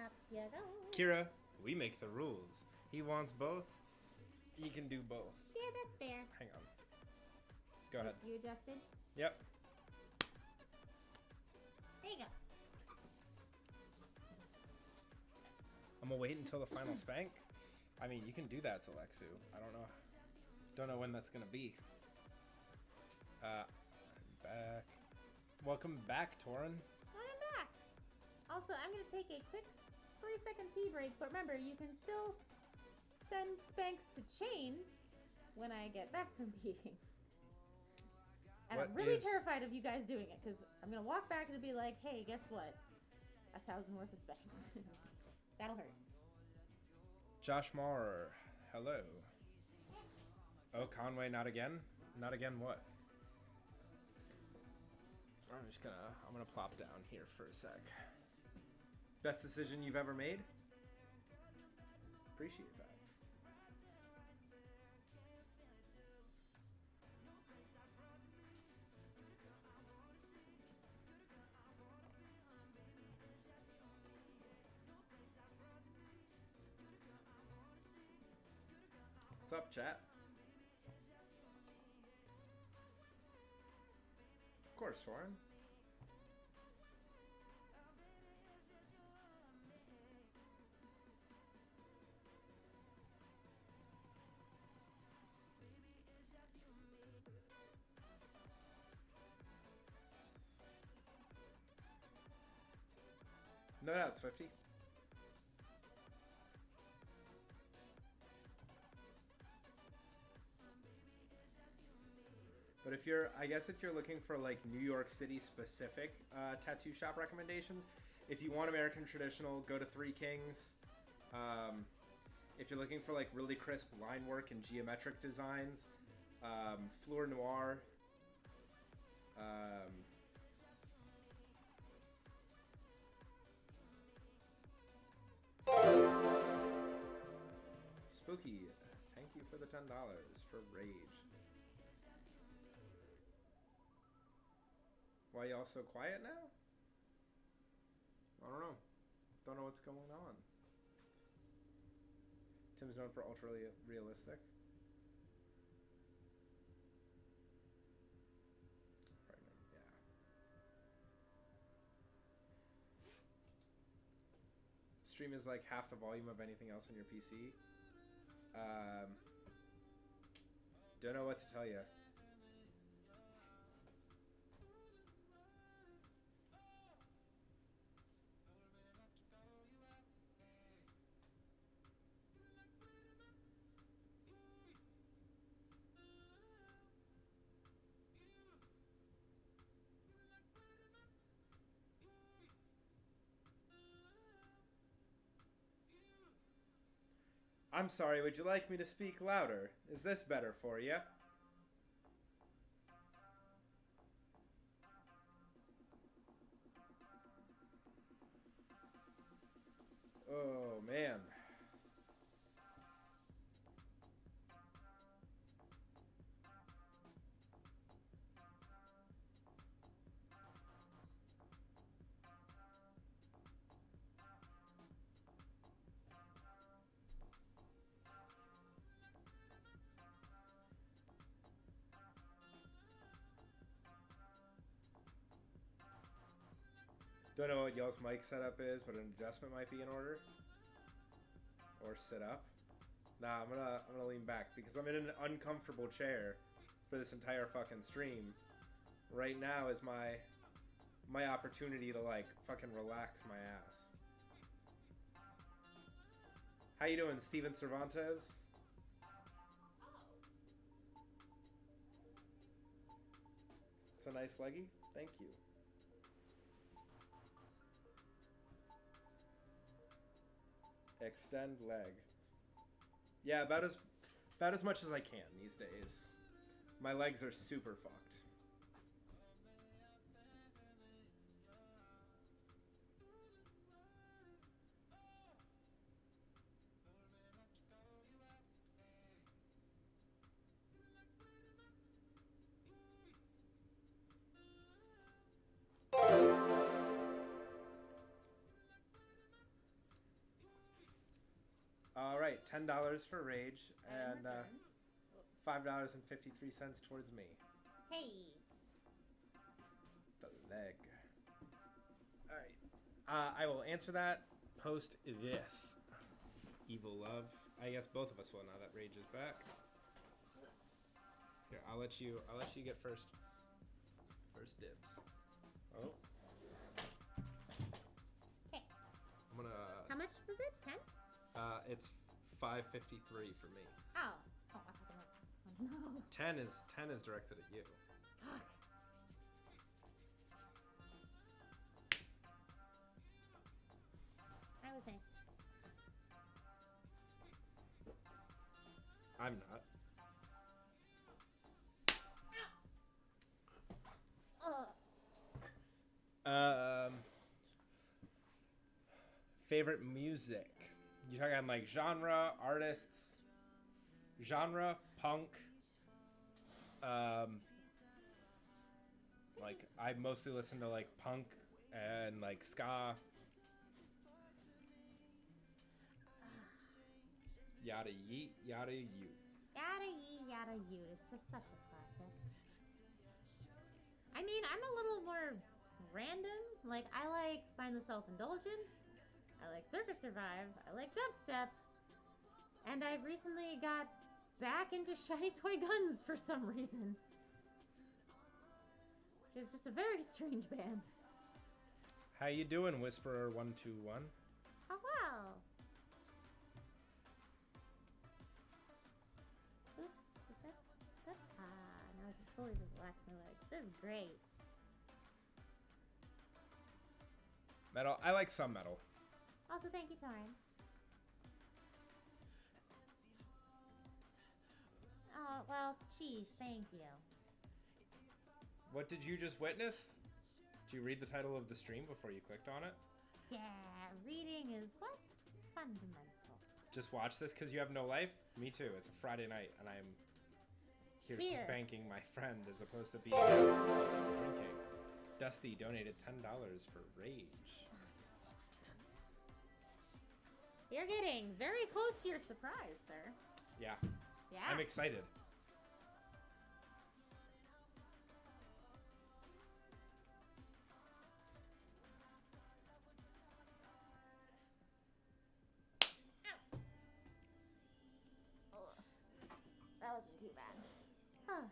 Speaker 2: Up you go.
Speaker 1: Kira, we make the rules. He wants both. He can do both.
Speaker 2: Yeah, that's fair.
Speaker 1: Hang on. Go ahead.
Speaker 2: You adjusted?
Speaker 1: Yep.
Speaker 2: There you go.
Speaker 1: I'm gonna wait until the final spank. I mean, you can do that, Alexu. I don't know. Don't know when that's gonna be. I'm back. Welcome back, Torin.
Speaker 2: Welcome back. Also, I'm going to take a quick 3-second pee break, but remember, you can still send spanks to Chain when I get back from peeing. And
Speaker 1: What
Speaker 2: I'm really
Speaker 1: is-
Speaker 2: terrified of you guys doing it, because I'm going to walk back and be like, hey, guess what? 1,000 worth of spanks. That'll hurt.
Speaker 1: Josh Maurer, hello. Oh, Conway, not again? Not again what? I'm gonna plop down here for a sec. Best decision you've ever made? Appreciate that. What's up, chat? course, Soren. No doubt, Swifty. But if you're, I guess if you're looking for like New York City specific tattoo shop recommendations, if you want American traditional, go to Three Kings. If you're looking for like really crisp line work and geometric designs, Fleur Noir. Spooky, thank you for the $10 for Rage. Why y'all so quiet now? I don't know. Don't know what's going on. Tim's known for ultra realistic. Right, yeah. Stream is like half the volume of anything else on your PC. Don't know what to tell you. I'm sorry, would you like me to speak louder? Is this better for you? Oh, man. Don't know what y'all's mic setup is, but an adjustment might be in order. Or sit up. Nah, I'm gonna lean back because I'm in an uncomfortable chair for this entire fucking stream. Right now is my opportunity to like fucking relax my ass. How you doing, Steven Cervantes? It's a nice leggy. Thank you. Extend leg. Yeah, about as much as I can these days. My legs are super fucked. All right, $10 for Rage and $5.53 towards me.
Speaker 2: Hey.
Speaker 1: The leg. All right, I will answer that post this. Evil Love. I guess both of us will now that Rage is back. Here, I'll let you get first. First dibs. Oh.
Speaker 2: Okay.
Speaker 1: I'm gonna.
Speaker 2: How much was it? 10?
Speaker 1: It's $5.53 for me.
Speaker 2: Oh. Oh, I thought the most expensive one. No.
Speaker 1: 10 is directed at you.
Speaker 2: That was nice.
Speaker 1: I'm not.
Speaker 2: Oh.
Speaker 1: Favorite music? You talking like genre, artists? Genre, punk. Like I mostly listen to like punk and like ska. Yada yeet, yada you.
Speaker 2: Yada yee, yada you. It's just such a classic. I mean, I'm a little more random. Like, I like Mindless Self-Indulgence. I like Circus Survive. I like dubstep. And I've recently got back into Shiny Toy Guns for some reason. Which is just a very strange band.
Speaker 1: How you doing, Whisperer 121?
Speaker 2: Hello. Now I can fully relax my legs. This is great.
Speaker 1: Metal. I like some metal.
Speaker 2: Also, thank you, Torin. Oh, well, sheesh, thank you.
Speaker 1: What did you just witness? Did you read the title of the stream before you clicked on it?
Speaker 2: Yeah, reading is what's fundamental.
Speaker 1: Just watch this because you have no life? Me too. It's a Friday night and I'm here
Speaker 2: Here.
Speaker 1: spanking my friend as opposed to being drinking. Dusty donated $10 for Rage.
Speaker 2: You're getting very close to your surprise, sir.
Speaker 1: Yeah,
Speaker 2: Yeah.
Speaker 1: I'm excited.
Speaker 2: That wasn't too bad. Huh.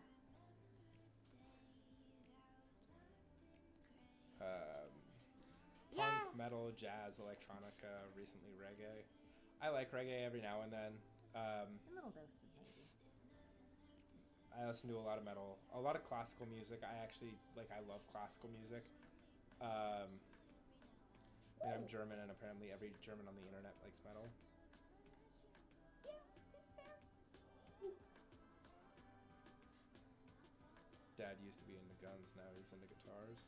Speaker 1: Punk,
Speaker 2: Yes.
Speaker 1: metal, jazz, electronica, recently reggae. I like reggae every now and then.
Speaker 2: In little doses, maybe.
Speaker 1: I listen to a lot of metal, a lot of classical music. I love classical music. And I'm German, and apparently every German on the internet likes metal. Dad used to be into guns, now he's into guitars.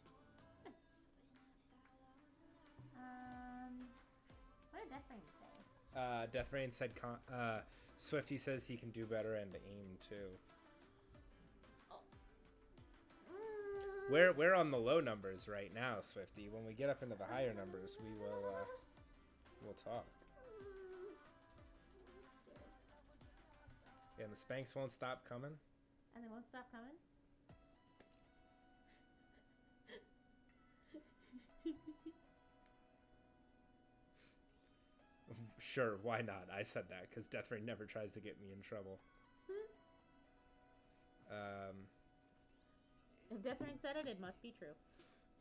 Speaker 2: What did Death Rain say?
Speaker 1: Death Rain said Swifty says he can do better and aim too. We're on the low numbers right now, Swifty. When we get up into the higher numbers, we'll talk. And the Spanks won't stop coming.
Speaker 2: And they won't stop coming?
Speaker 1: Sure, why not? I said that because Death Rain never tries to get me in trouble.
Speaker 2: If Death Rain said it, it must be true.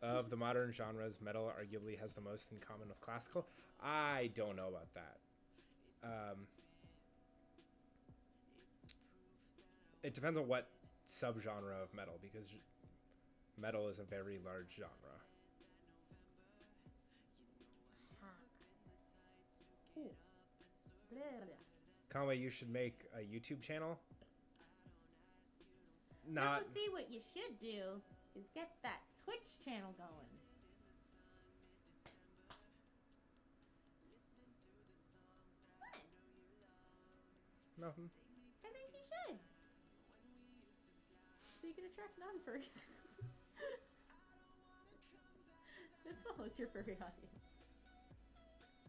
Speaker 1: Of the modern genres, metal arguably has the most in common with classical. I don't know about that. It depends on what subgenre of metal, because metal is a very large genre.
Speaker 2: Ooh. Blah, blah.
Speaker 1: Conway, you should make a YouTube channel.
Speaker 2: No,
Speaker 1: Not
Speaker 2: see, what you should do is get that Twitch channel going. What?
Speaker 1: nothing.
Speaker 2: I think you should. So you can attract non-furs. As well as your furry audience.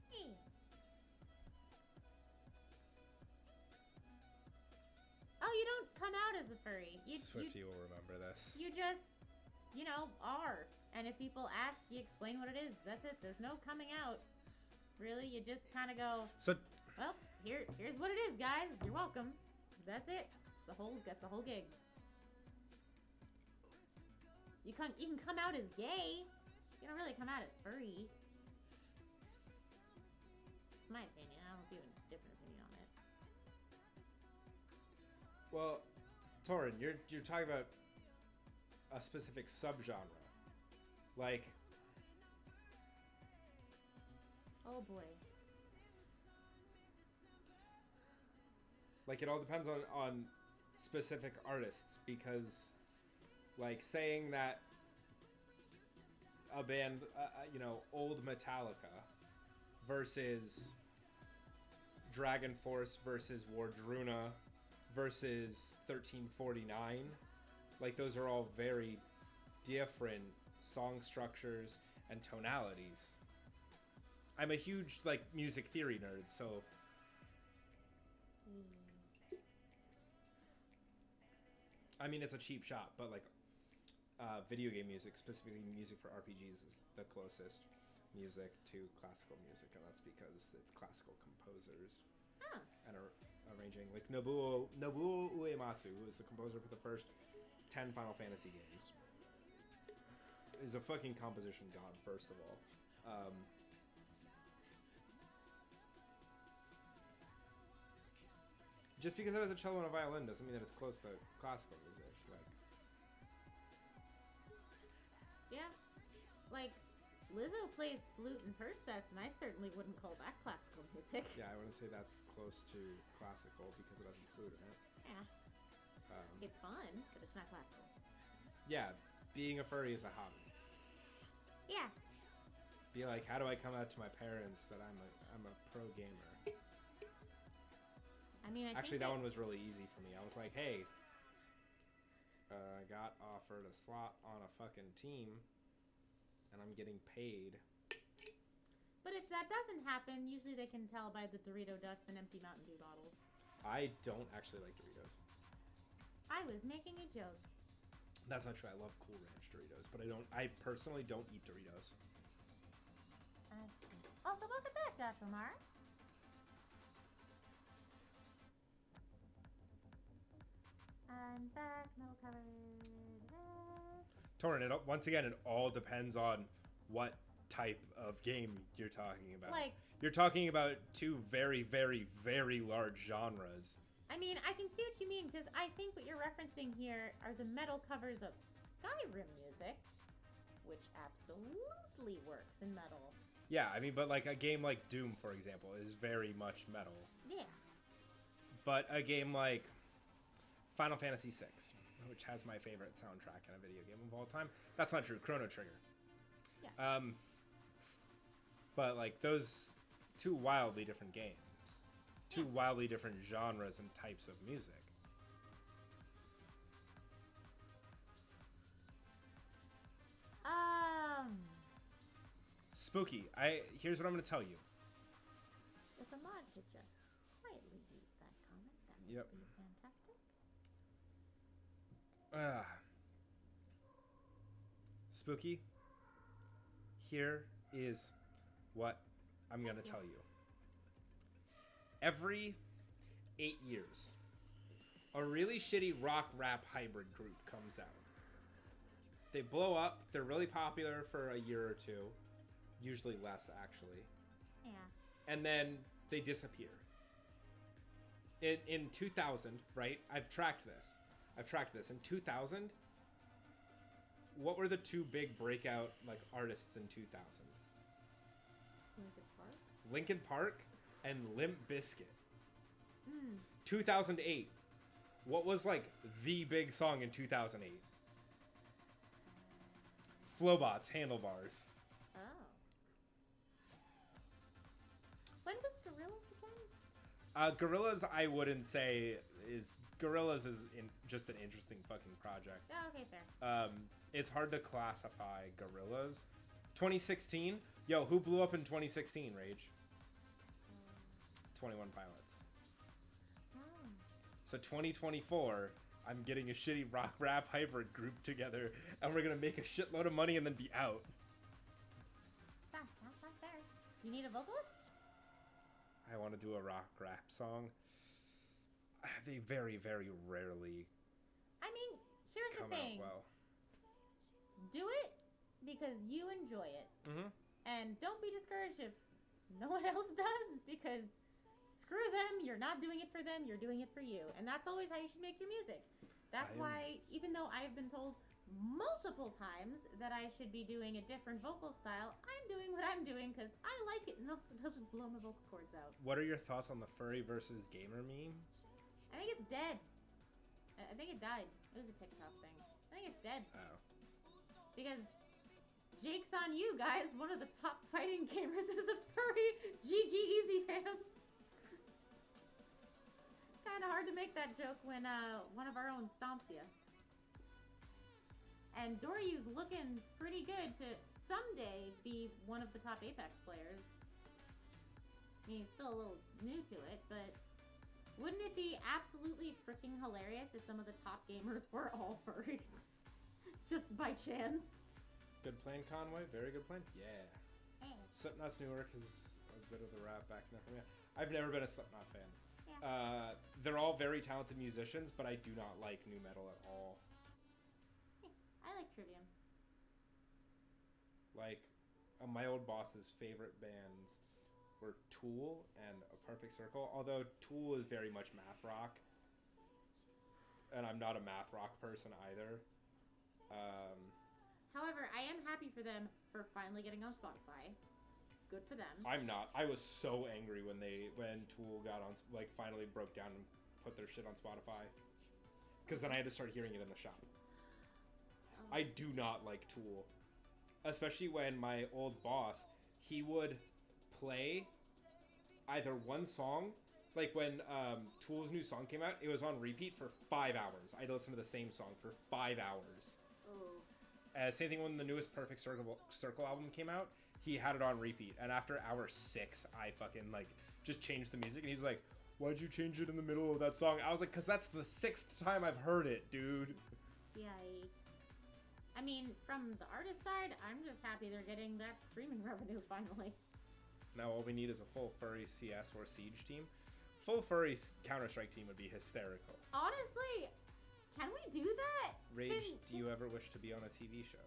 Speaker 2: Hey. Oh, you don't come out as a furry.
Speaker 1: Swifty will remember this.
Speaker 2: You just, are. And if people ask, you explain what it is. That's it. There's no coming out. Really, you just kind of go,
Speaker 1: So
Speaker 2: well, here's what it is, guys. You're welcome. That's it. That's the whole gig. You can come out as gay. You don't really come out as furry. My opinion. I don't know if you have a different opinion on it.
Speaker 1: well, Torin, you're talking about a specific subgenre. Like,
Speaker 2: Oh boy.
Speaker 1: it all depends on specific artists, because like saying that a band, old Metallica versus Dragon Force versus Wardruna versus 1349, like those are all very different song structures and tonalities. I'm a huge music theory nerd, so I mean it's a cheap shot, but video game music, specifically music for RPGs, is the closest music to classical music, and that's because it's classical composers
Speaker 2: Huh.
Speaker 1: and arranging. Like Nobuo Uematsu, who is the composer for the first 10 Final Fantasy games, is a fucking composition god, first of all. Just because it has a cello and a violin doesn't mean that it's close to classical music. Like,
Speaker 2: Yeah. Like, Lizzo plays flute and purse sets, and I certainly wouldn't call that classical music.
Speaker 1: yeah, I wouldn't say that's close to classical because it has a flute in it.
Speaker 2: Yeah. It's fun, but it's not classical.
Speaker 1: Yeah, being a furry is a hobby.
Speaker 2: Yeah.
Speaker 1: Be like, how do I come out to my parents that I'm a pro gamer?
Speaker 2: I mean,
Speaker 1: Actually, that one was really easy for me. I was like, hey, I got offered a slot on a fucking team, and I'm getting paid.
Speaker 2: But if that doesn't happen, usually they can tell by the Dorito dust and empty Mountain Dew bottles.
Speaker 1: I don't actually like Doritos.
Speaker 2: I was making a joke.
Speaker 1: That's not true. I love Cool Ranch Doritos, but I personally don't eat Doritos.
Speaker 2: I see. Also, welcome back, Josh Omar. I'm back, metal covered.
Speaker 1: Torrin, once again, it all depends on what type of game you're talking about.
Speaker 2: Like,
Speaker 1: you're talking about two very, very, very large genres.
Speaker 2: I mean, I can see what you mean, because I think what you're referencing here are the metal covers of Skyrim music, which absolutely works in metal.
Speaker 1: Yeah, I mean, but like a game like Doom, for example, is very much metal.
Speaker 2: Yeah.
Speaker 1: But a game like Final Fantasy VI, which has my favorite soundtrack in a video game of all time, that's not true. Chrono Trigger.
Speaker 2: Yeah.
Speaker 1: But like those two wildly different games, two wildly different genres and types of music. Spooky. Here's what I'm gonna tell you.
Speaker 2: If a mod could just quietly read that comment, that would
Speaker 1: Yep.
Speaker 2: be fantastic.
Speaker 1: Spooky. Here is what I'm gonna
Speaker 2: Thank you.
Speaker 1: tell you. Every 8 years, a really shitty rock rap hybrid group comes out. They blow up. They're really popular for a year or two, usually less actually,
Speaker 2: Yeah.
Speaker 1: and then they disappear. In 2000, right? I've tracked this. In 2000, what were the two big breakout like artists in 2000?
Speaker 2: Linkin Park.
Speaker 1: Linkin Park and Limp Bizkit.
Speaker 2: Hmm.
Speaker 1: 2008. What was like the big song in 2008? Flowbots, Handlebars.
Speaker 2: Oh. When was Gorillaz again?
Speaker 1: Gorillaz, I wouldn't say is just an interesting fucking project.
Speaker 2: Oh, okay, fair.
Speaker 1: It's hard to classify Gorillaz. 2016, yo, who blew up in 2016? Rage. 21 Pilots.
Speaker 2: Oh.
Speaker 1: So 2024, I'm getting a shitty rock rap hybrid group together, and we're gonna make a shitload of money and then be out.
Speaker 2: Sounds not fair. You need a vocalist?
Speaker 1: I want to do a rock rap song. They very, very rarely
Speaker 2: I mean, here's
Speaker 1: come
Speaker 2: the thing.
Speaker 1: out well.
Speaker 2: Do it because you enjoy it.
Speaker 1: Mm-hmm.
Speaker 2: And don't be discouraged if no one else does, because screw them, you're not doing it for them, you're doing it for you. And that's always how you should make your music. That's why, even though I've been told multiple times that I should be doing a different vocal style, I'm doing what I'm doing because I like it and also doesn't blow my vocal cords out.
Speaker 1: What are your thoughts on the furry versus gamer meme?
Speaker 2: I think it's dead. I think it died. It was a TikTok thing. I think it's dead.
Speaker 1: Oh.
Speaker 2: Because Jake's on you, guys. One of the top fighting gamers is a furry. GG Easy fam. Kind of hard to make that joke when one of our own stomps you. And Doryu's looking pretty good to someday be one of the top Apex players. I mean, he's still a little new to it, but wouldn't it be absolutely freaking hilarious if some of the top gamers were all furries? Just by chance.
Speaker 1: Good plan, Conway. Very good plan. Yeah.
Speaker 2: Hey.
Speaker 1: Slipknot's newer because a bit of the rap back in there for me. I've never been a Slipknot fan.
Speaker 2: Yeah.
Speaker 1: They're all very talented musicians, but I do not like new metal at all.
Speaker 2: I like Trivium.
Speaker 1: Like, my old boss's favorite bands were Tool and A Perfect Circle, although Tool is very much math rock, and I'm not a math rock person either.
Speaker 2: However, I am happy for them for finally getting on Spotify. Good for them.
Speaker 1: I'm not. I was so angry when Tool got on, like, finally broke down and put their shit on Spotify, because then I had to start hearing it in the shop. I do not like Tool, especially when my old boss, he would play either one song, like when Tool's new song came out, it was on repeat for 5 hours. I'd listen to the same song for 5 hours.
Speaker 2: Oh.
Speaker 1: Same thing when the newest Perfect Circle album came out, he had it on repeat, and after hour 6, I fucking, like, just changed the music, and he's like, why'd you change it in the middle of that song? I was like, because that's the 6th time I've heard it, dude.
Speaker 2: Yikes. I mean, from the artist side, I'm just happy they're getting that streaming revenue finally.
Speaker 1: Now all we need is a full furry CS or Siege team. Full furry Counter-Strike team would be hysterical.
Speaker 2: Honestly, can we do that?
Speaker 1: Rage, do you ever wish to be on a TV show?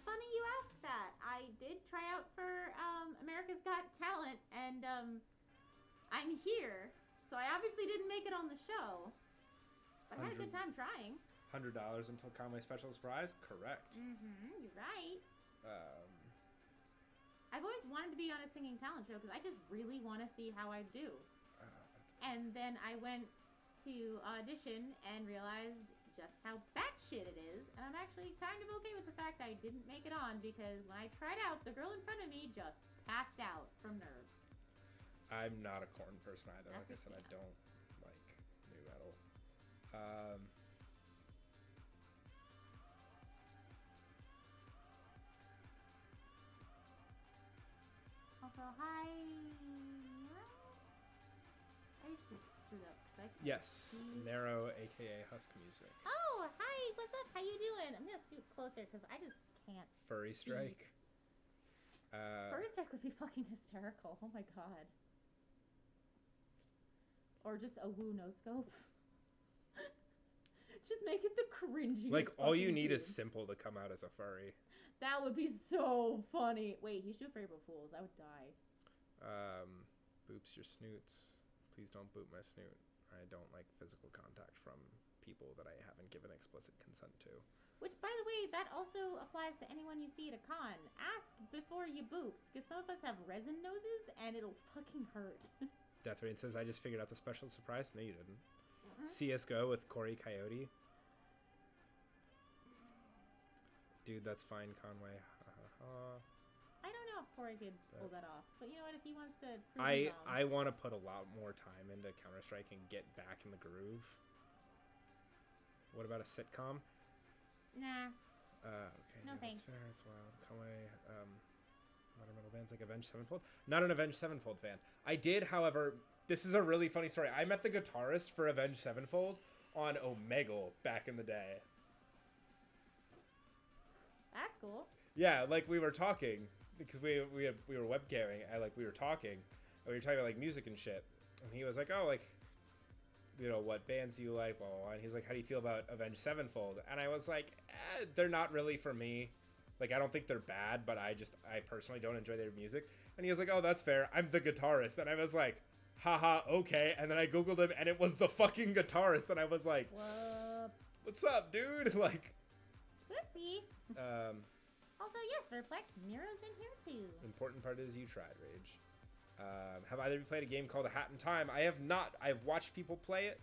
Speaker 2: Funny you asked that. I did try out for America's Got Talent, and I'm here. So I obviously didn't make it on the show. But I had a good time trying.
Speaker 1: $100 until Conway Special Surprise? Correct.
Speaker 2: Mm-hmm, you're right. I've always wanted to be on a singing talent show because I just really want to see how I do. And then I went to audition and realized just how batshit it is. And I'm actually kind of okay with the fact I didn't make it on because when I tried out, the girl in front of me just passed out from nerves.
Speaker 1: I'm not a Korn person either. Like I said, I
Speaker 2: Yeah.
Speaker 1: don't like new metal.
Speaker 2: Also, hi. I just screwed up because I can't
Speaker 1: Yes,
Speaker 2: see.
Speaker 1: Narrow, aka Husk Music.
Speaker 2: Oh, hi. What's up? How you doing? I'm gonna scoot closer because I just can't.
Speaker 1: Furry Strike.
Speaker 2: Furry Strike would be fucking hysterical. Oh my god. Or just a woo no scope. Just make it the cringiest.
Speaker 1: Like, all you
Speaker 2: fucking
Speaker 1: need
Speaker 2: thing.
Speaker 1: is Simple to come out as a furry.
Speaker 2: That would be so funny. Wait, he should April Fools. I would die.
Speaker 1: Boops your snoots. Please don't boop my snoot. I don't like physical contact from people that I haven't given explicit consent to.
Speaker 2: Which, by the way, that also applies to anyone you see at a con. Ask before you boop, because some of us have resin noses, and it'll fucking hurt.
Speaker 1: Death Rain says, I just figured out the special surprise. No, you didn't. CSGO with Corey Coyote. Dude, that's fine, Conway.
Speaker 2: I don't know if Corey could pull that off, but you know what? If he wants to prove me wrong.
Speaker 1: I want to put a lot more time into Counter-Strike and get back in the groove. What about a sitcom?
Speaker 2: Nah.
Speaker 1: Okay.
Speaker 2: No
Speaker 1: yeah,
Speaker 2: thanks.
Speaker 1: That's fair. It's wild. Conway. Modern metal bands like Avenged Sevenfold. Not an Avenged Sevenfold fan. I did, however. This is a really funny story. I met the guitarist for Avenged Sevenfold on Omegle back in the day.
Speaker 2: That's cool.
Speaker 1: Yeah, like we were talking because we were webcamming. We were talking, and we were talking about like music and shit. And he was like, "Oh, like, you know, what bands do you like?" Blah, blah, blah. And he's like, "How do you feel about Avenged Sevenfold?" And I was like, "They're not really for me. Like, I don't think they're bad, but I personally don't enjoy their music." And he was like, "Oh, that's fair. I'm the guitarist." And I was like, haha, okay. And then I googled him, and it was the fucking guitarist. And I was like,
Speaker 2: Whoops.
Speaker 1: "What's up, dude?" Like,
Speaker 2: Whoopsie. Also, yes, Verplex, Nero's in here too.
Speaker 1: important part is you tried, Rage. Have either of you played a game called A Hat in Time? I have not. I've watched people play it.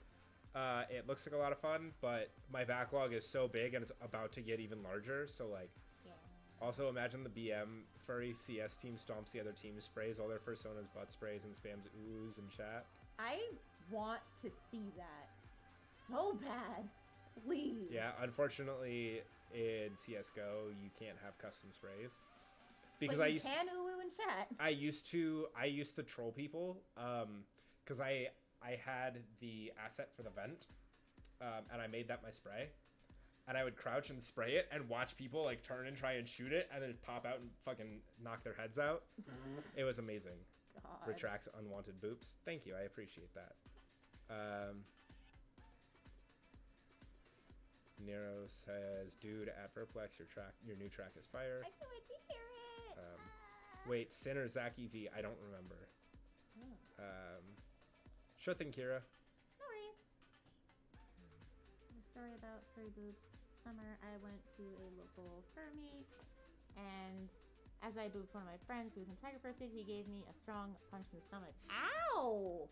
Speaker 1: It looks like a lot of fun, but my backlog is so big, and it's about to get even larger. So, like,
Speaker 2: Yeah.
Speaker 1: also imagine the BM furry CS team stomps the other team, sprays all their personas butt sprays, and spams oohs in chat.
Speaker 2: I want to see that so bad. Please.
Speaker 1: Yeah, unfortunately, in CS:GO, you can't have custom sprays because
Speaker 2: but
Speaker 1: I
Speaker 2: you
Speaker 1: used
Speaker 2: can ooh in chat.
Speaker 1: I used to troll people because I had the asset for the vent and I made that my spray, and I would crouch and spray it and watch people like turn and try and shoot it and then pop out and fucking knock their heads out. It was amazing.
Speaker 2: God.
Speaker 1: Retracts unwanted boops. Thank you, I appreciate that. Nero says, dude, at Perplex, your new track is fire.
Speaker 2: I can't wait to hear it.
Speaker 1: Wait, Sin or Zach EV? I don't remember. Sure thing, Kira.
Speaker 2: No worries. A story about furry boobs. Summer, I went to a local fur meet, and as I booped one of my friends who was in tiger pursuit, he gave me a strong punch in the stomach. Ow!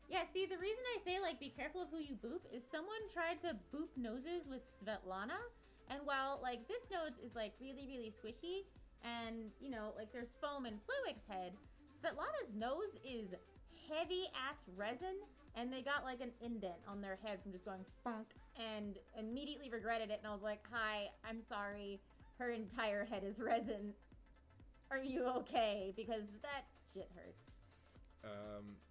Speaker 2: Yeah, see, the reason I say, like, be careful of who you boop is someone tried to boop noses with Svetlana, and while, like, this nose is, like, really, really squishy, and, you know, like, there's foam in Fluick's head, Svetlana's nose is heavy-ass resin, and they got, like, an indent on their head from just going funk, and immediately regretted it, and I was like, hi, I'm sorry, her entire head is resin. Are you okay? Because that shit hurts.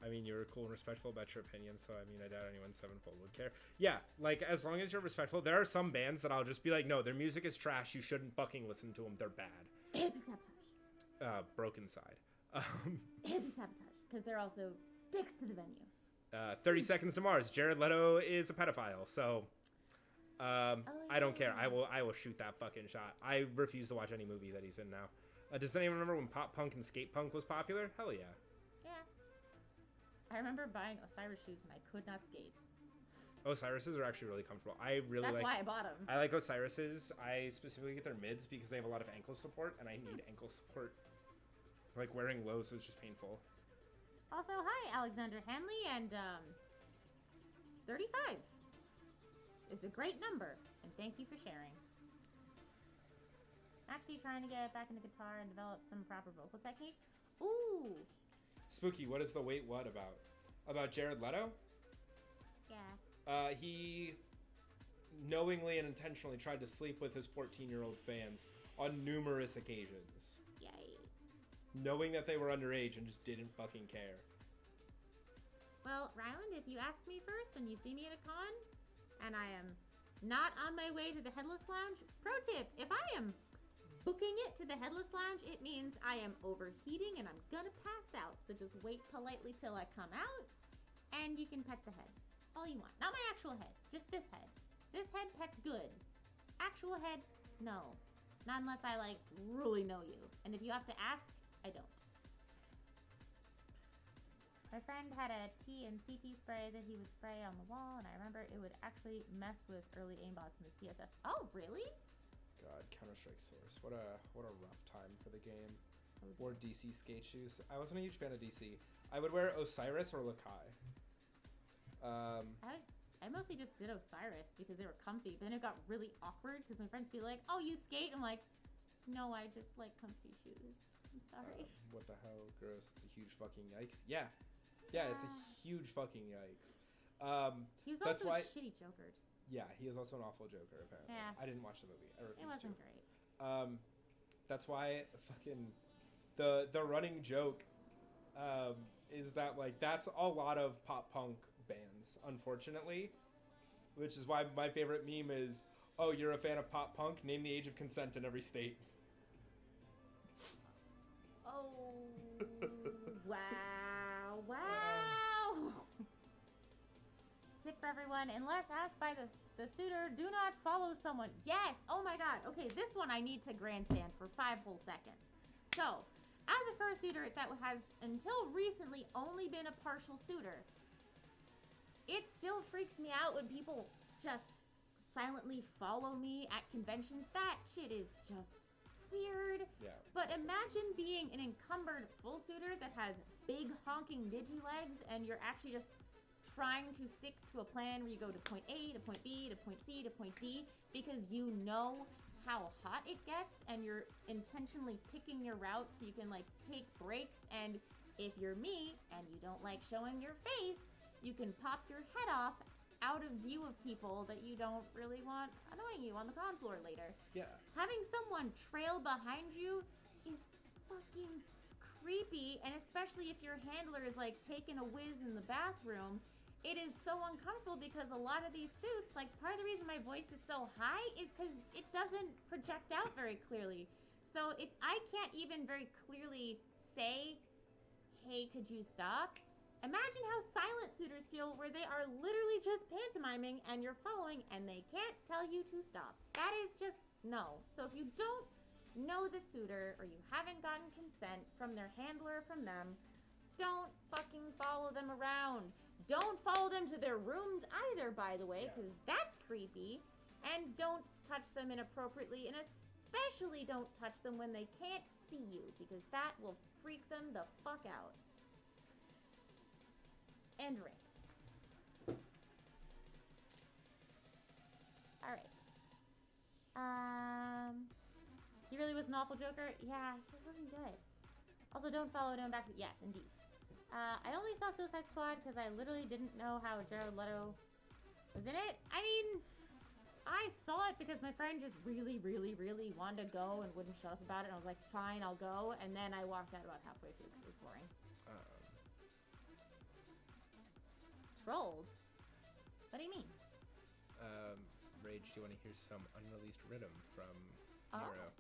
Speaker 1: I mean, you were cool and respectful about your opinion, so I mean, I doubt anyone sevenfold would care. Yeah, like, as long as you're respectful, there are some bands that I'll just be like, no, their music is trash, you shouldn't fucking listen to them, they're bad.
Speaker 2: Hip sabotage.
Speaker 1: Broken Side.
Speaker 2: Hip sabotage, because they're also dicks to the venue.
Speaker 1: 30 Seconds to Mars, Jared Leto is a pedophile, so, I don't care, I will shoot that fucking shot. I refuse to watch any movie that he's in now. Does anyone remember when pop punk and skate punk was popular? Hell yeah.
Speaker 2: I remember buying Osiris shoes and I could not skate.
Speaker 1: Osiris's are actually really comfortable. I really
Speaker 2: That's
Speaker 1: like.
Speaker 2: why I bought them.
Speaker 1: I like Osiris's. I specifically get their mids because they have a lot of ankle support, and I need ankle support. Like wearing lows is just painful.
Speaker 2: Also, hi Alexander Hanley, and 35 is a great number, and thank you for sharing. Actually trying to get back into guitar and develop some proper vocal technique. Ooh.
Speaker 1: Spooky, what is the wait what about? About Jared Leto?
Speaker 2: Yeah.
Speaker 1: He knowingly and intentionally tried to sleep with his 14-year-old fans on numerous occasions.
Speaker 2: Yikes.
Speaker 1: Knowing that they were underage and just didn't fucking care.
Speaker 2: Well, Ryland, if you ask me first and you see me at a con, and I am not on my way to the Headless Lounge, pro tip, if I am booking it to the Headless Lounge, it means I am overheating and I'm gonna pass out. So just wait politely till I come out, and you can pet the head. All you want. Not my actual head, just this head. This head pet good. Actual head, no. Not unless I, like, really know you. And if you have to ask, I don't. My friend had a T and CT spray that he would spray on the wall, and I remember it would actually mess with early aimbots in the CSS. Oh, really?
Speaker 1: God, Counter-Strike Source. What a rough time for the game.
Speaker 2: Oh,
Speaker 1: Wore DC skate shoes. I wasn't a huge fan of DC. I would wear Osiris or Lakai.
Speaker 2: I mostly just did Osiris because they were comfy. But then it got really awkward because my friends be like, oh, you skate? I'm like, no, I just like comfy shoes. I'm sorry.
Speaker 1: What the hell? Gross. It's a huge fucking yikes. Yeah. Yeah, it's a huge fucking yikes.
Speaker 2: He was
Speaker 1: that's
Speaker 2: also
Speaker 1: why,
Speaker 2: a shitty Joker.
Speaker 1: Yeah, he is also an awful Joker, apparently.
Speaker 2: Yeah.
Speaker 1: I didn't watch the movie. I refused
Speaker 2: It wasn't
Speaker 1: to.
Speaker 2: great.
Speaker 1: That's why fucking the running joke is that, like, that's a lot of pop punk bands, unfortunately, which is why my favorite meme is, oh, you're a fan of pop punk? Name the age of consent in every state.
Speaker 2: Oh, wow, wow. Tip for everyone, unless asked by the suitor, do not follow someone. Yes, oh my god. Okay, this one I need to grandstand for 5 whole seconds. So, as a fursuiter that has until recently only been a partial suitor, it still freaks me out when people just silently follow me at conventions. That shit is just weird.
Speaker 1: Yeah.
Speaker 2: But imagine being an encumbered full suitor that has big honking digi legs and you're actually just trying to stick to a plan where you go to point A to point B to point C to point D because you know how hot it gets and you're intentionally picking your routes so you can, like, take breaks. And if you're me and you don't like showing your face, you can pop your head off out of view of people that you don't really want annoying you on the con floor later.
Speaker 1: Yeah.
Speaker 2: Having someone trail behind you is fucking creepy, and especially if your handler is, like, taking a whiz in the bathroom it is so uncomfortable because a lot of these suits, like part of the reason my voice is so high is because it doesn't project out very clearly. So if I can't even very clearly say, hey, could you stop? Imagine how silent suitors feel where they are literally just pantomiming and you're following and they can't tell you to stop. That is just no. So if you don't know the suitor or you haven't gotten consent from their handler or from them, don't fucking follow them around. Don't follow them to their rooms either, by the way, because that's creepy. And don't touch them inappropriately, and especially don't touch them when they can't see you, because that will freak them the fuck out. And rant. Alright. He really was an awful Joker? Yeah, he just wasn't good. Also, don't follow him back. Yes, indeed. I only saw Suicide Squad because I literally didn't know how Jared Leto was in it. I mean, I saw it because my friend just really, really, really wanted to go and wouldn't shut up about it. And I was like, fine, I'll go. And then I walked out about halfway through because it was boring. Trolled? What do you mean?
Speaker 1: Rage, do you want to hear some unreleased rhythm from
Speaker 2: Oh.
Speaker 1: Hero?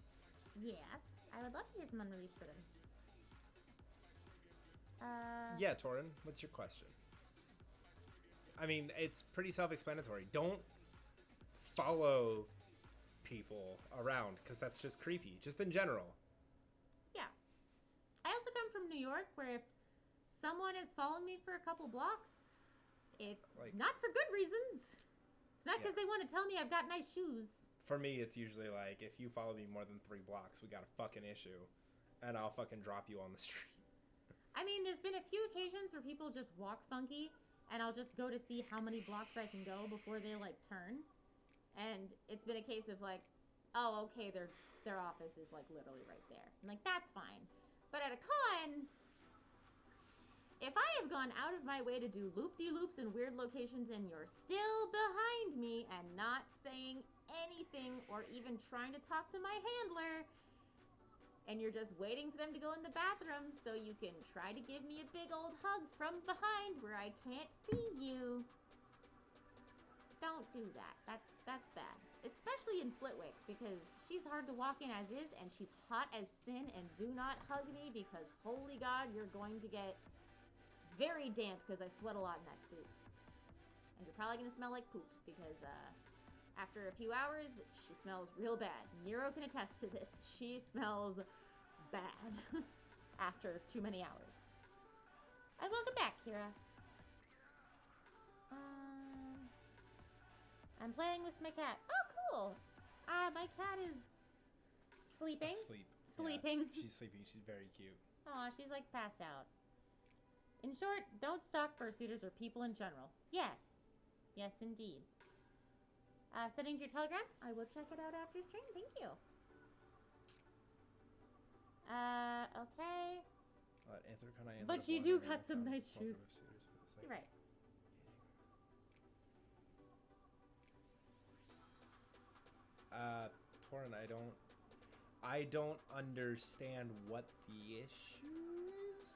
Speaker 2: Yes, I would love to hear some unreleased rhythm.
Speaker 1: Yeah, Torin, what's your question? I mean, it's pretty self-explanatory. Don't follow people around, because that's just creepy, just in general.
Speaker 2: Yeah. I also come from New York, where if someone is following me for a couple blocks, it's
Speaker 1: Like-
Speaker 2: not for good reasons. It's not because
Speaker 1: Yeah.
Speaker 2: they want to tell me I've got nice shoes.
Speaker 1: For me, it's usually like, if you follow me more than 3 blocks, we got a fucking issue, and I'll fucking drop you on the street.
Speaker 2: I mean, there's been a few occasions where people just walk funky, and I'll just go to see how many blocks I can go before they, like, turn. And it's been a case of, like, oh, okay, their office is, like, literally right there. I'm like, that's fine. But at a con, if I have gone out of my way to do loop-de-loops in weird locations and you're still behind me and not saying anything or even trying to talk to my handler, and you're just waiting for them to go in the bathroom so you can try to give me a big old hug from behind where I can't see you, don't do that. That's bad. Especially in Flitwick, because she's hard to walk in as is, and she's hot as sin, and do not hug me because, holy God, you're going to get very damp because I sweat a lot in that suit. And you're probably going to smell like poop because after a few hours, she smells real bad. Nero can attest to this. She smells bad after too many hours. And welcome back, Kira. I'm playing with my cat. Oh, cool. My cat is sleeping.
Speaker 1: Sleep.
Speaker 2: Sleeping.
Speaker 1: Yeah, she's sleeping. She's very cute.
Speaker 2: Aw, she's like passed out. In short, don't stalk fursuiters or people in general. Yes. Yes, indeed. Sending to your Telegram? I will check it out after stream. Thank you. Okay.
Speaker 1: Anthrocon, I ended
Speaker 2: But
Speaker 1: up
Speaker 2: you do
Speaker 1: wandering
Speaker 2: got
Speaker 1: around
Speaker 2: some
Speaker 1: town
Speaker 2: nice
Speaker 1: with a small
Speaker 2: shoes.
Speaker 1: group of suitors, but it's like-
Speaker 2: You're right.
Speaker 1: Torin, I don't understand what the issue is,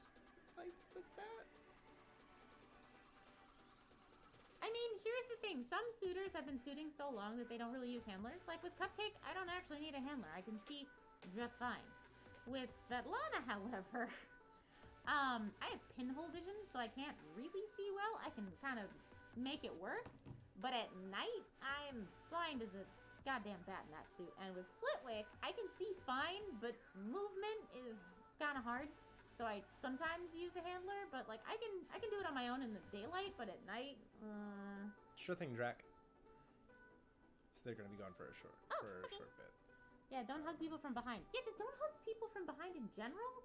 Speaker 1: like, with that.
Speaker 2: I mean, here's the thing. Some suitors have been suiting so long that they don't really use handlers. Like with Cupcake, I don't actually need a handler. I can see just fine. With Svetlana, however, I have pinhole vision, so I can't really see well. I can kind of make it work. But at night, I'm blind as a goddamn bat in that suit. And with Flitwick, I can see fine, but movement is kind of hard. So I sometimes use a handler, but like I can do it on my own in the daylight, but at night,
Speaker 1: Sure thing, Drac. So they're gonna be gone for a short
Speaker 2: okay.
Speaker 1: short bit.
Speaker 2: Yeah, don't hug people from behind. Yeah, just don't hug people from behind in general,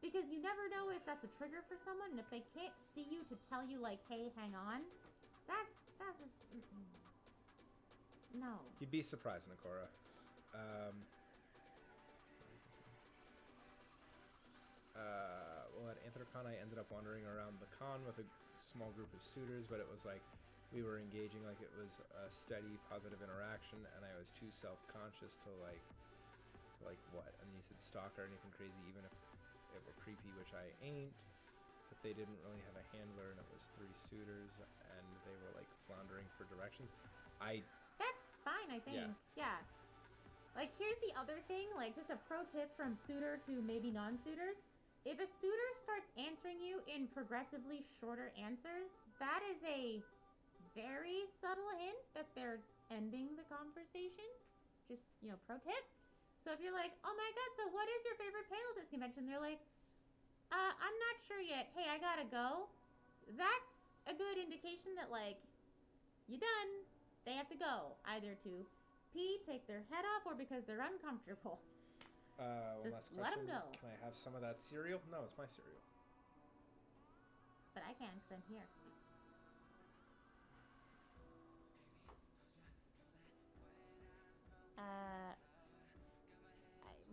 Speaker 2: because you never know if that's a trigger for someone, and if they can't see you to tell you like, hey, hang on, that's no.
Speaker 1: You'd be surprised, Nakora. Well, at Anthrocon, I ended up wandering around the con with a small group of suitors, but it was like we were engaging like it was a steady, positive interaction, and I was too self-conscious to like what? And you said stalk or anything crazy, even if it were creepy, which I ain't. But they didn't really have a handler and it was 3 suitors and they were like floundering for directions.
Speaker 2: That's fine, I think. Yeah. Like, here's the other thing, like, just a pro tip from suitor to maybe non-suitors. If a suitor starts answering you in progressively shorter answers, that is a very subtle hint that they're ending the conversation. Just, pro tip. So if you're like, oh my god, so what is your favorite panel at this convention? They're like, I'm not sure yet. Hey, I gotta go. That's a good indication that, like, you done. They have to go. Either to pee, take their head off, or because they're uncomfortable.
Speaker 1: One
Speaker 2: Just
Speaker 1: last
Speaker 2: let 'em
Speaker 1: question.
Speaker 2: go.
Speaker 1: Can I have some of that cereal? No, it's my cereal.
Speaker 2: But I can because I'm here.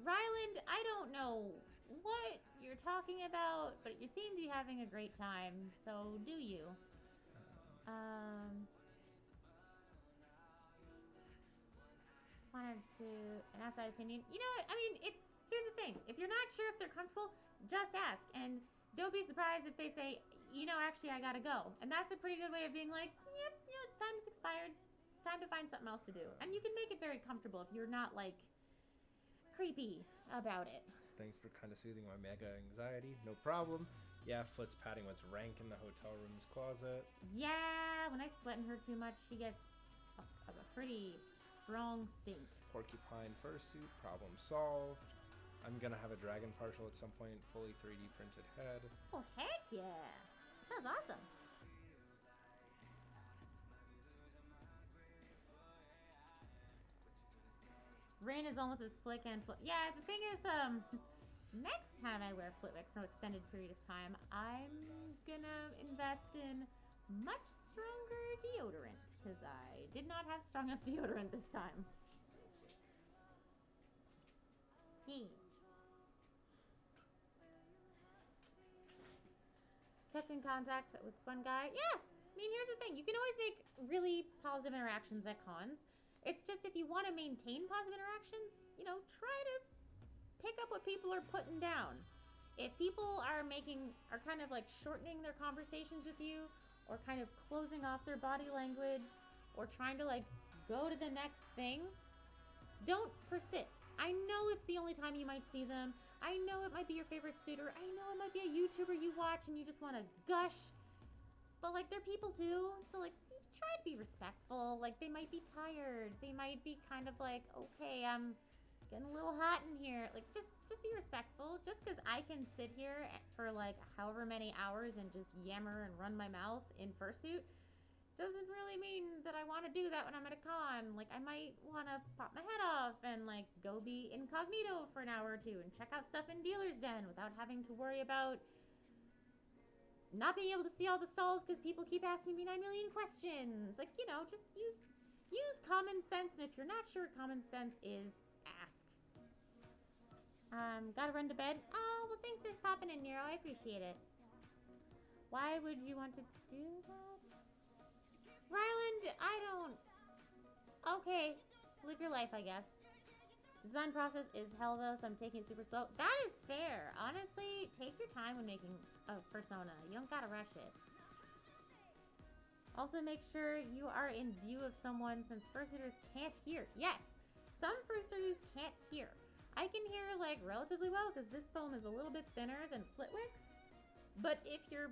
Speaker 2: Ryland, I don't know what you're talking about, but you seem to be having a great time, so do you. Wanted to, an outside opinion. You know what? I mean, here's the thing. If you're not sure if they're comfortable, just ask. And don't be surprised if they say, actually, I gotta go. And that's a pretty good way of being like, yep, time's expired. Time to find something else to do. And you can make it very comfortable if you're not, like, creepy about it.
Speaker 1: Thanks for kind of soothing my mega anxiety. No problem. Yeah, Flit's patting what's rank in the hotel room's closet.
Speaker 2: Yeah, when I sweat in her too much, she gets a pretty strong stink.
Speaker 1: Porcupine fursuit, problem solved. I'm gonna have a dragon partial at some point, fully 3D printed head.
Speaker 2: Oh, heck yeah. Sounds awesome. Rain is almost as Flick and Flick. Yeah, the thing is, next time I wear Flitwick for an extended period of time, I'm gonna invest in much stronger deodorant, because I did not have strong enough deodorant this time. Kept in contact with one guy. Yeah, I mean, here's the thing. You can always make really positive interactions at cons. It's just if you want to maintain positive interactions, try to pick up what people are putting down. If people are kind of like shortening their conversations with you, or kind of closing off their body language, or trying to like go to the next thing, don't persist. I know it's the only time you might see them. I know it might be your favorite suitor. I know it might be a YouTuber you watch and you just want to gush. But like, they're people too, so like, try to be respectful. Like, they might be tired. They might be kind of like, okay, I'm getting a little hot in here. Like, just be respectful. Just because I can sit here for like however many hours and just yammer and run my mouth in fursuit doesn't really mean that I want to do that when I'm at a con. Like, I might want to pop my head off and like go be incognito for an hour or two and check out stuff in Dealer's Den without having to worry about not being able to see all the stalls because people keep asking me 9 million questions. Like, just use common sense, and if you're not sure what common sense is, ask. Gotta run to bed. Oh, well, thanks for popping in, Nero. I appreciate it. Why would you want to do that? Ryland, I don't... Okay, live your life, I guess. Design process is hell, though, so I'm taking it super slow. That is fair. Honestly, take your time when making a persona. You don't gotta rush it. Also, make sure you are in view of someone, since fursuiters can't hear. Yes, some fursuiters can't hear. I can hear, like, relatively well, because this phone is a little bit thinner than Flitwick's. But if you're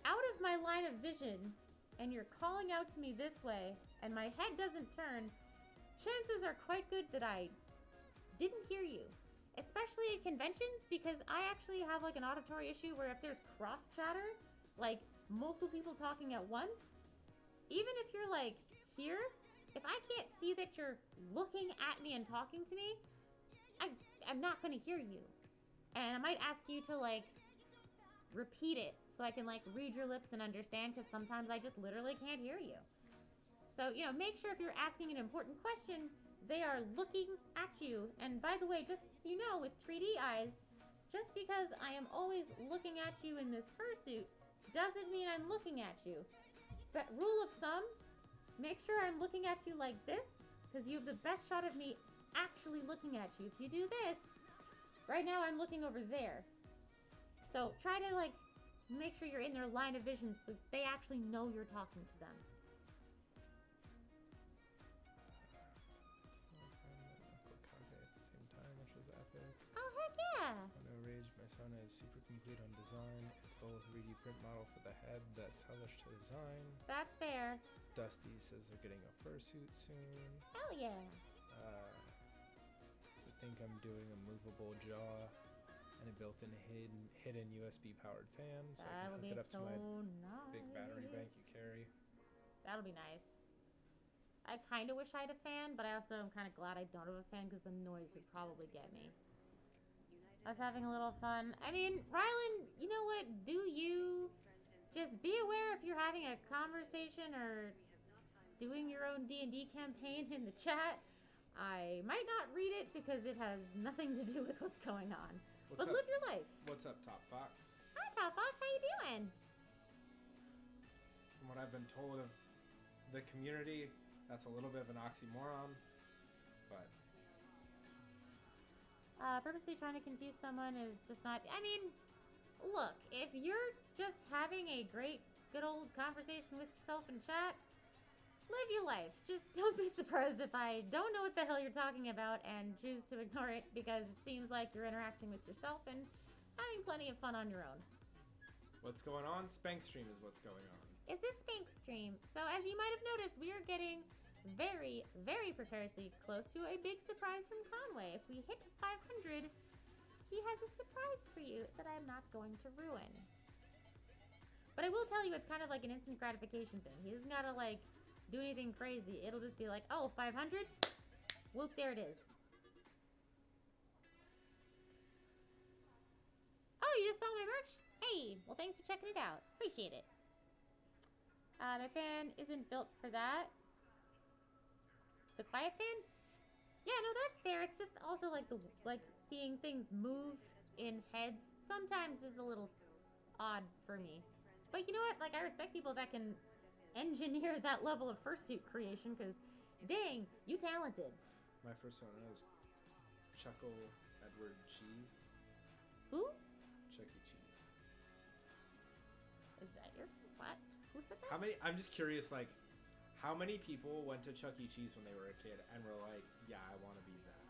Speaker 2: out of my line of vision, and you're calling out to me this way, and my head doesn't turn, chances are quite good that I didn't hear you. Especially at conventions, because I actually have like an auditory issue where if there's cross chatter, like multiple people talking at once, even if you're like here, if I can't see that you're looking at me and talking to me, I'm not gonna hear you. And I might ask you to like repeat it so I can like read your lips and understand, because sometimes I just literally can't hear you. So, make sure if you're asking an important question, they are looking at you. And by the way, just so you know, with 3D eyes, just because I am always looking at you in this fursuit doesn't mean I'm looking at you. But rule of thumb, make sure I'm looking at you like this, because you have the best shot of me actually looking at you. If you do this, right now I'm looking over there. So try to like make sure you're in their line of vision so that they actually know you're talking to them.
Speaker 1: Conway at the same time, which was epic.
Speaker 2: Oh, heck yeah!
Speaker 1: No rage, my son is super complete on design. Install a 3D print model for the head. That's hellish to design.
Speaker 2: That's fair.
Speaker 1: Dusty says they're getting a fursuit soon.
Speaker 2: Hell yeah.
Speaker 1: I think I'm doing a movable jaw and a built-in hidden USB powered fan, so I
Speaker 2: That
Speaker 1: can
Speaker 2: would
Speaker 1: hook
Speaker 2: be
Speaker 1: it up
Speaker 2: so
Speaker 1: to my
Speaker 2: nice.
Speaker 1: big battery bank you carry.
Speaker 2: That'll be nice. I kind of wish I had a fan, but I also am kind of glad I don't have a fan because the noise would probably get me. I was having a little fun. I mean, Rylan, you know what? Do you just be aware if you're having a conversation or doing your own D&D campaign in the chat. I might not read it because it has nothing to do with what's going on.
Speaker 1: What's
Speaker 2: But
Speaker 1: up?
Speaker 2: live your life.
Speaker 1: What's up, Top Fox?
Speaker 2: Hi, Top Fox. How you doing?
Speaker 1: From what I've been told of the community, that's a little bit of an oxymoron, but
Speaker 2: Purposely trying to confuse someone is just not... I mean, look, if you're just having a great, good old conversation with yourself in chat, live your life. Just don't be surprised if I don't know what the hell you're talking about and choose to ignore it because it seems like you're interacting with yourself and having plenty of fun on your own.
Speaker 1: what's going on? Spank stream is what's going on.
Speaker 2: Is this Spank stream? So as you might have noticed, we are getting very, very precariously close to a big surprise from Conway. If we hit 500, he has a surprise for you that I'm not going to ruin. But I will tell you, it's kind of like an instant gratification thing. He doesn't gotta like do anything crazy. It'll just be like, oh, 500? Whoop, there it is. Oh, you just saw my merch? Hey, well, thanks for checking it out. Appreciate it. My fan isn't built for that. It's a quiet fan? Yeah, no, that's fair. It's just also like seeing things move in heads sometimes is a little odd for me. But you know what? Like, I respect people that can engineer that level of fursuit creation because, dang, you talented.
Speaker 1: My persona is Chuckle Edward Cheese.
Speaker 2: Who?
Speaker 1: Chuck E. Cheese.
Speaker 2: Is that your... What? Who said that?
Speaker 1: How many? I'm just curious, like, how many people went to Chuck E. Cheese when they were a kid and were like, yeah, I want to be that?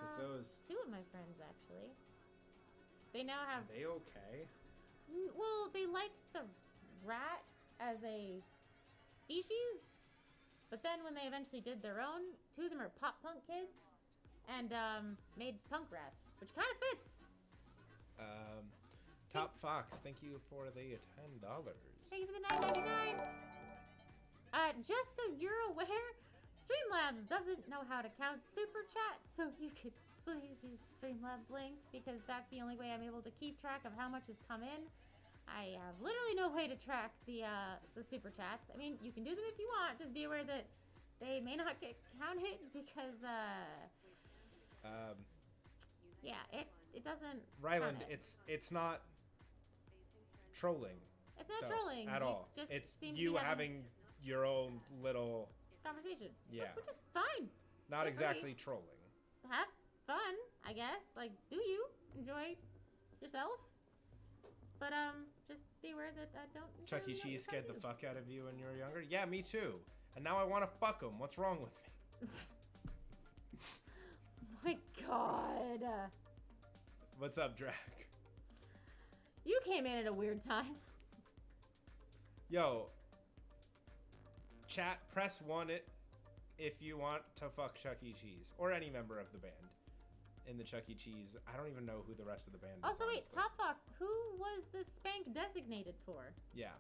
Speaker 1: Because those...
Speaker 2: Two of my friends, actually. They now have...
Speaker 1: Are they okay?
Speaker 2: Well, they liked the rat as a species, but then when they eventually did their own, two of them are pop punk kids and made punk rats, which kind of fits.
Speaker 1: Top Fox, thank you for the $10.
Speaker 2: Thank you for the $9.99. Just so you're aware, Streamlabs doesn't know how to count super chat, so if you could please use the Streamlabs link because that's the only way I'm able to keep track of how much has come in. I have literally no way to track the super chats. I mean, you can do them if you want. Just be aware that they may not get counted because yeah, it doesn't.
Speaker 1: Ryland,
Speaker 2: count it.
Speaker 1: it's not trolling.
Speaker 2: It's not
Speaker 1: though,
Speaker 2: trolling
Speaker 1: at
Speaker 2: You
Speaker 1: all.
Speaker 2: just
Speaker 1: It's
Speaker 2: seem to
Speaker 1: you
Speaker 2: be
Speaker 1: having your own little,
Speaker 2: conversation.
Speaker 1: Yeah.
Speaker 2: Which is fine.
Speaker 1: not
Speaker 2: Agree.
Speaker 1: exactly trolling.
Speaker 2: Have fun, I guess. Like, do you enjoy yourself? But just be aware that I don't.
Speaker 1: Chuck E.
Speaker 2: necessarily know
Speaker 1: Cheese
Speaker 2: what
Speaker 1: scared
Speaker 2: you're
Speaker 1: the
Speaker 2: trying
Speaker 1: fuck out of you when you were younger? Yeah, me too. And now I want to fuck him. What's wrong with me?
Speaker 2: to do. My God.
Speaker 1: What's up, Drac?
Speaker 2: You came in at a weird time.
Speaker 1: Yo, chat, press 1 if you want to fuck Chuck E. Cheese. Or any member of the band in the Chuck E. Cheese. I don't even know who the rest of the band is.
Speaker 2: Also, wait,
Speaker 1: honestly.
Speaker 2: Top Fox, who was the Spank designated for?
Speaker 1: Yeah.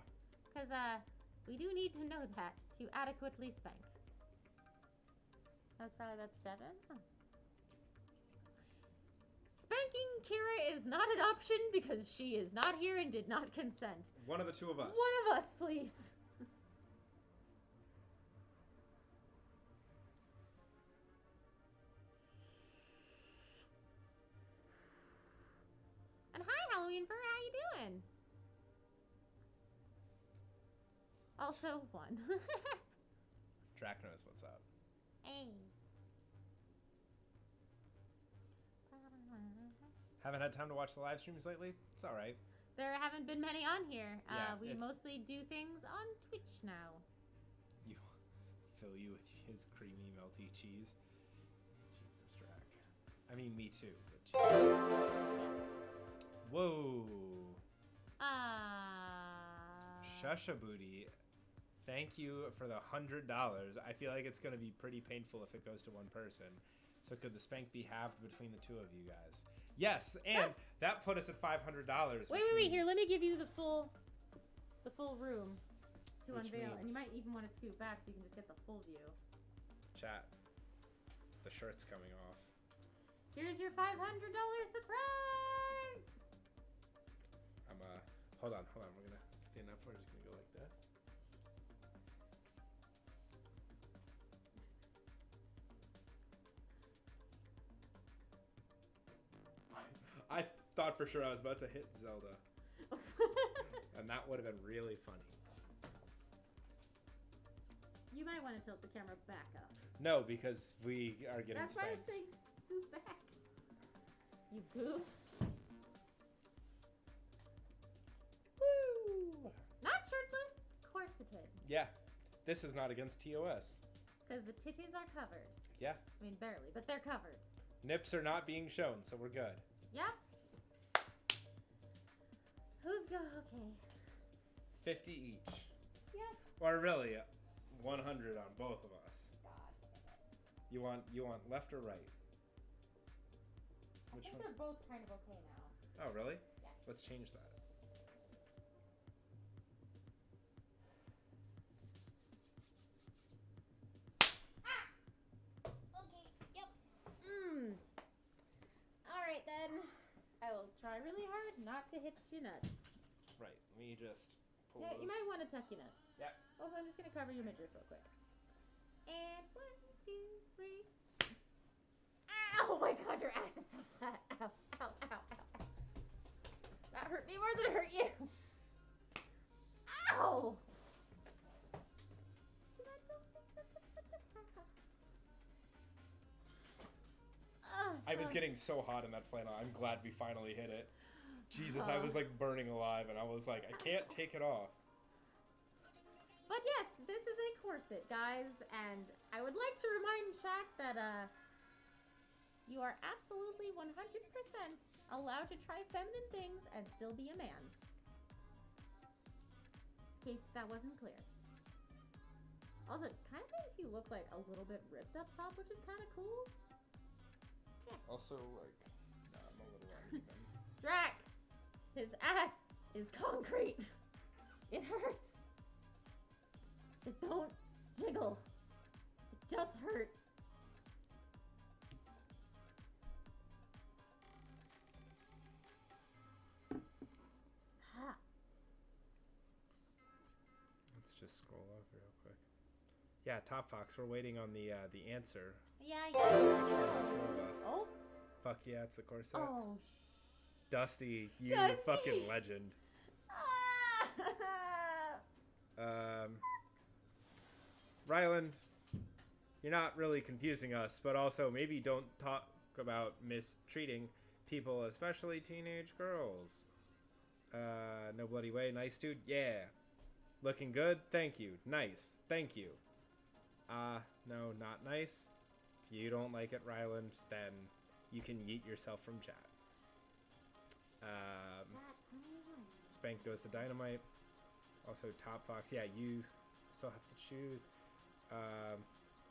Speaker 2: Because, we do need to know that to adequately spank. That was probably about 7? Huh. Spanking Kira is not an option because she is not here and did not consent.
Speaker 1: One of the two of us.
Speaker 2: One of us, please. And hi, Halloween Fur, how you doing? Also, 1.
Speaker 1: Drac knows what's up.
Speaker 2: Hey.
Speaker 1: Haven't had time to watch the live streams lately? It's alright.
Speaker 2: There haven't been many on here.
Speaker 1: Yeah,
Speaker 2: We
Speaker 1: it's-
Speaker 2: mostly do things on Twitch now.
Speaker 1: You fill you with his creamy, melty cheese. Jesus, Drac. I mean, me too. But whoa. Shusha Booty. Thank you for the $100. I feel like it's going to be pretty painful if it goes to one person. So could the spank be halved between the two of you guys? Yes, and that put us at $500.
Speaker 2: Wait. Here, let me give you the full room to
Speaker 1: Which
Speaker 2: unveil, and you
Speaker 1: means-
Speaker 2: might even want to scoot back so you can just get the full view.
Speaker 1: Chat. The shirt's coming off.
Speaker 2: Here's your $500 surprise.
Speaker 1: I'm hold on. We're gonna stand up. We're just gonna go like this. I thought for sure I was about to hit Zelda, and that would have been really funny.
Speaker 2: You might want to tilt the camera back up.
Speaker 1: No, because we are getting
Speaker 2: That's why I was
Speaker 1: spanked.
Speaker 2: saying scoot back. You goof.
Speaker 1: Woo!
Speaker 2: Not shirtless, corseted.
Speaker 1: Yeah, this is not against TOS.
Speaker 2: Because the titties are covered.
Speaker 1: Yeah,
Speaker 2: I mean, barely, but they're covered.
Speaker 1: nips are not being shown, so we're good.
Speaker 2: Yep. Who's go? Okay.
Speaker 1: 50 each.
Speaker 2: Yep.
Speaker 1: Or really, 100 on both of us.
Speaker 2: God.
Speaker 1: You want left or right?
Speaker 2: I
Speaker 1: Which
Speaker 2: think
Speaker 1: one?
Speaker 2: they're both kind of okay now.
Speaker 1: Oh, really?
Speaker 2: Yeah.
Speaker 1: Let's change that.
Speaker 2: Okay. Yep. All right then. I will try really hard not to hit your nuts.
Speaker 1: Right. Let me just pull
Speaker 2: Yeah,
Speaker 1: those.
Speaker 2: you might want to tuck your nuts.
Speaker 1: Yeah.
Speaker 2: Also, I'm just gonna cover your midriff real quick. And 1, 2, 3. Ow! Oh my God, your ass is so flat. Ow! Ow! Ow! Ow! That hurt me more than it hurt you. Ow!
Speaker 1: I was getting so hot in that flannel. I'm glad we finally hit it. Jesus, I was like burning alive, and I was like, I can't take it off.
Speaker 2: But yes, this is a corset, guys, and I would like to remind Shaq that you are absolutely 100% allowed to try feminine things and still be a man. In case that wasn't clear. Also, it kind of makes you look like a little bit ripped up top, which is kind of cool.
Speaker 1: Also, like, I'm a little uneven.
Speaker 2: Drac, his ass is concrete. It hurts. It don't jiggle. It just hurts. Ha.
Speaker 1: Let's just scroll over real quick. Yeah, Top Fox, we're waiting on the answer.
Speaker 2: Yeah.
Speaker 1: From the two of us.
Speaker 2: Oh.
Speaker 1: Fuck yeah, it's the corset.
Speaker 2: Oh.
Speaker 1: Dusty, you
Speaker 2: Dusty!
Speaker 1: fucking legend.
Speaker 2: Ah.
Speaker 1: Ryland, you're not really confusing us, but also maybe don't talk about mistreating people, especially teenage girls. No bloody way. Nice dude. Yeah. Looking good. Thank you. Nice. Thank you. No, not nice. If you don't like it, Ryland, then you can yeet yourself from chat. Spank goes to Dynamite. Also, Top Fox. Yeah, you still have to choose.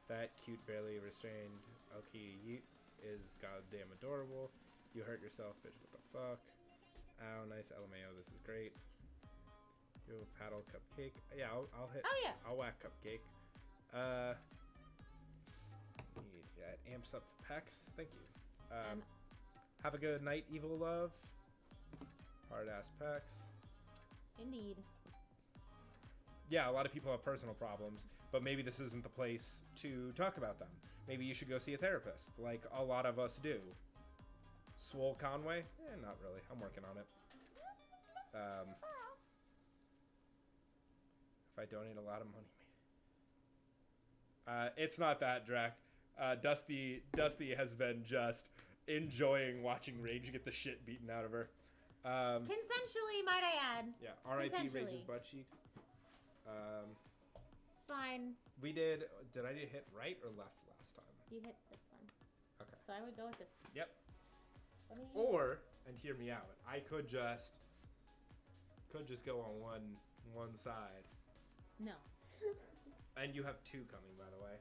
Speaker 1: That cute, barely restrained Elkie Yeet is goddamn adorable. You hurt yourself, bitch. What the fuck? Ow, nice LMAO. This is great. Yo, paddle cupcake. Yeah, I'll hit.
Speaker 2: Oh, yeah.
Speaker 1: I'll whack cupcake. Yeah, it amps up the pecs. Thank you.
Speaker 2: And-
Speaker 1: Have a good night, evil love. Hard ass pecs.
Speaker 2: Indeed.
Speaker 1: Yeah, a lot of people have personal problems, but maybe this isn't the place to talk about them. Maybe you should go see a therapist, like a lot of us do. Swole Conway? Not really. I'm working on it. If I donate a lot of money, maybe. It's not that, Drac. Dusty has been just enjoying watching Rage get the shit beaten out of her.
Speaker 2: Consensually, might I add.
Speaker 1: Yeah, R.I.P. Rage's
Speaker 2: Consensually.
Speaker 1: butt cheeks.
Speaker 2: It's fine.
Speaker 1: We did I hit right or left last time?
Speaker 2: You hit this one.
Speaker 1: Okay.
Speaker 2: So I would go with this one.
Speaker 1: Yep.
Speaker 2: Let me...
Speaker 1: Or, and hear me out, I could just go on one side.
Speaker 2: No.
Speaker 1: And you have two coming, by the way.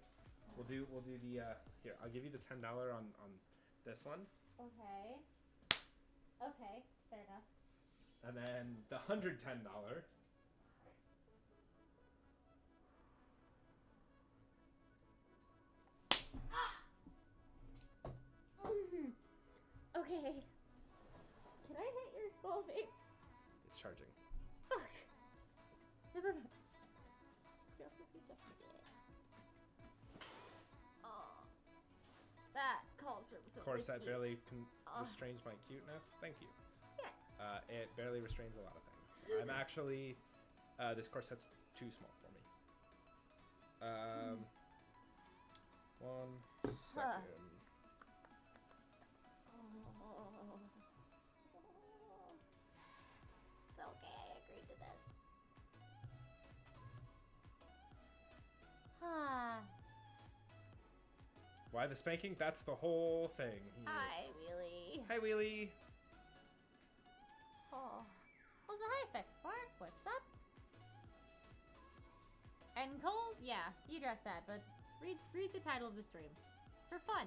Speaker 1: We'll do the here. I'll give you the $10 on this one,
Speaker 2: Okay. Okay. Fair enough.
Speaker 1: and then the $110.
Speaker 2: Okay. Can I hit your skull vape?
Speaker 1: It's charging.
Speaker 2: Fuck. Never mind. Just if you just did it. Oh. That calls for some
Speaker 1: Of course, that
Speaker 2: whiskey.
Speaker 1: barely
Speaker 2: Ugh.
Speaker 1: restrains my cuteness. Thank you.
Speaker 2: Yes.
Speaker 1: It barely restrains a lot of things. I'm actually this corset's too small for me. 1 second.
Speaker 2: Oh. It's okay, I agreed to this. Ah.
Speaker 1: Why the spanking? That's the whole thing. Here.
Speaker 2: Hi, Wheelie.
Speaker 1: Hi, Wheelie.
Speaker 2: Oh. Also, hi, Effects Spark. What's up? And Cole, yeah, you addressed that, but read the title of the stream. It's for fun.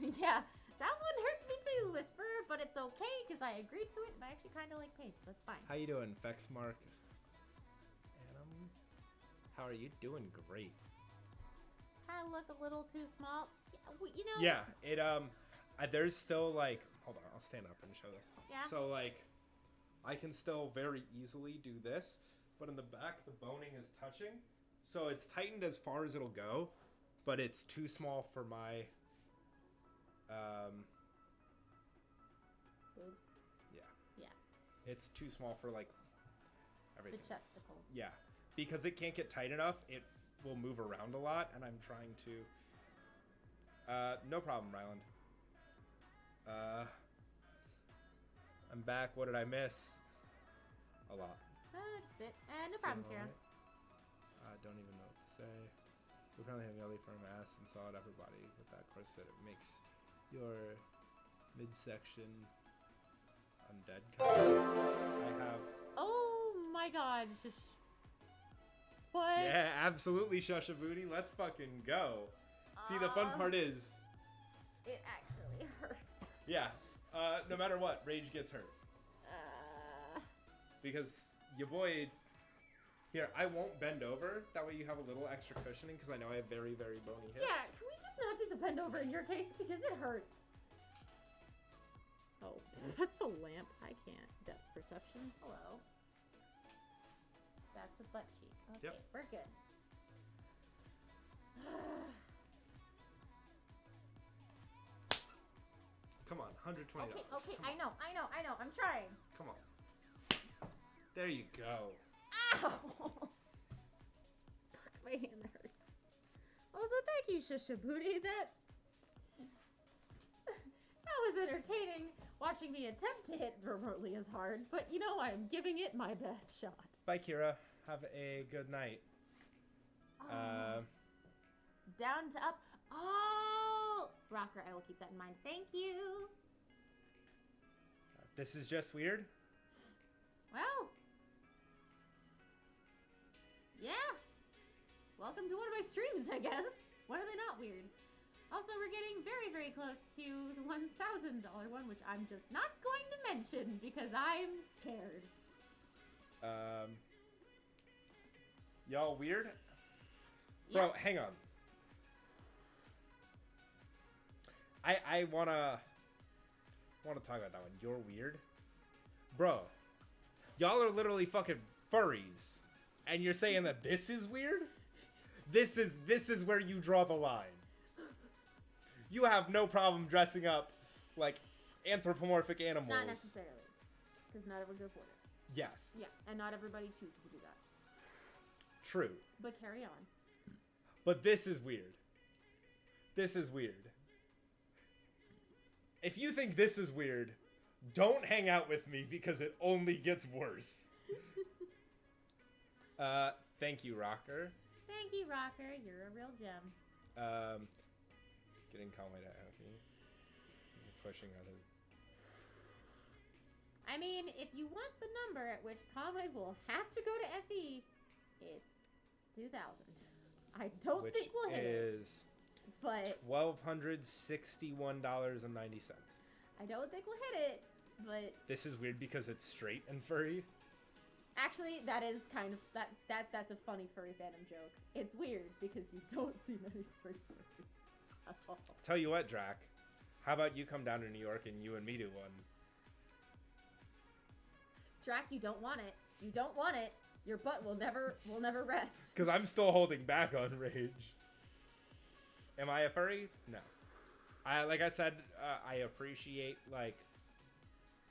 Speaker 2: Yeah, that one hurt me too, Whisper, but it's okay because I agreed to it and I actually kind of like paint, so it's fine.
Speaker 1: How you doing, Fexmark? How are you doing? Great.
Speaker 2: I look a little too small. Yeah, you know.
Speaker 1: Yeah, it there's still like, hold on, I'll stand up and show this.
Speaker 2: Yeah.
Speaker 1: So like, I can still very easily do this, but in the back the boning is touching, so it's tightened as far as it'll go, but it's too small for my
Speaker 2: Boobs.
Speaker 1: yeah.
Speaker 2: Yeah.
Speaker 1: It's too small for like
Speaker 2: The
Speaker 1: everything. else.
Speaker 2: chesticles.
Speaker 1: Yeah, because it can't get tight enough. It will move around a lot, and I'm trying to. No problem, Ryland. I'm back. What did I miss? A lot.
Speaker 2: Just it. No problem,
Speaker 1: Feeling
Speaker 2: Kira.
Speaker 1: alright. I don't even know what to say. We apparently have yelly firm ass and solid upper body with that corset. It makes your midsection undead. I have.
Speaker 2: Oh my god. What?
Speaker 1: Yeah, absolutely, Shusha Booty. Let's fucking go. See, the fun part is,
Speaker 2: It actually hurts.
Speaker 1: yeah, no matter what, Rage gets hurt.
Speaker 2: Uh,
Speaker 1: Because your boy... Here, I won't bend over. That way you have a little extra cushioning, because I know I have very, very bony hips.
Speaker 2: yeah, can we just not do the bend over in your case? Because it hurts. Oh, that's the lamp. I can't. Depth perception. Hello. That's a butt cheek. Okay,
Speaker 1: Yep.
Speaker 2: we're good.
Speaker 1: Come on, $120.
Speaker 2: Okay,
Speaker 1: Come
Speaker 2: I
Speaker 1: on.
Speaker 2: know. I'm trying.
Speaker 1: Come on. There you go.
Speaker 2: Ow! Fuck, my hand hurts. Also, thank you, Shusha Booty. That was entertaining. Watching me attempt to hit remotely is hard, but you know I'm giving it my best shot.
Speaker 1: Bye, Kira. Have a good night.
Speaker 2: Down to up. Oh! Rocker, I will keep that in mind. Thank you.
Speaker 1: This is just weird.
Speaker 2: Well. Yeah. Welcome to one of my streams, I guess. When are they not weird? Also, we're getting very, very close to the $1,000 one, which I'm just not going to mention because I'm scared.
Speaker 1: Y'all weird? Bro, hang on. I wanna talk about that one. You're weird? Bro, y'all are literally fucking furries. And you're saying that this is weird? This is where you draw the line. You have no problem dressing up like anthropomorphic animals.
Speaker 2: Not necessarily. Because not everyone can afford it.
Speaker 1: Yes.
Speaker 2: Yeah, and not everybody chooses to do that.
Speaker 1: True.
Speaker 2: But carry on.
Speaker 1: But this is weird. This is weird. If you think this is weird, Don't hang out with me because it only gets worse. Thank you, Rocker.
Speaker 2: Thank you, Rocker. You're a real gem.
Speaker 1: Getting Conway to FE. Pushing on his.
Speaker 2: I mean, if you want the number at which Conway will have to go to FE, it's 2,000. I don't
Speaker 1: Which
Speaker 2: think we'll hit it.
Speaker 1: is
Speaker 2: But
Speaker 1: $1,261.90.
Speaker 2: I don't think we'll hit it. But
Speaker 1: This is weird because it's straight and furry.
Speaker 2: actually, that is kind of that's a funny furry fandom joke. It's weird because you don't see many furry furries at all.
Speaker 1: Tell you what, Drac. How about you come down to New York and you and me do one?
Speaker 2: Drac, you don't want it. You don't want it. Your butt will never rest.
Speaker 1: Because I'm still holding back on rage. Am I a furry? No. Like I said, I appreciate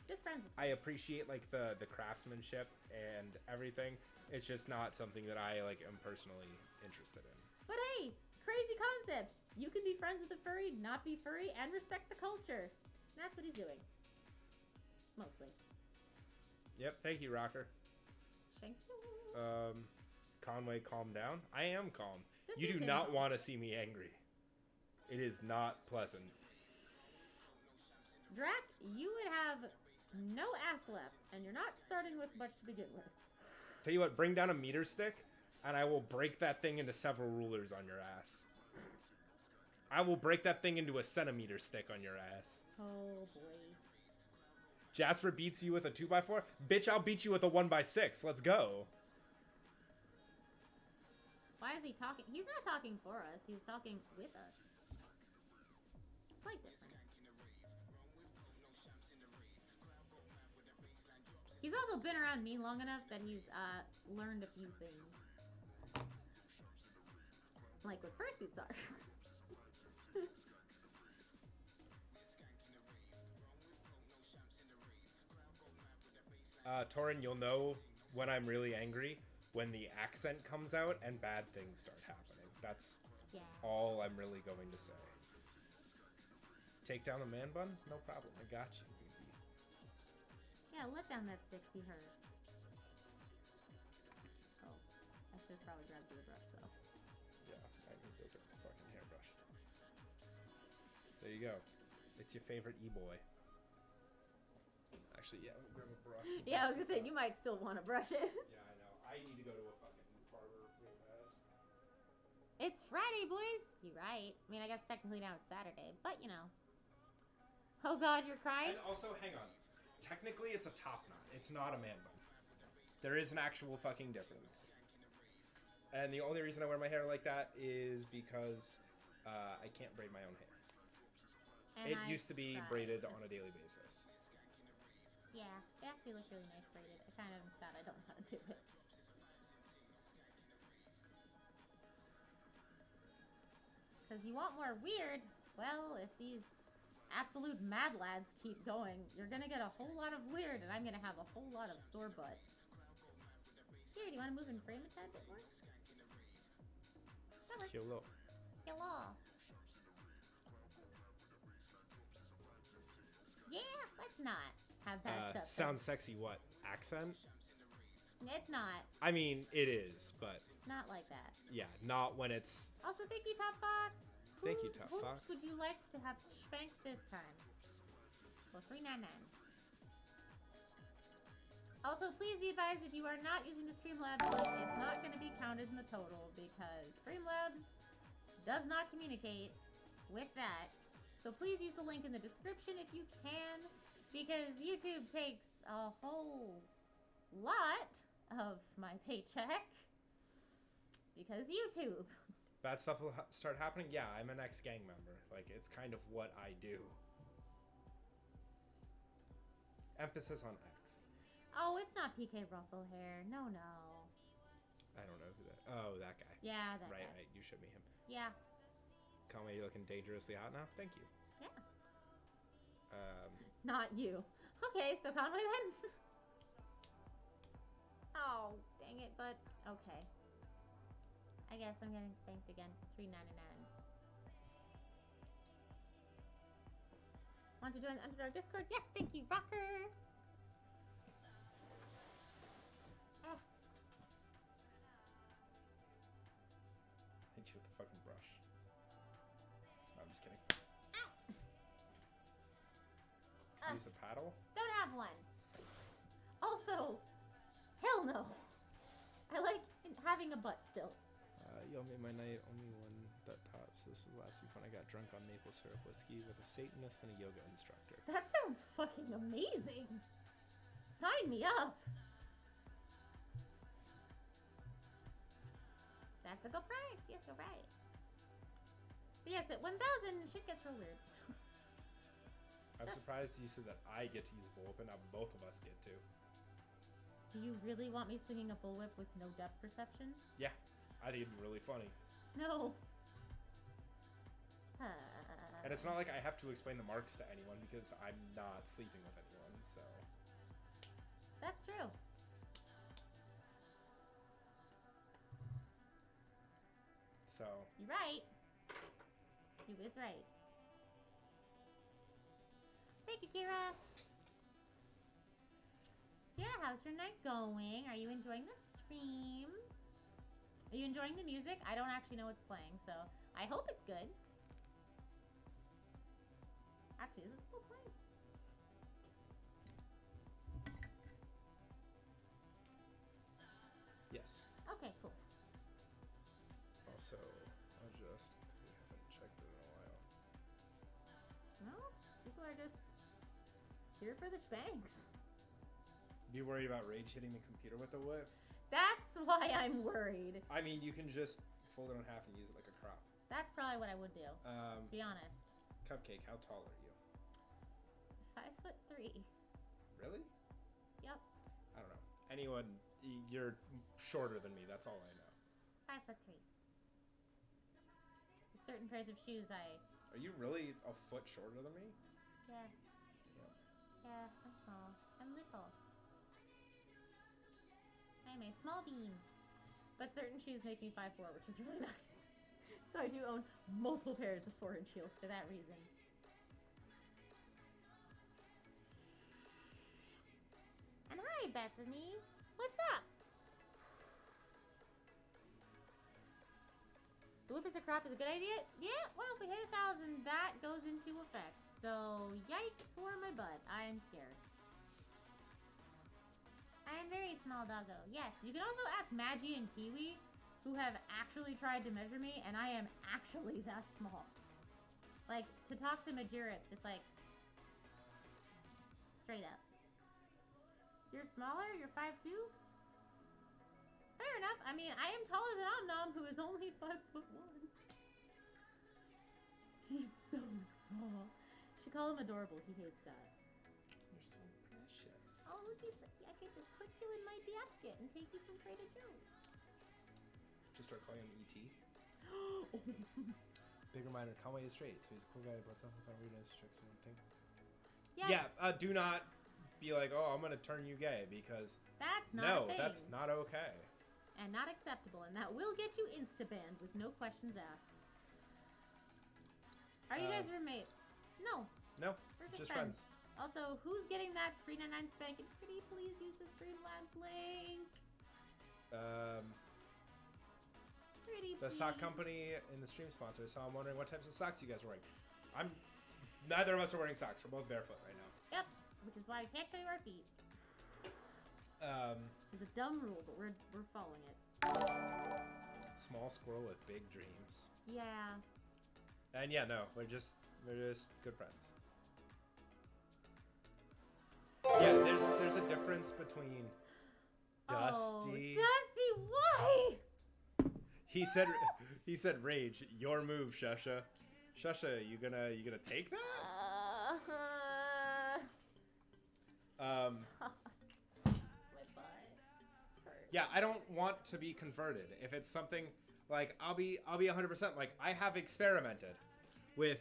Speaker 2: Just friends.
Speaker 1: I appreciate the craftsmanship and everything. It's just not something that I am personally interested in.
Speaker 2: But hey, crazy concept. You can be friends with a furry, not be furry, and respect the culture. And that's what he's doing. Mostly.
Speaker 1: Yep, thank you, Rocker.
Speaker 2: Thank you.
Speaker 1: Conway, calm down. I am calm.
Speaker 2: This
Speaker 1: You do
Speaker 2: isn't
Speaker 1: not
Speaker 2: calm.
Speaker 1: want to see me angry. It is not pleasant.
Speaker 2: Drac, you would have no ass left, and you're not starting with much to begin with.
Speaker 1: Tell you what, bring down a meter stick, and I will break that thing into several rulers on your ass. I will break that thing into a centimeter stick on your ass.
Speaker 2: Oh boy.
Speaker 1: Jasper beats you with a 2x4? Bitch, I'll beat you with a 1x6. Let's go.
Speaker 2: Why is he talking? He's not talking for us. He's talking with us. Slight difference. He's also been around me long enough that he's learned a few things. Like what fursuits are.
Speaker 1: Torin, you'll know when I'm really angry when the accent comes out and bad things start happening. That's
Speaker 2: Yeah.
Speaker 1: all I'm really going to say. Take down the man bun? No problem. I got you, baby.
Speaker 2: Yeah, let down that 60 hurt. Oh, I should probably grab you a brush though.
Speaker 1: Yeah, I can go get the fucking hairbrush. There you go. It's your favorite e-boy. Actually, yeah, we'll grab a brush.
Speaker 2: Yeah, I was gonna say, you might still want to brush it.
Speaker 1: Yeah, I know. I need to go to a fucking barber real bad.
Speaker 2: It's Friday, boys. You're right. I mean, I guess technically now it's Saturday, but you know. Oh god, you're crying?
Speaker 1: And also, hang on. Technically, it's a top knot. It's not a man bun. There is an actual fucking difference. And the only reason I wear my hair like that is because I can't braid my own hair.
Speaker 2: And
Speaker 1: It
Speaker 2: I
Speaker 1: used to be
Speaker 2: tried.
Speaker 1: braided on a daily basis.
Speaker 2: Yeah, they actually look really nice braided. I kind of am sad I don't know how to do it. Because you want more weird? Well, if these absolute mad lads keep going, you're gonna get a whole lot of weird, and I'm gonna have a whole lot of sore butt. Here, do you want to move and frame a tad bit more? That works.
Speaker 1: Hello.
Speaker 2: Hello. Yeah, let's not have that stuff.
Speaker 1: Sounds sexy what? Accent?
Speaker 2: It's not.
Speaker 1: I mean, it is, but
Speaker 2: Not like that.
Speaker 1: yeah, not when it's...
Speaker 2: Also, thank you, Top Fox.
Speaker 1: Thank you, Top
Speaker 2: Who
Speaker 1: Fox.
Speaker 2: would you like to have spanked this time? For $3.99. Also, please be advised if you are not using the Streamlabs link, it's not going to be counted in the total because Streamlabs does not communicate with that. So please use the link in the description if you can, because YouTube takes a whole lot of my paycheck. Because YouTube.
Speaker 1: Bad stuff will start happening? Yeah, I'm an ex-gang member. Like, it's kind of what I do. Emphasis on X.
Speaker 2: Oh, it's not PK Russell hair. No, no.
Speaker 1: I don't know who that... Oh, that guy.
Speaker 2: Yeah, that
Speaker 1: Right,
Speaker 2: guy.
Speaker 1: right. You showed me him.
Speaker 2: Yeah.
Speaker 1: Conway, you looking dangerously hot now? Thank you.
Speaker 2: Yeah.
Speaker 1: Um,
Speaker 2: Not you. Okay, so Conway then. Oh, dang it, but okay. I guess I'm getting spanked again for $3.99. Want to join the Underdog Discord? Yes, thank you, Rocker. Oh,
Speaker 1: Hit you with the fucking brush. No, I'm just kidding.
Speaker 2: Ow.
Speaker 1: Use a paddle?
Speaker 2: Don't have one. Also, hell no. I like having a butt still.
Speaker 1: Y'all made my night. Only one that tops. This was last week when I got drunk on maple syrup whiskey with a Satanist and a yoga instructor.
Speaker 2: That sounds fucking amazing. Sign me up. That's a good price. Yes, you're right. But yes, at 1,000, shit gets real weird.
Speaker 1: I'm surprised you said that I get to use a bullwhip and now both of us get to.
Speaker 2: Do you really want me swinging a bullwhip with no depth perception?
Speaker 1: Yeah, I think it'd be really funny.
Speaker 2: No.
Speaker 1: And it's not like I have to explain the marks to anyone because I'm not sleeping with anyone, so.
Speaker 2: That's true.
Speaker 1: So,
Speaker 2: You're right. You is right. Thank you, Kira. So yeah, how's your night going? Are you enjoying the stream? Are you enjoying the music? I don't actually know what's playing, so I hope it's good. Actually, is it still playing?
Speaker 1: yes.
Speaker 2: Okay, cool.
Speaker 1: Also, I'll just, we haven't checked it in a while.
Speaker 2: Well, people are just here for the spanks.
Speaker 1: Be worried about rage hitting the computer with the whip?
Speaker 2: That's why I'm worried.
Speaker 1: I mean, you can just fold it in half and use it like a crop.
Speaker 2: That's probably what I would do, to be honest.
Speaker 1: Cupcake, how tall are you?
Speaker 2: 5'3".
Speaker 1: Really?
Speaker 2: Yep,
Speaker 1: I don't know. Anyone, you're shorter than me. That's all I know.
Speaker 2: 5'3". With certain pairs of shoes,
Speaker 1: Are you really a foot shorter than me?
Speaker 2: yeah,
Speaker 1: Yeah.
Speaker 2: I'm small. I'm little. I'm a small bean. But certain shoes make me 5'4", which is really nice. So I do own multiple pairs of 4-inch heels for that reason. And hi, Bethany. What's up? The whip as a crop is a good idea? Yeah, well, if we hit 1,000, that goes into effect. So, yikes for my butt. I'm scared. I am very small, doggo. Yes, you can also ask Maggie and Kiwi, who have actually tried to measure me, and I am actually that small. Like, to talk to Majira, it's just like, straight up. You're smaller? You're 5'2"? Fair enough. I mean, I am taller than Omnom, who is only 5'1". He's so small. Should call him adorable. He hates that.
Speaker 1: You're so precious.
Speaker 2: Oh, look at that. I could just put you in my basket and take you from Trader Joe's.
Speaker 1: Just start calling him E.T. Big reminder, Conway is straight, so he's a cool guy, but something with weirdness tricks and thing.
Speaker 2: Yes,
Speaker 1: Yeah, do not be like, oh, I'm gonna turn you gay, because
Speaker 2: that's not a
Speaker 1: no,
Speaker 2: thing.
Speaker 1: that's not okay.
Speaker 2: And not acceptable, and that will get you insta-banned with no questions asked. Are you guys roommates? No,
Speaker 1: No,
Speaker 2: we're
Speaker 1: just friends.
Speaker 2: Also, who's getting that $3.99 Spank? And pretty please use the Streamlabs link. Pretty
Speaker 1: The
Speaker 2: please.
Speaker 1: sock company in the stream sponsor, so I'm wondering what types of socks you guys are wearing. Neither of us are wearing socks. We're both barefoot right now.
Speaker 2: Yep, which is why we can't show you our feet. It's a dumb rule, but we're following it.
Speaker 1: Small squirrel with big dreams.
Speaker 2: Yeah.
Speaker 1: And yeah, no, we're just good friends. Yeah, there's a difference between Dusty.
Speaker 2: Oh, Dusty, why?
Speaker 1: He said rage. Your move, Shusha. Shusha, you gonna take that?
Speaker 2: My butt hurts.
Speaker 1: Yeah, I don't want to be converted. If it's something like I'll be 100%. Like I have experimented with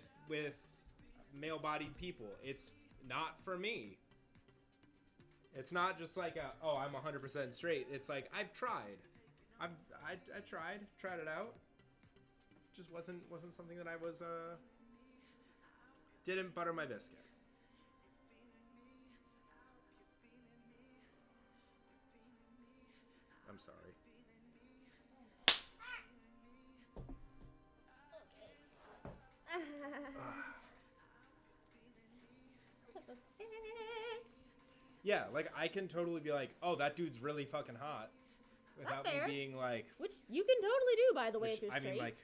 Speaker 1: male-bodied people. It's not for me. It's not just like I'm 100% straight. It's like I've tried. I tried it out. Just wasn't something that I was didn't butter my biscuit. I'm sorry. Yeah, like I can totally be like, oh, that dude's really fucking hot, without me
Speaker 2: fair.
Speaker 1: being like,
Speaker 2: Which you can totally do, by the way,
Speaker 1: which,
Speaker 2: if you're
Speaker 1: I mean,
Speaker 2: straight.
Speaker 1: like,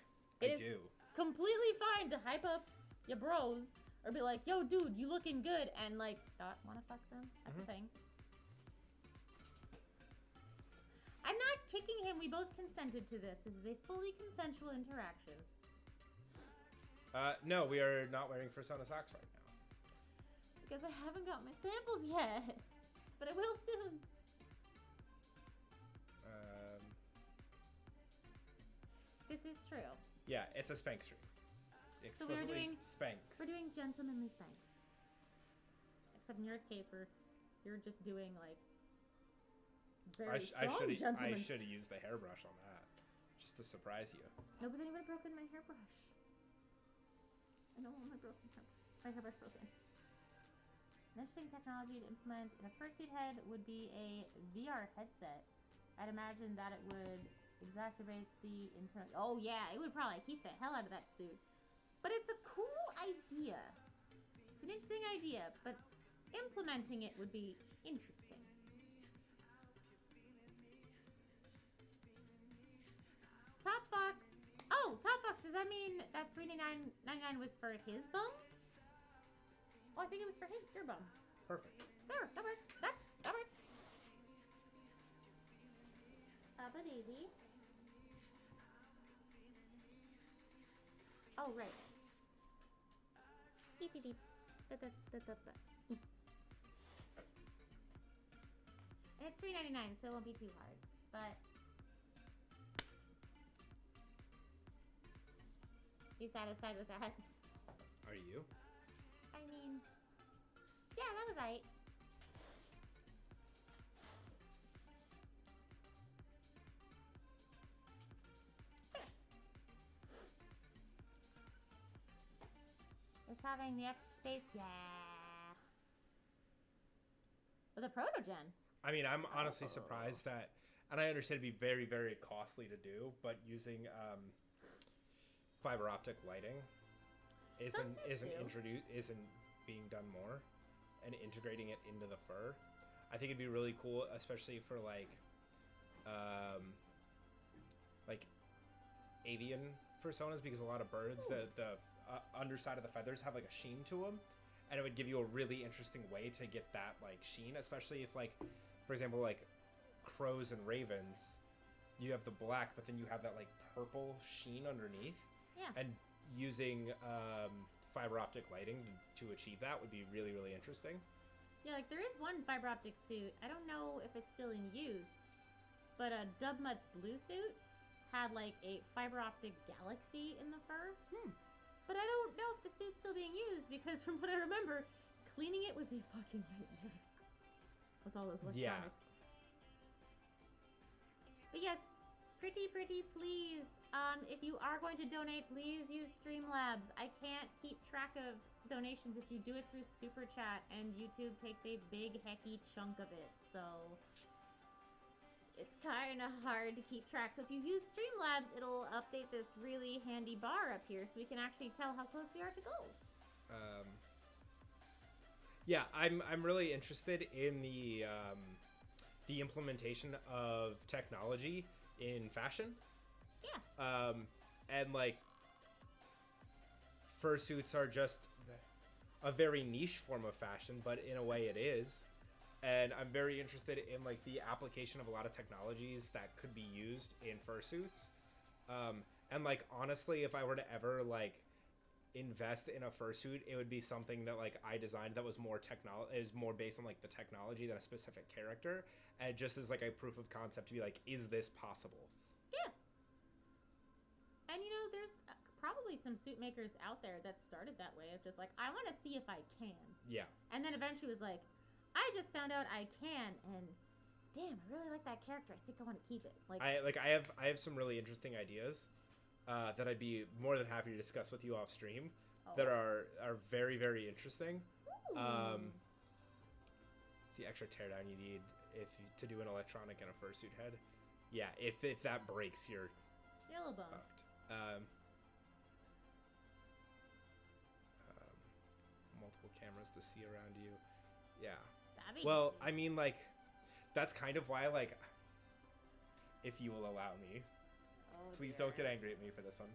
Speaker 2: It
Speaker 1: I
Speaker 2: is
Speaker 1: do.
Speaker 2: completely fine to hype up your bros or be like, yo, dude, you looking good, and like, not want to fuck them. That's a thing. I'm not kicking him. We both consented to this. This is a fully consensual interaction.
Speaker 1: No, we are not wearing Persona socks right now.
Speaker 2: Because I haven't got my samples yet. But I will soon. This is true.
Speaker 1: Yeah, it's a Spank stream.
Speaker 2: So we're
Speaker 1: Explicitly
Speaker 2: doing-
Speaker 1: Spanks.
Speaker 2: We're doing gentlemanly spanks. Except in your case, you're just doing like very strong
Speaker 1: I
Speaker 2: gentleman's.
Speaker 1: should have used the hairbrush on that, just to surprise you.
Speaker 2: No, but then you would have broken my hairbrush. I don't want my hairbrush broken. An interesting technology to implement in a fursuit head would be a VR headset. I'd imagine that it would exacerbate the internal. Oh yeah, it would probably heat the hell out of that suit. But it's a cool idea. It's an interesting idea, but implementing it would be interesting. Top Fox. Oh, Top Fox. Does that mean that $3.99 was for his bum? Oh, I think it was for your bum.
Speaker 1: Perfect.
Speaker 2: There, that works. That works. But easy. Oh, right. Beep, beep, beep. Da, da, da, da, da. And it's $3.99, so it won't be too hard. But you satisfied with that?
Speaker 1: Are you?
Speaker 2: I mean, yeah, that was right. Is having the extra space? Yeah. With a protogen.
Speaker 1: I mean, I'm honestly surprised that, and I understand it'd be very, very costly to do, but using fiber optic lighting isn't being done more, and integrating it into the fur. I think it'd be really cool, especially for like avian personas, because a lot of birds, the underside of the feathers have like a sheen to them, and it would give you a really interesting way to get that like sheen, especially if like, for example, like crows and ravens, you have the black, but then you have that like purple sheen underneath.
Speaker 2: Yeah.
Speaker 1: And using fiber optic lighting to achieve that would be really, really interesting.
Speaker 2: Yeah, like there is one fiber optic suit. I don't know if it's still in use, but a Dubmutt's blue suit had like a fiber optic galaxy in the fur. But I don't know if the suit's still being used, because from what I remember, cleaning it was a fucking nightmare with all those electronics.
Speaker 1: Yeah.
Speaker 2: But yes, pretty please. If you are going to donate, please use Streamlabs. I can't keep track of donations if you do it through Super Chat, and YouTube takes a big hecky chunk of it, so it's kind of hard to keep track. So if you use Streamlabs, it'll update this really handy bar up here, so we can actually tell how close we are to goals.
Speaker 1: Yeah, I'm really interested in the implementation of technology in fashion.
Speaker 2: Yeah.
Speaker 1: And like fursuits are just a very niche form of fashion, but in a way it is. And I'm very interested in like the application of a lot of technologies that could be used in fursuits. And like honestly, if I were to ever like invest in a fursuit, it would be something that like I designed that was more based on like the technology than a specific character, and just as like a proof of concept to be like, is this possible?
Speaker 2: Yeah. And you know, there's probably some suit makers out there that started that way, of just like, I want to see if I can.
Speaker 1: Yeah.
Speaker 2: And then eventually was like, I just found out I can, and damn, I really like that character. I think I want to keep it.
Speaker 1: I have some really interesting ideas that I'd be more than happy to discuss with you off stream. That are very, very interesting. It's the extra teardown you need to do an electronic and a fursuit head. yeah, if that breaks, you're
Speaker 2: Yellow bone.
Speaker 1: fucked. Multiple cameras to see around you. Yeah.
Speaker 2: That'd be
Speaker 1: Well,
Speaker 2: handy.
Speaker 1: I mean, like, that's kind of why, like, if you will allow me,
Speaker 2: Oh,
Speaker 1: please
Speaker 2: dear.
Speaker 1: don't get angry at me for this one.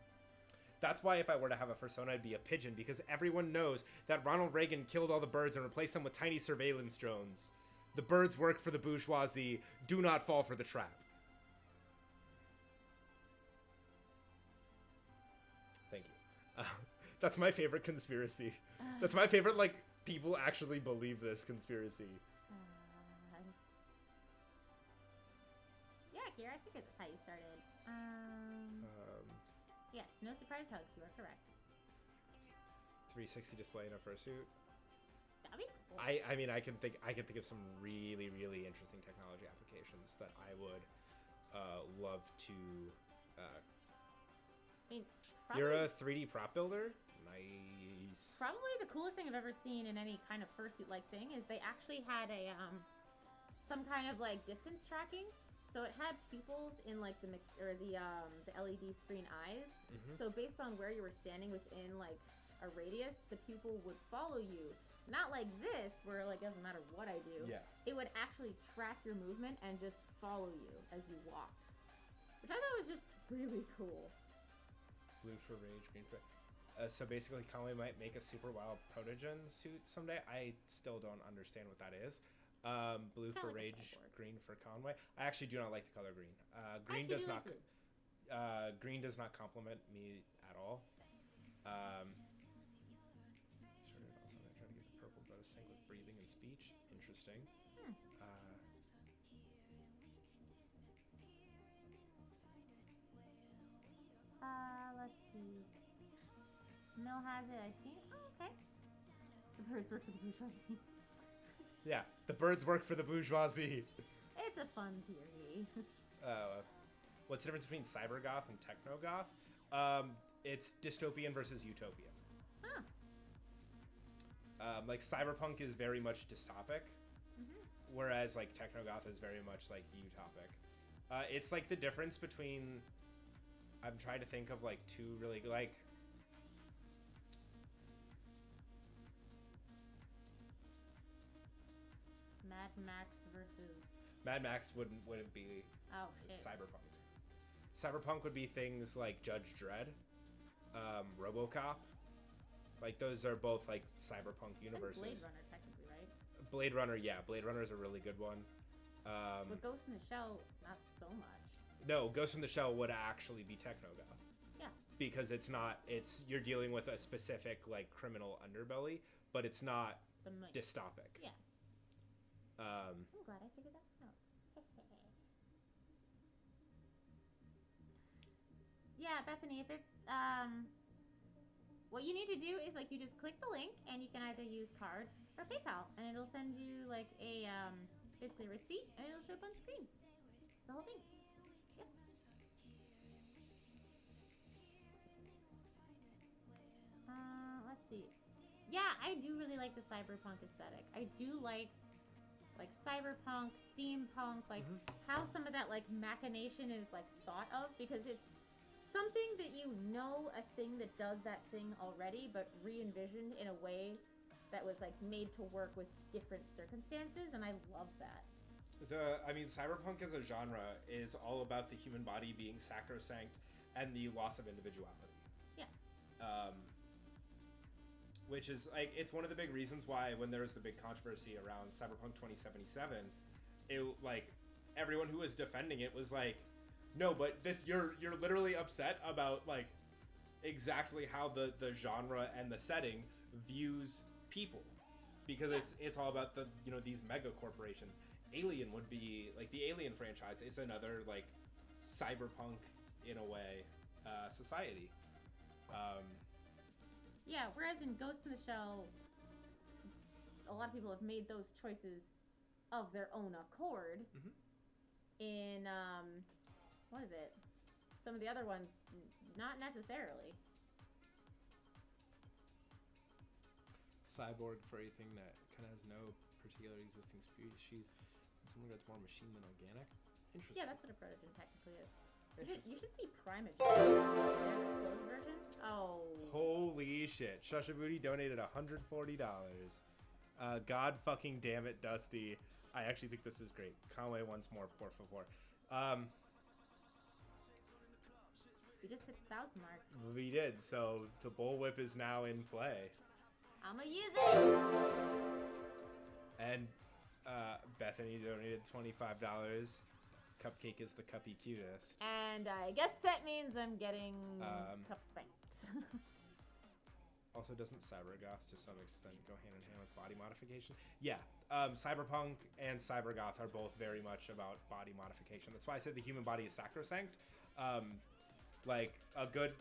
Speaker 1: That's why if I were to have a persona, I'd be a pigeon, because everyone knows that Ronald Reagan killed all the birds and replaced them with tiny surveillance drones. The birds work for the bourgeoisie. Do not fall for the trap. Thank you. That's my favorite conspiracy. That's my favorite, like, people actually believe this conspiracy.
Speaker 2: Yeah, Kira, I think that's how you started. Yes, no surprise hugs. You are correct.
Speaker 1: 360 display in a fursuit.
Speaker 2: That'd be cool.
Speaker 1: I mean, I can think of some really, really interesting technology applications that I would love to.
Speaker 2: I mean,
Speaker 1: You're
Speaker 2: probably,
Speaker 1: a 3D prop builder. Nice.
Speaker 2: probably the coolest thing I've ever seen in any kind of fursuit-like thing is they actually had a some kind of like distance tracking. So it had pupils in like the LED screen eyes. So based on where you were standing within like a radius, the pupil would follow you. Not like this, where like doesn't matter what I do.
Speaker 1: Yeah.
Speaker 2: It would actually track your movement and just follow you as you walked, which I thought was just really cool.
Speaker 1: Blue for rage, green for. So basically, Conway might make a super wild protogen suit someday. I still don't understand what that is. Blue
Speaker 2: Kinda
Speaker 1: for
Speaker 2: like a
Speaker 1: rage,
Speaker 2: cyborg.
Speaker 1: green for Conway. I actually do not like the color green. Green
Speaker 2: actually
Speaker 1: does
Speaker 2: do
Speaker 1: not.
Speaker 2: like blue.
Speaker 1: Green does not compliment me at all. Sort of also I'm trying to get the purple but sync with breathing and speech. Interesting.
Speaker 2: Let's see. Mill has it. I see. Oh, okay. The birds work for the bourgeoisie.
Speaker 1: Yeah, the birds work for the bourgeoisie.
Speaker 2: It's a fun theory.
Speaker 1: What's the difference between cybergoth and technogoth? It's dystopian versus utopian.
Speaker 2: Huh.
Speaker 1: Like cyberpunk is very much dystopic, whereas like technogoth is very much like utopic. It's like the difference between. I'm trying to think of like two really like.
Speaker 2: Mad Max versus.
Speaker 1: Mad Max wouldn't be
Speaker 2: Oh shit.
Speaker 1: cyberpunk. Cyberpunk would be things like Judge Dredd, RoboCop. Like those are both like cyberpunk
Speaker 2: And
Speaker 1: universes.
Speaker 2: Blade Runner, technically, right?
Speaker 1: Blade Runner, yeah, Blade Runner is a really good one.
Speaker 2: But Ghost in the Shell, not so much.
Speaker 1: No, Ghost in the Shell would actually be technogoth.
Speaker 2: Yeah.
Speaker 1: Because it's not. It's you're dealing with a specific like criminal underbelly, but it's not
Speaker 2: The mo-
Speaker 1: dystopic.
Speaker 2: Yeah. I'm glad I figured that out. Yeah, Bethany, if it's what you need to do is like you just click the link and you can either use card or PayPal and it'll send you like a basically a receipt and it'll show up on screen. The whole thing. Yep. Let's see. Yeah, I do really like the cyberpunk aesthetic. I do like cyberpunk, steampunk, like how some of that like machination is like thought of because it's something that you know a thing that does that thing already, but re-envisioned in a way that was like made to work with different circumstances, and I love that.
Speaker 1: I mean, cyberpunk as a genre is all about the human body being sacrosanct and the loss of individuality.
Speaker 2: Yeah.
Speaker 1: Which is like it's one of the big reasons why when there was the big controversy around Cyberpunk 2077, it like everyone who was defending it was like, no, but this you're literally upset about like exactly how the genre and the setting views people because it's all about the these mega corporations. Alien would be like the Alien franchise is another like cyberpunk in a way society.
Speaker 2: Yeah, whereas in Ghost in the Shell, a lot of people have made those choices of their own accord. In what is it? Some of the other ones, not necessarily.
Speaker 1: Cyborg for anything that kind of has no particular existing species. In some regards, more machine than organic. Interesting.
Speaker 2: Yeah, that's what a protogen technically is. You
Speaker 1: Interesting.
Speaker 2: should see Primogen. There's the closed version. Oh.
Speaker 1: Holy shit. Shushabooty donated $140. God fucking damn it, Dusty. I actually think this is great. Conway once more, por favor.
Speaker 2: We just hit the 1,000 mark.
Speaker 1: We did, so the bullwhip is now in play.
Speaker 2: I'ma use it!
Speaker 1: And Bethany donated $25. Cupcake is the cuppy cutest.
Speaker 2: And I guess that means I'm getting cup spanked.
Speaker 1: Also, doesn't Cybergoth to some extent go hand in hand with body modification? Yeah, Cyberpunk and Cybergoth are both very much about body modification. That's why I said the human body is sacrosanct. Like a good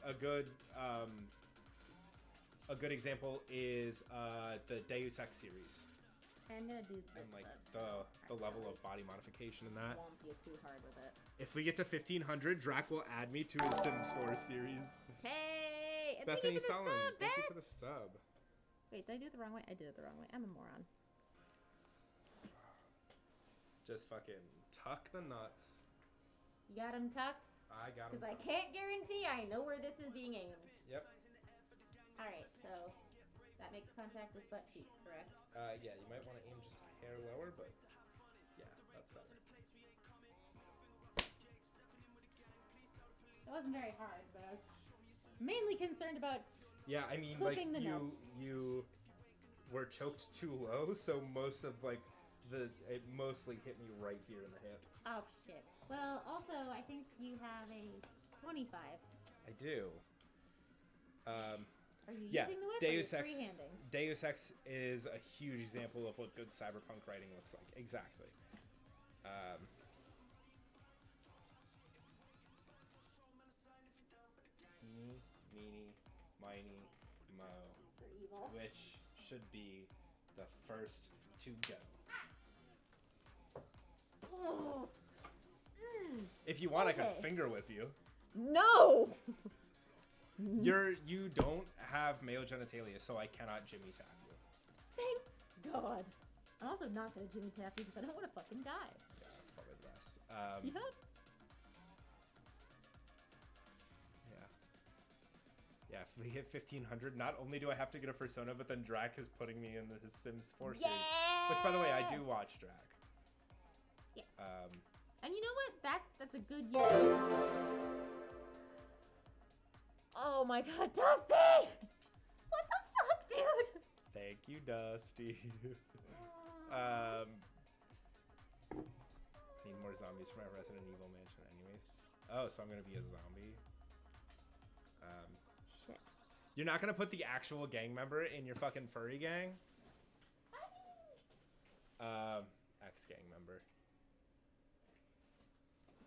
Speaker 1: example is the Deus Ex series,
Speaker 2: I'm gonna do this.
Speaker 1: and like the level of body modification in that.
Speaker 2: Won't be too hard with it.
Speaker 1: If we get to 1500, Drac will add me to his Sims 4 series.
Speaker 2: Hey! And
Speaker 1: Bethany
Speaker 2: thank you for the
Speaker 1: Solomon,
Speaker 2: sub,
Speaker 1: thank you
Speaker 2: Beth!
Speaker 1: for the sub.
Speaker 2: Wait, did I do it the wrong way? I did it the wrong way. I'm a moron.
Speaker 1: Just fucking tuck the nuts.
Speaker 2: You got him tucked?
Speaker 1: I got him.
Speaker 2: Because I can't guarantee I know where this is being aimed.
Speaker 1: Yep.
Speaker 2: Alright, so that makes contact with butt cheek, correct?
Speaker 1: Yeah, you might want to aim just a hair lower, but yeah, that's better.
Speaker 2: That wasn't very hard, but I was mainly concerned about.
Speaker 1: Yeah, I mean, like
Speaker 2: Clipping the nuts.
Speaker 1: you were choked too low, so most of like it mostly hit me right here in the hip.
Speaker 2: Oh shit. Well, also, I think you have a 25.
Speaker 1: I do.
Speaker 2: Are you
Speaker 1: Yeah,
Speaker 2: using the whip
Speaker 1: Deus
Speaker 2: or are
Speaker 1: Ex.
Speaker 2: you freehanding?
Speaker 1: Deus Ex is a huge example of what good cyberpunk writing looks like. Exactly. Eeny, meeny, miny, mo.
Speaker 2: For evil.
Speaker 1: Which should be the first to go.
Speaker 2: Oh.
Speaker 1: If you want, I
Speaker 2: Okay.
Speaker 1: could finger whip you.
Speaker 2: No!
Speaker 1: You don't have male genitalia, so I cannot Jimmy tap you.
Speaker 2: Thank God. I'm also not gonna Jimmy tap you because I don't want to fucking die.
Speaker 1: Yeah, that's probably the best.
Speaker 2: Yeah?
Speaker 1: Yeah, if we hit 1500, not only do I have to get a persona, but then Drac is putting me in his Sims 4 series. Which, by the way, I do watch Drac.
Speaker 2: Yes.
Speaker 1: Um,
Speaker 2: And you know what? That's a good use. Oh my God, Dusty! What the fuck, dude?
Speaker 1: thank you, Dusty. Need more zombies for my Resident Evil mansion anyways. Oh, so I'm gonna be a zombie.
Speaker 2: Shit.
Speaker 1: You're not gonna put the actual gang member in your fucking furry gang? Ex-gang member.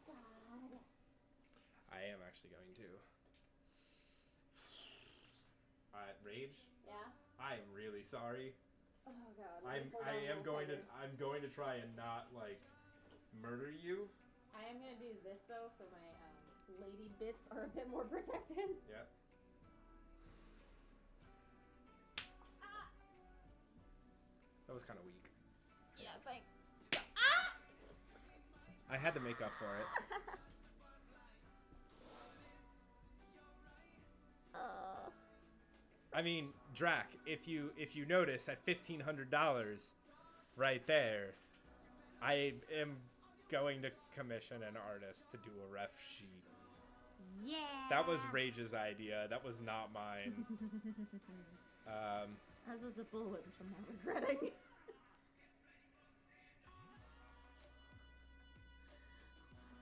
Speaker 2: God.
Speaker 1: I am actually going to. Rage?
Speaker 2: Yeah?
Speaker 1: I'm really sorry.
Speaker 2: Oh God.
Speaker 1: I'm going to try and not like murder you.
Speaker 2: I am gonna do this though, so my lady bits are a bit more protected.
Speaker 1: Yeah. That was kind of weak.
Speaker 2: Yeah, thanks.
Speaker 1: I had to make up for it. I mean, Drac, if you notice at $1,500 right there, I am going to commission an artist to do a ref sheet.
Speaker 2: Yeah.
Speaker 1: That was Rage's idea. That was not mine.
Speaker 2: As was the bullwhip, which I'm now regretting.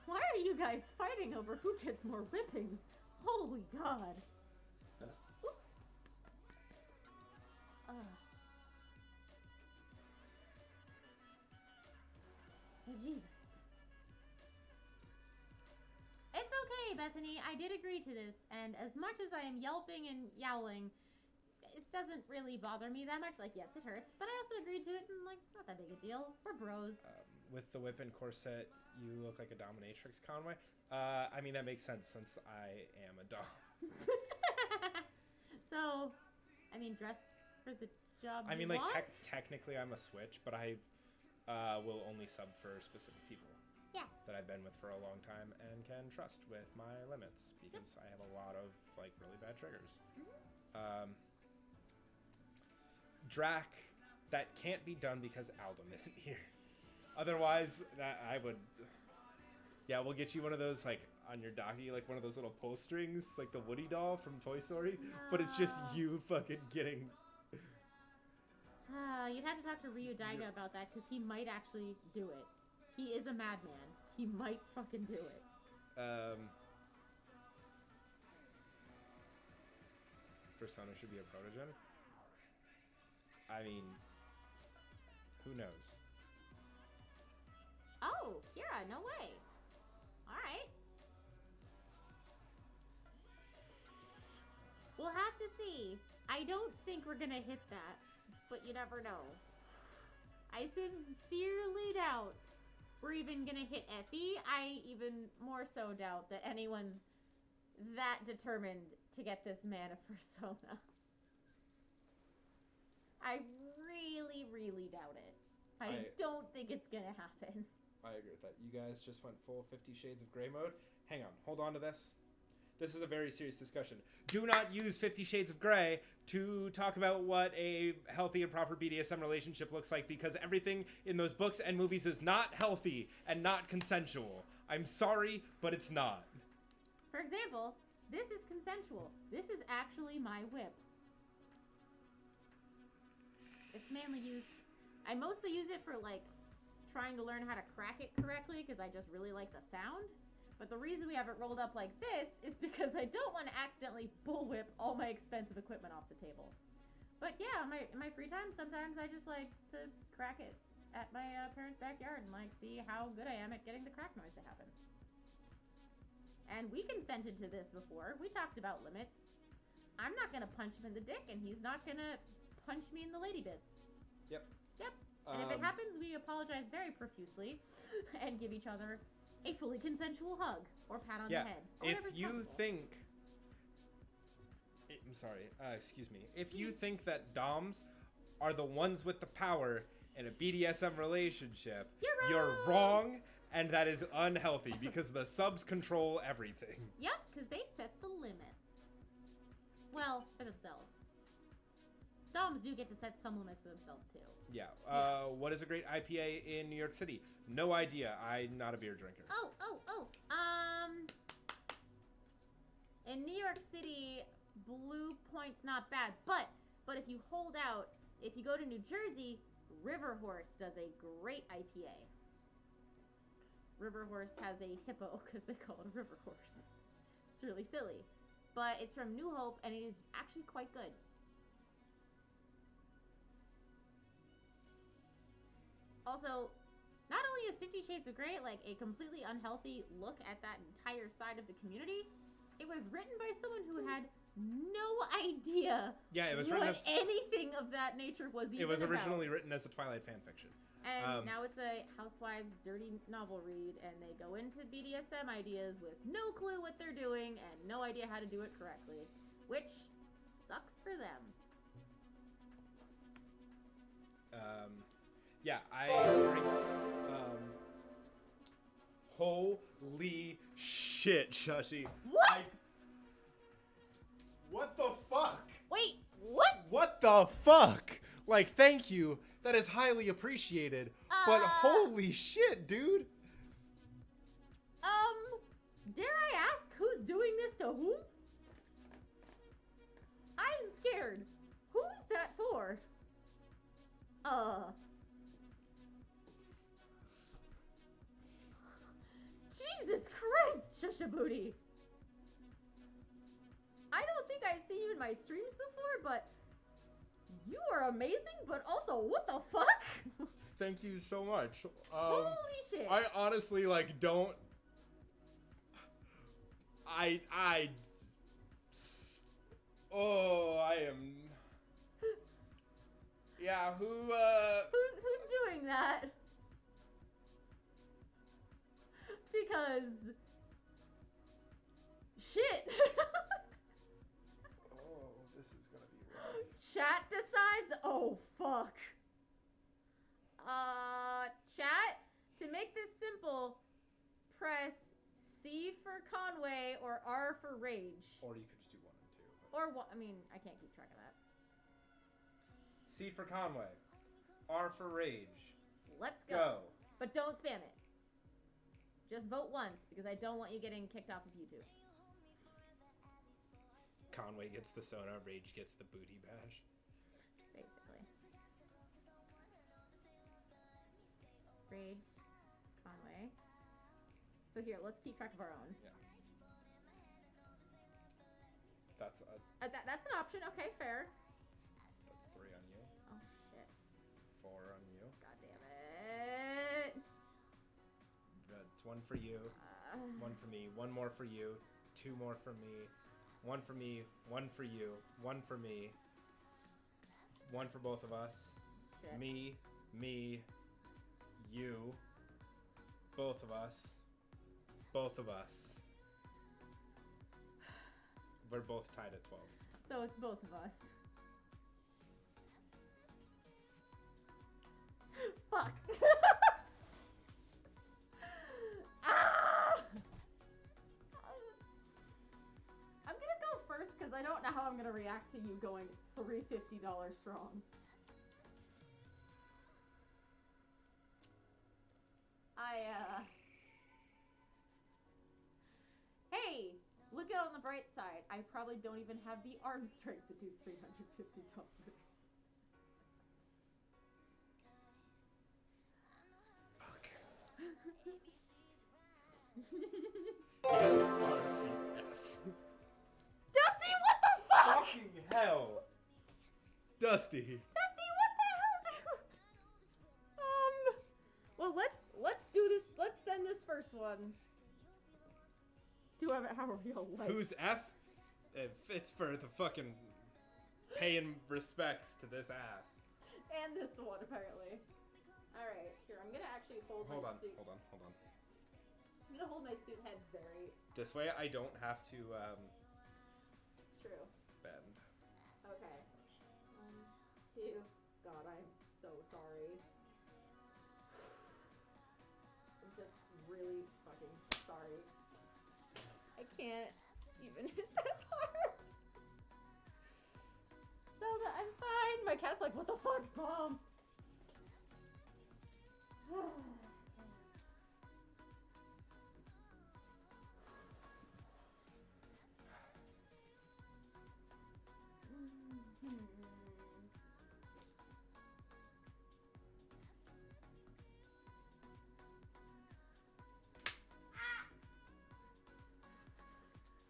Speaker 2: Why are you guys fighting over who gets more whippings? Holy God. Oop. Jeez. It's okay, Bethany. I did agree to this, and as much as I am yelping and yowling, it doesn't really bother me that much. Like, yes, it hurts, but I also agreed to it, and like, it's not that big a deal. We're bros.
Speaker 1: With the whip and corset, you look like a dominatrix, Conway. I mean, that makes sense since I am a dom.
Speaker 2: So, I mean, dress for the job.
Speaker 1: I
Speaker 2: you
Speaker 1: mean, like,
Speaker 2: want?
Speaker 1: technically I'm a switch, but I will only sub for specific people.
Speaker 2: Yeah, Yeah.
Speaker 1: that I've been with for a long time and can trust with my limits because I have a lot of like really bad triggers. Drac, that can't be done because Aldum isn't here. Otherwise, that I would. Yeah, we'll get you one of those like on your docky, like one of those little pull strings, like the Woody doll from Toy Story. But it's just
Speaker 2: No.
Speaker 1: you fucking getting.
Speaker 2: You'd have to talk to Ryu Daiga about that because he might actually do it. He is a madman. He might fucking do it.
Speaker 1: Persona should be a protogen. I mean, who knows?
Speaker 2: Oh, Kira, no way. Alright. We'll have to see. I don't think we're gonna hit that, but you never know. I sincerely doubt we're even gonna hit Effie. I even more so doubt that anyone's that determined to get this man a persona. I really, really doubt it. I don't think it's gonna happen.
Speaker 1: I agree with that. You guys just went full 50 Shades of Grey mode. Hang on, hold on to this. This is a very serious discussion. Do not use 50 Shades of Grey to talk about what a healthy and proper BDSM relationship looks like because everything in those books and movies is not healthy and not consensual. I'm sorry, but it's not.
Speaker 2: For example, this is consensual. This is actually my whip. It's mainly used... I mostly use it for, like, trying to learn how to crack it correctly because I just really like the sound. But the reason we have it rolled up like this is because I don't want to accidentally bullwhip all my expensive equipment off the table. But yeah, in my free time, sometimes I just like to crack it at my parents' backyard and like see how good I am at getting the crack noise to happen. And we consented to this before. We talked about limits. I'm not gonna punch him in the dick, and he's not gonna punch me in the lady bits.
Speaker 1: Yep.
Speaker 2: Yep. And if it happens, we apologize very profusely and give each other a fully consensual hug or pat on the head. Or
Speaker 1: If
Speaker 2: whatever's
Speaker 1: you
Speaker 2: comfortable.
Speaker 1: think... I'm sorry. Excuse me. If you think that DOMs are the ones with the power in a BDSM relationship, you're wrong, and that is unhealthy because the subs control everything.
Speaker 2: Yep, because they set the limits. Well, for themselves. Doms do get to set some limits for themselves too.
Speaker 1: Yeah. What is a great IPA in New York City? No idea. I'm not a beer drinker.
Speaker 2: Oh. In New York City, Blue Point's not bad, but if you hold out, if you go to New Jersey, River Horse does a great IPA. River Horse has a hippo because they call it a river horse. It's really silly, but it's from New Hope and it is actually quite good. Also, not only is 50 Shades of Grey like a completely unhealthy look at that entire side of the community, it was written by someone who had no idea
Speaker 1: Yeah, it was
Speaker 2: what
Speaker 1: written as...
Speaker 2: anything of that nature was even
Speaker 1: It was
Speaker 2: about.
Speaker 1: originally written as a Twilight fanfiction.
Speaker 2: And now it's a housewives' dirty novel read, and they go into BDSM ideas with no clue what they're doing and no idea how to do it correctly, which sucks for them.
Speaker 1: Yeah, I drink. Holy shit, Shashi.
Speaker 2: What?
Speaker 1: What the fuck?
Speaker 2: Wait, what?
Speaker 1: What the fuck? Like, thank you. That is highly appreciated. But holy shit, dude.
Speaker 2: Dare I ask who's doing this to whom? I'm scared. Who's that for? Jesus Christ, Shushabooty. I don't think I've seen you in my streams before, but you are amazing, but also, what the fuck?
Speaker 1: Thank you so much.
Speaker 2: Holy shit.
Speaker 1: I honestly, like, don't... Oh, I am... Yeah,
Speaker 2: Who's doing that? Because... Shit.
Speaker 1: Oh, this is gonna be rough.
Speaker 2: Chat decides? Oh, fuck. Chat, to make this simple, C for Conway or R for Rage.
Speaker 1: Or you could just do 1 and 2.
Speaker 2: Or what? I mean, I can't keep track of that.
Speaker 1: C for Conway. R for Rage.
Speaker 2: Let's go.
Speaker 1: Go.
Speaker 2: But don't spam it. Just vote once because I don't want you getting kicked off of YouTube.
Speaker 1: Conway gets the Sona, Rage gets the booty bash.
Speaker 2: Basically. Rage, Conway. So here, let's keep track of our own.
Speaker 1: Yeah. That's
Speaker 2: That's an option. Okay, fair.
Speaker 1: that's 3 on you.
Speaker 2: Oh shit!
Speaker 1: 4 on you.
Speaker 2: God damn it!
Speaker 1: It's 1 for you. 1 for me. 1 more for you. 2 more for me. 1 for me. 1 for you. 1 for me. 1 for both of us.
Speaker 2: Shit.
Speaker 1: Me, you, both of us, both of us. We're both tied at 12.
Speaker 2: So it's both of us. Fuck. Ah! I'm gonna go first because I don't know how I'm gonna react to you going $350 strong. Hey, look out on the bright side. I probably don't even have the arm strength to do $350.
Speaker 1: Fuck. RCF.
Speaker 2: Dusty, what the fuck?
Speaker 1: Fucking hell. Dusty.
Speaker 2: Dusty, what the hell, dude? Well, let's do this. Let's send this first one. Do I have a real life?
Speaker 1: Who's F? If it's for the fucking paying respects to this ass.
Speaker 2: And this one, apparently. Alright, here, I'm gonna actually hold
Speaker 1: Hold
Speaker 2: my
Speaker 1: on,
Speaker 2: suit.
Speaker 1: hold on.
Speaker 2: I'm gonna hold my suit head very
Speaker 1: This way I don't have to
Speaker 2: true.
Speaker 1: bend.
Speaker 2: Okay. 1, 2. God, I'm so sorry. I'm just really fucking sorry. I can't even hit that hard. Zelda, I'm fine. My cat's like, what the fuck, Mom?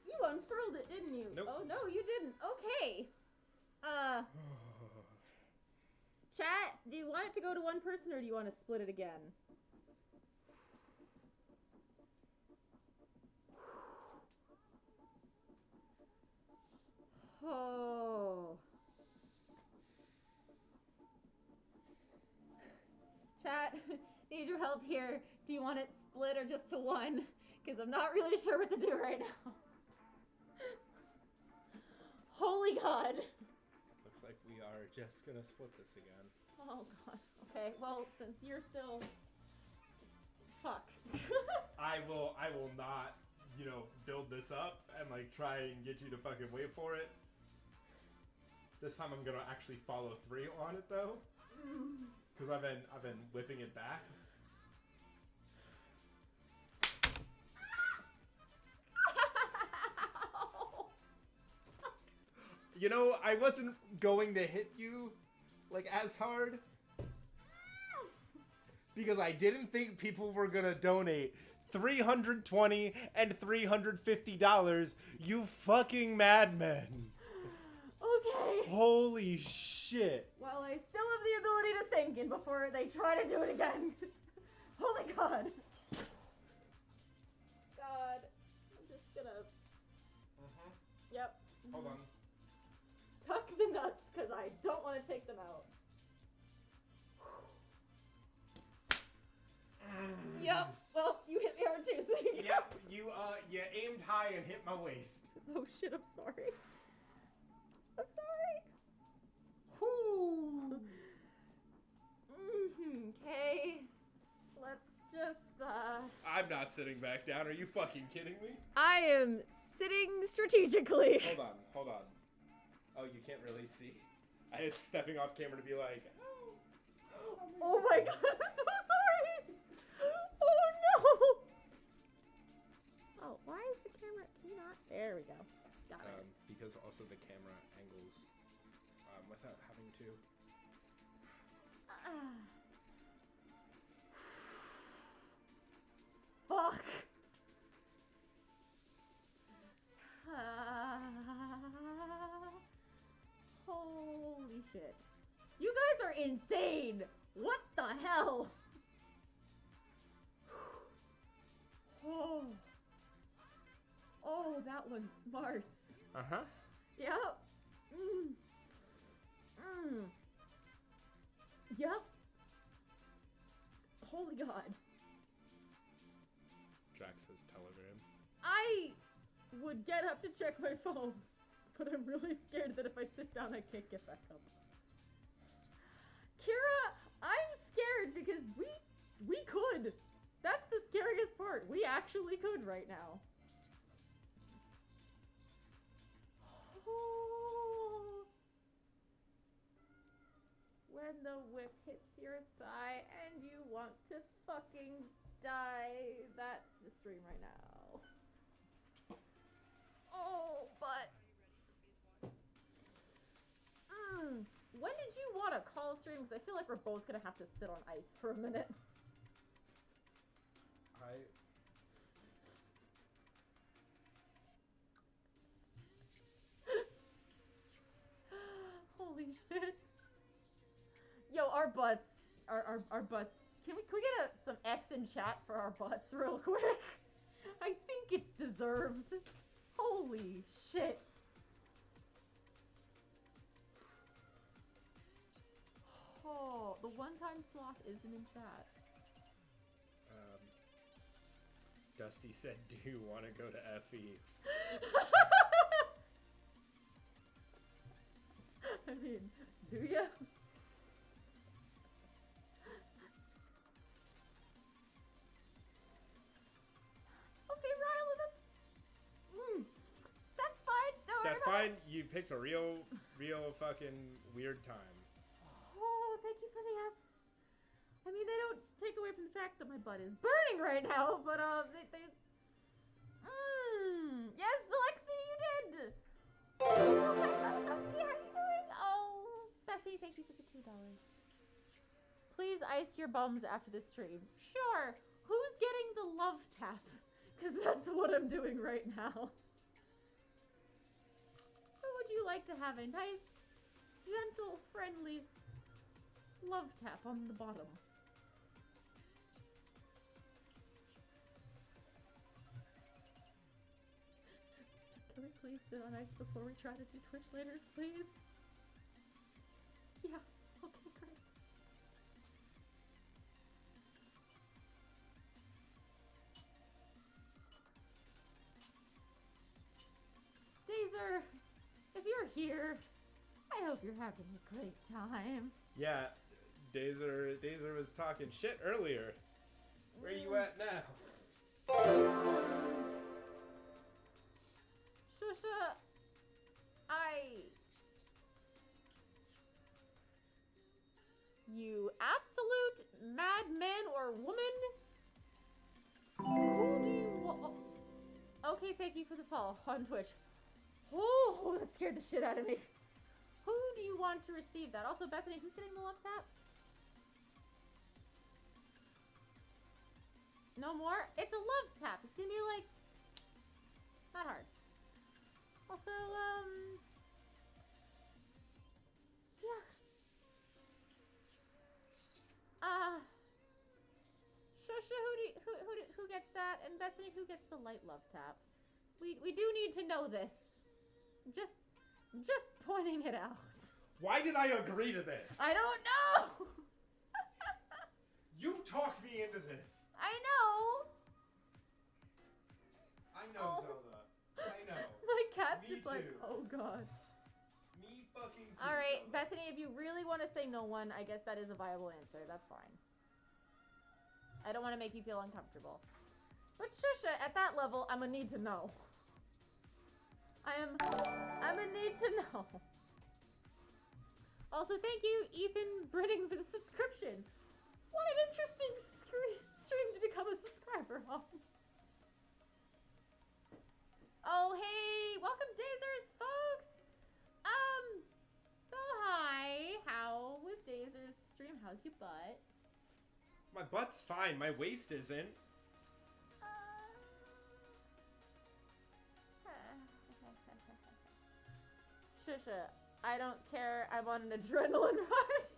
Speaker 2: You unfurled it, didn't you?
Speaker 1: Nope.
Speaker 2: Oh, no, you didn't. Okay. Chat, do you want it to go to one person or do you want to split it again? Oh. Chat, need your help here. Do you want it split or just to one? Because I'm not really sure what to do right now. Holy God.
Speaker 1: Looks like we are just gonna split this again.
Speaker 2: Oh God. Okay, well, since you're still... Fuck.
Speaker 1: I will not, build this up and like try and get you to fucking wait for it. This time I'm gonna actually follow through on it though. Cause I've been whipping it back. I wasn't going to hit you like as hard because I didn't think people were gonna donate $320 and $350. You fucking madmen!
Speaker 2: Okay.
Speaker 1: Holy shit!
Speaker 2: Well, I still have the ability to think, and before they try to do it again. Holy God. God. I'm just gonna... Yep.
Speaker 1: Hold on.
Speaker 2: Tuck the nuts, because I don't want to take them out. Yep. Well, you hit me hard too, so there you go.
Speaker 1: Yep, you aimed high and hit my waist.
Speaker 2: Oh shit, I'm sorry. I'm sorry.
Speaker 1: Whoo!
Speaker 2: Okay. Let's just
Speaker 1: I'm not sitting back down. Are you fucking kidding me?
Speaker 6: I am sitting strategically.
Speaker 1: Hold on. Oh, you can't really see. I was stepping off camera to be like,
Speaker 6: Oh my god, I'm so sorry. Oh no. Oh, why is the camera? Can you not? There we go. Got it.
Speaker 1: because also the camera angles without having to.
Speaker 6: Fuck. Holy shit. You guys are insane. What the hell? Oh, that one's smart.
Speaker 1: Uh-huh.
Speaker 6: Yep. Yep. Holy god.
Speaker 1: Drax says telegram.
Speaker 6: I would get up to check my phone, but I'm really scared that if I sit down, I can't get back up. Kira, I'm scared because we could. That's the scariest part. We actually could right now. Oh. When the whip hits your thigh and you want to fucking die. That's the stream right now. Oh, but... When did you want to call stream? Because I feel like we're both going to have to sit on ice for a minute. Holy shit. Yo, our butts. Our butts. Can we get some F's in chat for our butts real quick? I think it's deserved. Holy shit. Oh, the one-time sloth isn't in chat.
Speaker 1: Dusty said, do you want to go to FE?
Speaker 6: I mean, do ya? Okay, Riley, that's fine. Don't worry
Speaker 1: That's
Speaker 6: about
Speaker 1: fine.
Speaker 6: it.
Speaker 1: You picked a real fucking weird time.
Speaker 6: Oh, thank you for the F's. I mean, they don't take away from the fact that my butt is burning right now, but yes, Alexi, you did. Oh, hi, Buttercup. How are you doing? Oh, Bessie, thank you for the $2. Please ice your bums after this stream. Sure. Who's getting the love tap? Because that's what I'm doing right now. Who would you like to have a nice, gentle, friendly love tap on the bottom? Can we please sit on ice before we try to do Twitch later, please? Yeah, okay, great. Dazer, if you're here, I hope you're having a great time.
Speaker 1: Yeah, Dazer was talking shit earlier. Where you at now?
Speaker 6: Shusha, you absolute madman or woman? Who do you Okay, thank you for the follow on Twitch. Oh, that scared the shit out of me. Who do you want to receive that? Also, Bethany, who's getting the love tap? No more? It's a love tap. It's gonna be like, not hard. Also, yeah. Shusha, who gets that? And Bethany, who gets the light love tap? We do need to know this. Just pointing it out.
Speaker 1: Why did I agree to this?
Speaker 6: I don't know.
Speaker 1: You talked me into this.
Speaker 6: I know.
Speaker 1: I know, Zelda. I know.
Speaker 6: My cat's
Speaker 1: Me
Speaker 6: just like,
Speaker 1: too.
Speaker 6: oh god.
Speaker 1: Me fucking too,
Speaker 6: All right,
Speaker 1: Zelda.
Speaker 6: Bethany, if you really want to say no one, I guess that is a viable answer. That's fine. I don't want to make you feel uncomfortable. But Shusha, at that level, I'm gonna need to know. I'm gonna need to know. Also, thank you, Ethan Britting, for the subscription. What an interesting stream to become a subscriber on. Oh, hey, welcome Dazers, folks. So hi, how was Dazers stream? How's your butt?
Speaker 1: My butt's fine. My waist isn't.
Speaker 6: Shusha, I don't care. I'm on an adrenaline rush.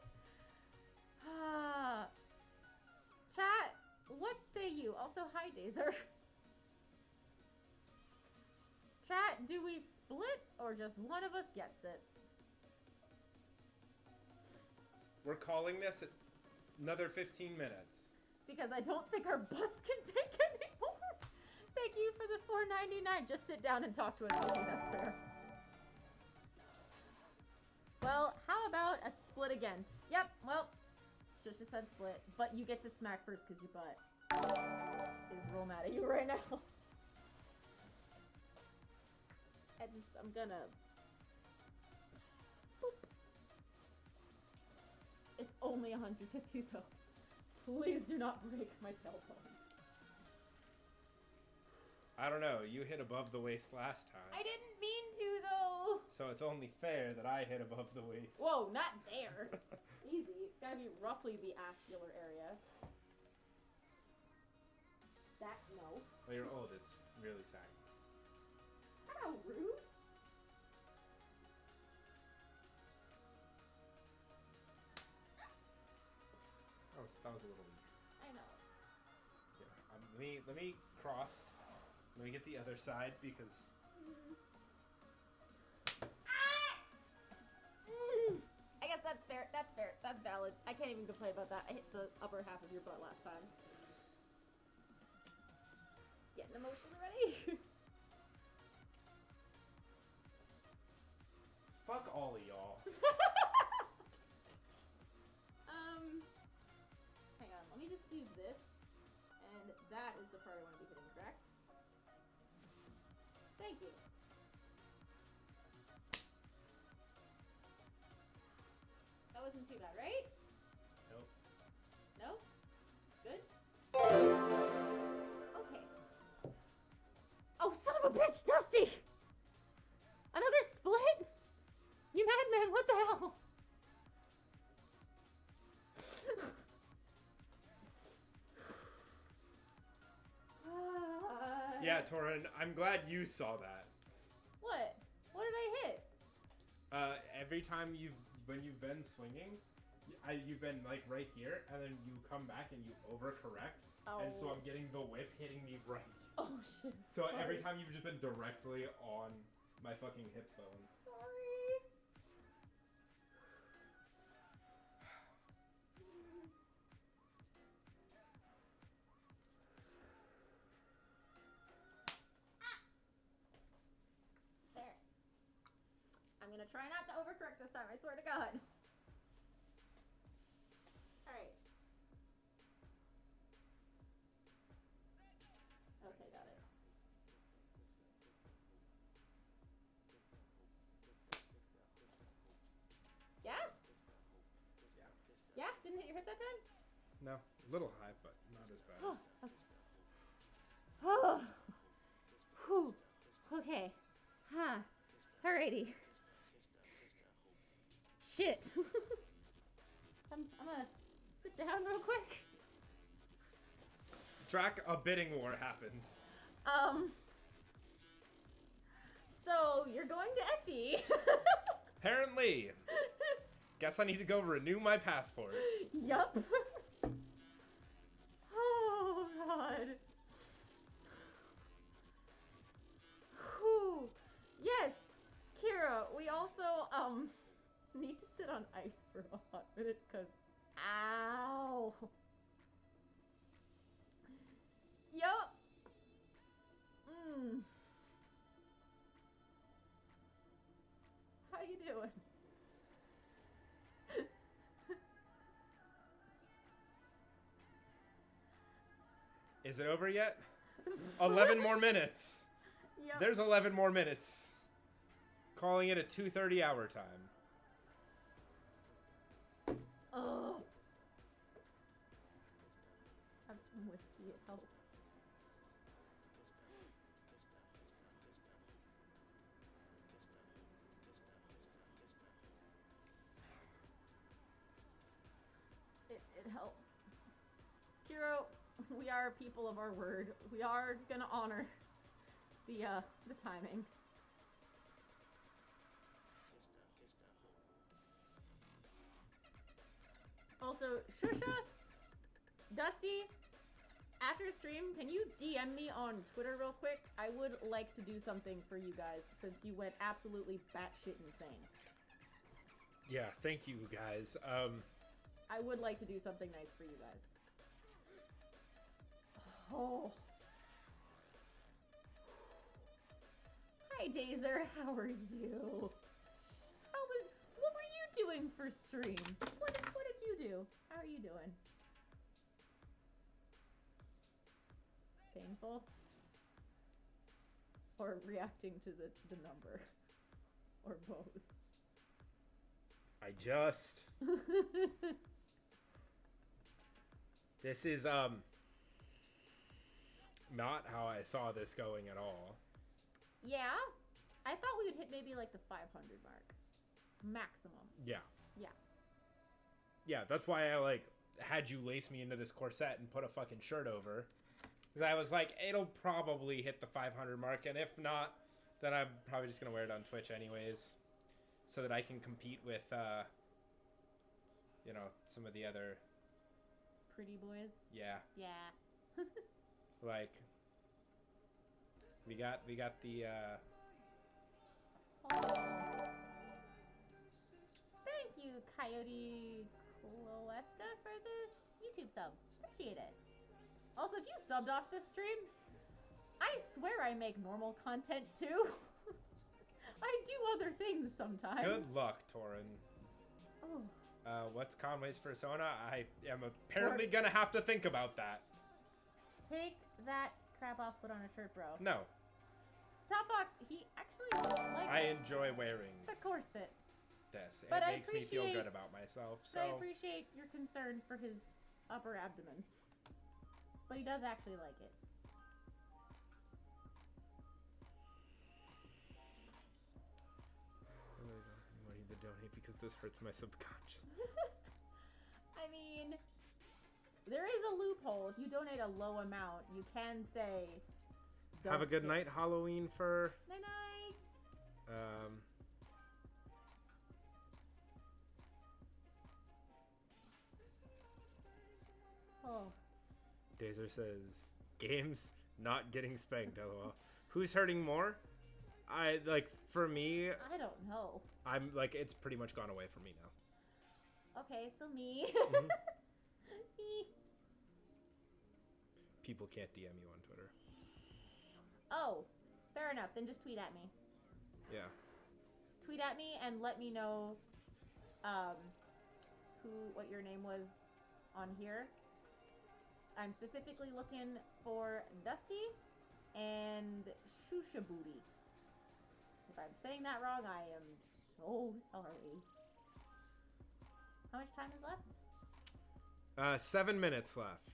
Speaker 6: Chat, what say you? Also, hi, Dazer. Chat, do we split or just one of us gets it?
Speaker 1: We're calling this another 15 minutes.
Speaker 6: Because I don't think our butts can take anymore. Thank you for the $4.99. Just sit down and talk to us. Maybe that's fair. Well, how about a split again? Yep, well, Shusha said split, but you get to smack first because your butt is real mad at you right now. I'm gonna... Boop. It's only 150 though. Please do not break my tailbone.
Speaker 1: I don't know. You hit above the waist last time.
Speaker 6: I didn't mean to though.
Speaker 1: So it's only fair that I hit above the waist.
Speaker 6: Whoa, not there. Easy. It's gotta be roughly the ascular area. That, no.
Speaker 1: Well, you're old. It's really saggy.
Speaker 6: How rude.
Speaker 1: That was a little weak.
Speaker 6: I know.
Speaker 1: Yeah, let me cross. Let me get the other side because...
Speaker 6: I guess that's fair. That's fair. That's valid. I can't even complain about that. I hit the upper half of your butt last time. Getting emotionally ready.
Speaker 1: Fuck all of y'all.
Speaker 6: Hang on. Let me just do this. And that is the part I want to be hitting, correct? Thank you. That wasn't too bad, right?
Speaker 1: Nope.
Speaker 6: No? Good? Okay. Oh, son of a bitch, Dusty! Another split? You madman, what the hell?
Speaker 1: Yeah, Torin, I'm glad you saw that.
Speaker 6: What? What did I hit?
Speaker 1: Every time when you've been swinging, you've been like right here, and then you come back and you overcorrect, and so I'm getting the whip hitting me right.
Speaker 6: Oh shit.
Speaker 1: So
Speaker 6: Sorry.
Speaker 1: every time you've just been directly on my fucking hip bone.
Speaker 6: Sorry. It's fair. I'm gonna try not to overcorrect this time, I swear to God. Alright. Okay, got it. Yeah? Yeah? Didn't hit your hip that time?
Speaker 1: No, a little high, but not as bad as...
Speaker 6: Oh. Whew. Okay. Huh. Alrighty. Shit. I'm gonna sit down real quick.
Speaker 1: Drac, a bidding war happened.
Speaker 6: So you're going to Effie.
Speaker 1: Apparently. Guess I need to go renew my passport.
Speaker 6: Yup. Oh God. Whew. Yes, Kira. We also need to sit on ice for a hot minute because ow. Yup. How you doing?
Speaker 1: Is it over yet? 11 more minutes.
Speaker 6: Yep.
Speaker 1: There's 11 more minutes. Calling it a 2:30 hour time.
Speaker 6: Ugh. Have some whiskey, it helps. It helps. Kiro, we are people of our word. We are gonna honor the timing. Also, Shusha, Dusty, after stream, can you DM me on Twitter real quick? I would like to do something for you guys since you went absolutely batshit insane.
Speaker 1: Yeah, thank you guys.
Speaker 6: I would like to do something nice for you guys. Oh. Hi, Dazer. How are you? What were you doing for stream? What did you do? How are you doing? Painful? Or reacting to the number? Or both?
Speaker 1: I just... This is, not how I saw this going at all.
Speaker 6: Yeah? I thought we would hit maybe like the 500 mark. Maximum.
Speaker 1: Yeah.
Speaker 6: Yeah.
Speaker 1: Yeah, that's why I, like, had you lace me into this corset and put a fucking shirt over. Because I was like, it'll probably hit the 500 mark, and if not, then I'm probably just going to wear it on Twitch anyways. So that I can compete with, you know, some of the other...
Speaker 6: Pretty boys?
Speaker 1: Yeah.
Speaker 6: Yeah.
Speaker 1: Like... We got the,
Speaker 6: Thank you, Coyote Cloesta, for this YouTube sub. Appreciate it. Also, if you subbed off this stream, I swear I make normal content too. I do other things sometimes.
Speaker 1: Good luck, Torin.
Speaker 6: Oh.
Speaker 1: What's Conway's persona? I am apparently gonna have to think about that.
Speaker 6: Take that crap off, put on a shirt, bro.
Speaker 1: No.
Speaker 6: Topbox, he actually likes
Speaker 1: I enjoy wearing
Speaker 6: the corset.
Speaker 1: this.
Speaker 6: But
Speaker 1: It
Speaker 6: I
Speaker 1: makes me feel
Speaker 6: appreciate-
Speaker 1: good about myself.
Speaker 6: So I
Speaker 1: So
Speaker 6: appreciate your concern for his upper abdomen. But he does actually like it.
Speaker 1: I really don't have money to donate because this hurts my subconscious.
Speaker 6: I mean, there is a loophole. If you donate a low amount, you can say.
Speaker 1: Have a
Speaker 6: "Don't
Speaker 1: good
Speaker 6: hit."
Speaker 1: night, Halloween for
Speaker 6: Night night. Oh,
Speaker 1: Dazer says games not getting spanked. LOL. Who's hurting more? I like for me.
Speaker 6: I don't know.
Speaker 1: I'm like it's pretty much gone away from me now.
Speaker 6: Okay, so me.
Speaker 1: Mhm.
Speaker 6: Me.
Speaker 1: People can't DM you on Twitter.
Speaker 6: Oh, fair enough. Then just tweet at me.
Speaker 1: Yeah.
Speaker 6: Tweet at me and let me know what your name was on here. I'm specifically looking for Dusty and Shusha Booty. If I'm saying that wrong, I am so sorry. How much time is left?
Speaker 1: 7 minutes left.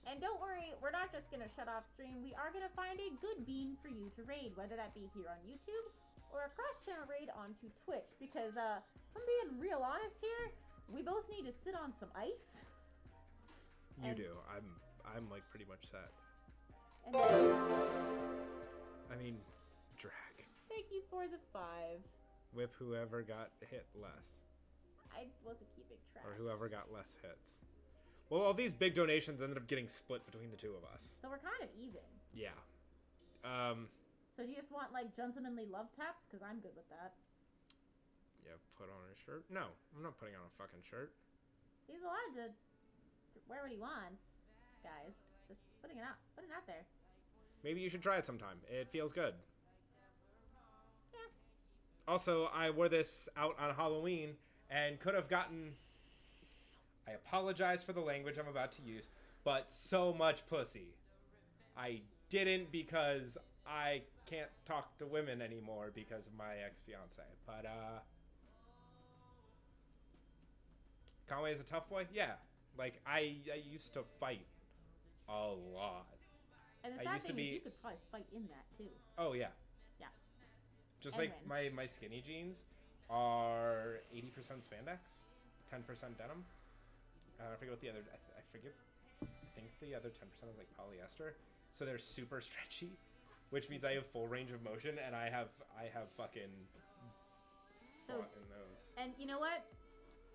Speaker 6: And don't worry, we're not just gonna shut off stream. We are gonna find a good bean for you to raid, whether that be here on YouTube or a cross-channel raid onto Twitch. Because, if I'm being real honest here, we both need to sit on some ice.
Speaker 1: You
Speaker 6: And-
Speaker 1: do. I'm like pretty much set.
Speaker 6: And
Speaker 1: I mean, drag.
Speaker 6: thank you for the 5.
Speaker 1: Whip whoever got hit less.
Speaker 6: I wasn't keeping track.
Speaker 1: Or whoever got less hits. Well, all these big donations ended up getting split between the two of us.
Speaker 6: So we're kind of even.
Speaker 1: Yeah.
Speaker 6: So do you just want, like, gentlemanly love taps? Because I'm good with that.
Speaker 1: Yeah, put on a shirt? No, I'm not putting on a fucking shirt.
Speaker 6: He's allowed to wear what he wants, guys. Just putting it out there.
Speaker 1: Maybe you should try it sometime. It feels good.
Speaker 6: Yeah.
Speaker 1: Also, I wore this out on Halloween and could have gotten... I apologize for the language I'm about to use, but so much pussy. I didn't because I can't talk to women anymore because of my ex-fiance. But Conway is a tough boy. Yeah, like I used to fight a lot.
Speaker 6: And the
Speaker 1: I
Speaker 6: sad
Speaker 1: used to
Speaker 6: thing is
Speaker 1: be-
Speaker 6: you could probably fight in that too.
Speaker 1: Oh yeah.
Speaker 6: Yeah.
Speaker 1: Just
Speaker 6: And
Speaker 1: like my skinny jeans are 80% spandex, 10% denim. I forget what the other. I forget. I think the other 10% is like polyester. So they're super stretchy, which means I have full range of motion, and I have fucking
Speaker 6: So,
Speaker 1: fought in those.
Speaker 6: and you know what?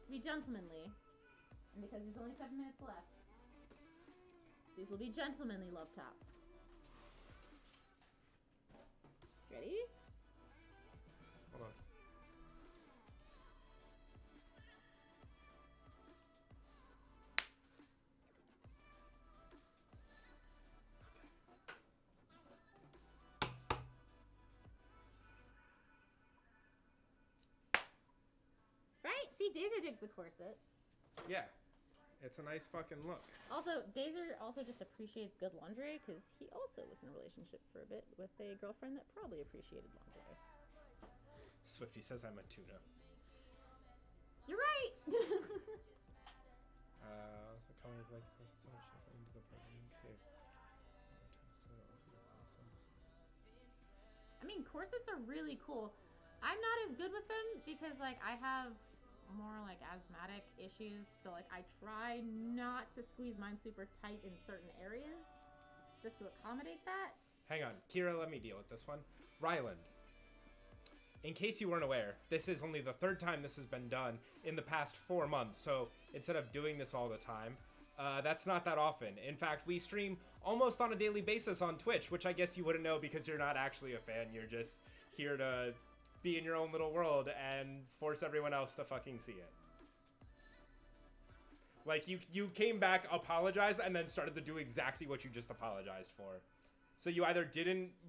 Speaker 6: To be gentlemanly, and because there's only 7 minutes left, these will be gentlemanly love tops. Ready?
Speaker 1: Hold on.
Speaker 6: Right? See, Dazer digs the corset.
Speaker 1: Yeah, it's a nice fucking look.
Speaker 6: Also, Dazer also just appreciates good lingerie because he also was in a relationship for a bit with a girlfriend that probably appreciated lingerie.
Speaker 1: Swifty says I'm a tuna.
Speaker 6: You're right!
Speaker 1: So Conway would like to post so much stuff into the program. Save.
Speaker 6: I mean, corsets are really cool. I'm not as good with them because, like, I have more, like, asthmatic issues. So, like, I try not to squeeze mine super tight in certain areas just to accommodate that.
Speaker 1: Hang on, Kira, let me deal with this one. Ryland, in case you weren't aware, this is only the 3rd time this has been done in the past 4 months. So instead of doing this all the time, that's not that often. In fact, we stream almost on a daily basis on Twitch, which I guess you wouldn't know because you're not actually a fan. You're just here to be in your own little world and force everyone else to fucking see it. Like, you came back, apologized, and then started to do exactly what you just apologized for. So you either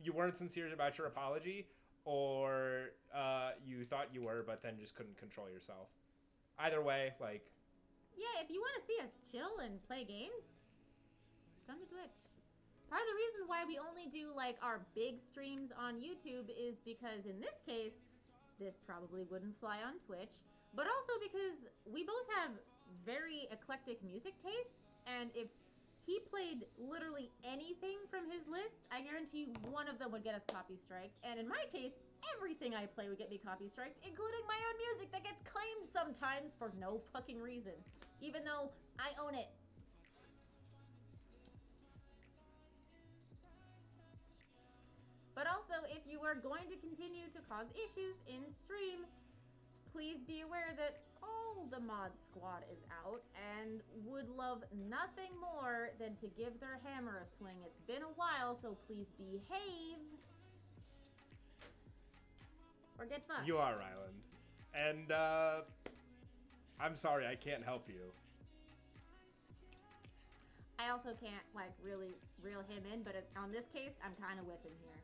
Speaker 1: you weren't sincere about your apology, or you thought you were, but then just couldn't control yourself. Either way, like...
Speaker 6: Yeah, if you want to see us chill and play games, come to Twitch. Part of the reason why we only do, like, our big streams on YouTube is because, in this case, this probably wouldn't fly on Twitch, but also because we both have very eclectic music tastes, and if he played literally anything from his list, I guarantee you one of them would get us copy striked, and in my case, everything I play would get me copy striked, including my own music that gets claimed sometimes for no fucking reason, even though I own it. But also, if you are going to continue to cause issues in stream, please be aware that all the mod squad is out and would love nothing more than to give their hammer a swing. It's been a while, so please behave. Or get fucked.
Speaker 1: You are, Ryland. And, I'm sorry, I can't help you.
Speaker 6: I also can't, like, really reel him in, but on this case, I'm kind of with him here.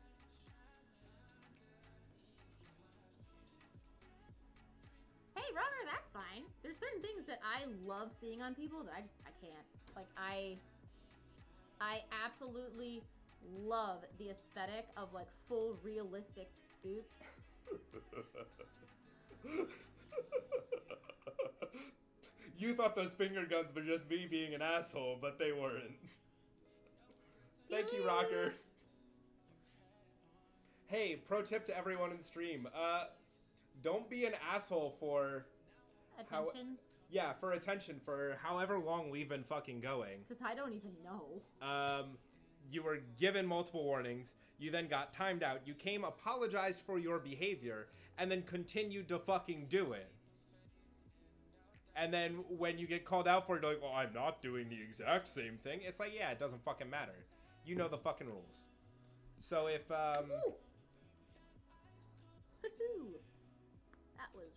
Speaker 6: Hey, Runner, that's fine. There's certain things that I love seeing on people that I can't. Like, I absolutely love the aesthetic of, like, full realistic suits.
Speaker 1: You thought those finger guns were just me being an asshole, but they weren't. Thank you, Rocker. Hey, pro tip to everyone in stream. Don't be an asshole for...
Speaker 6: Attention.
Speaker 1: Yeah, for attention for however long we've been fucking going.
Speaker 6: Because I don't even know.
Speaker 1: You were given multiple warnings. You then got timed out. You came, apologized for your behavior, and then continued to fucking do it. And then when you get called out for it, you're like, well, I'm not doing the exact same thing. It's like, yeah, it doesn't fucking matter. You know the fucking rules. So if,
Speaker 6: Woo! Woohoo! That was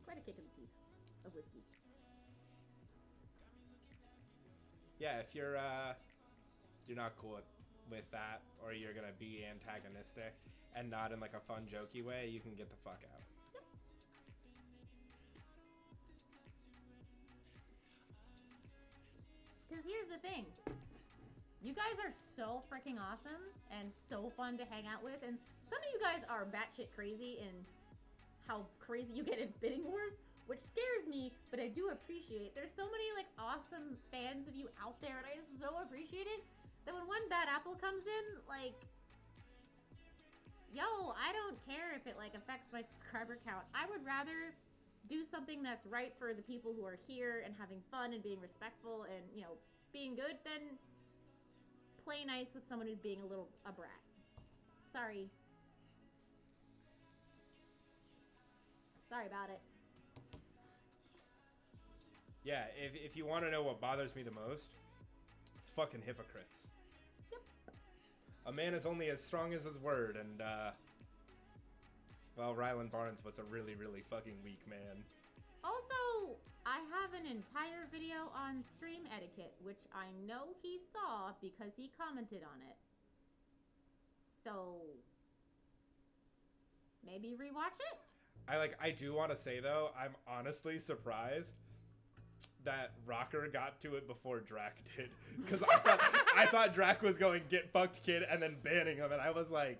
Speaker 6: quite a kick in the teeth of whiskey.
Speaker 1: yeah, if you're not cool with that, or you're gonna be antagonistic and not in like a fun, jokey way, you can get the fuck out.
Speaker 6: Because here's the thing.
Speaker 2: You guys are so freaking awesome and so fun to hang out with. And some of you guys are batshit crazy in how crazy you get in bidding wars, which scares me, but I do appreciate. There's so many like awesome fans of you out there, and I just so appreciate it that when one bad apple comes in, like, yo, I don't care if it like affects my subscriber count. I would rather do something that's right for the people who are here and having fun and being respectful and, you know, being good than play nice with someone who's being a brat. Sorry. Sorry about it.
Speaker 1: Yeah, if you want to know what bothers me the most, it's fucking hypocrites.
Speaker 2: Yep.
Speaker 1: A man is only as strong as his word, and, well, Ryland Barnes was a really, really fucking weak man.
Speaker 2: Also, I have an entire video on stream etiquette, which I know he saw because he commented on it. So, maybe rewatch it?
Speaker 1: I do want to say, though, I'm honestly surprised that Rocker got to it before Drac did. Because I thought Drac was going, get fucked, kid, and then banning him, and I was like...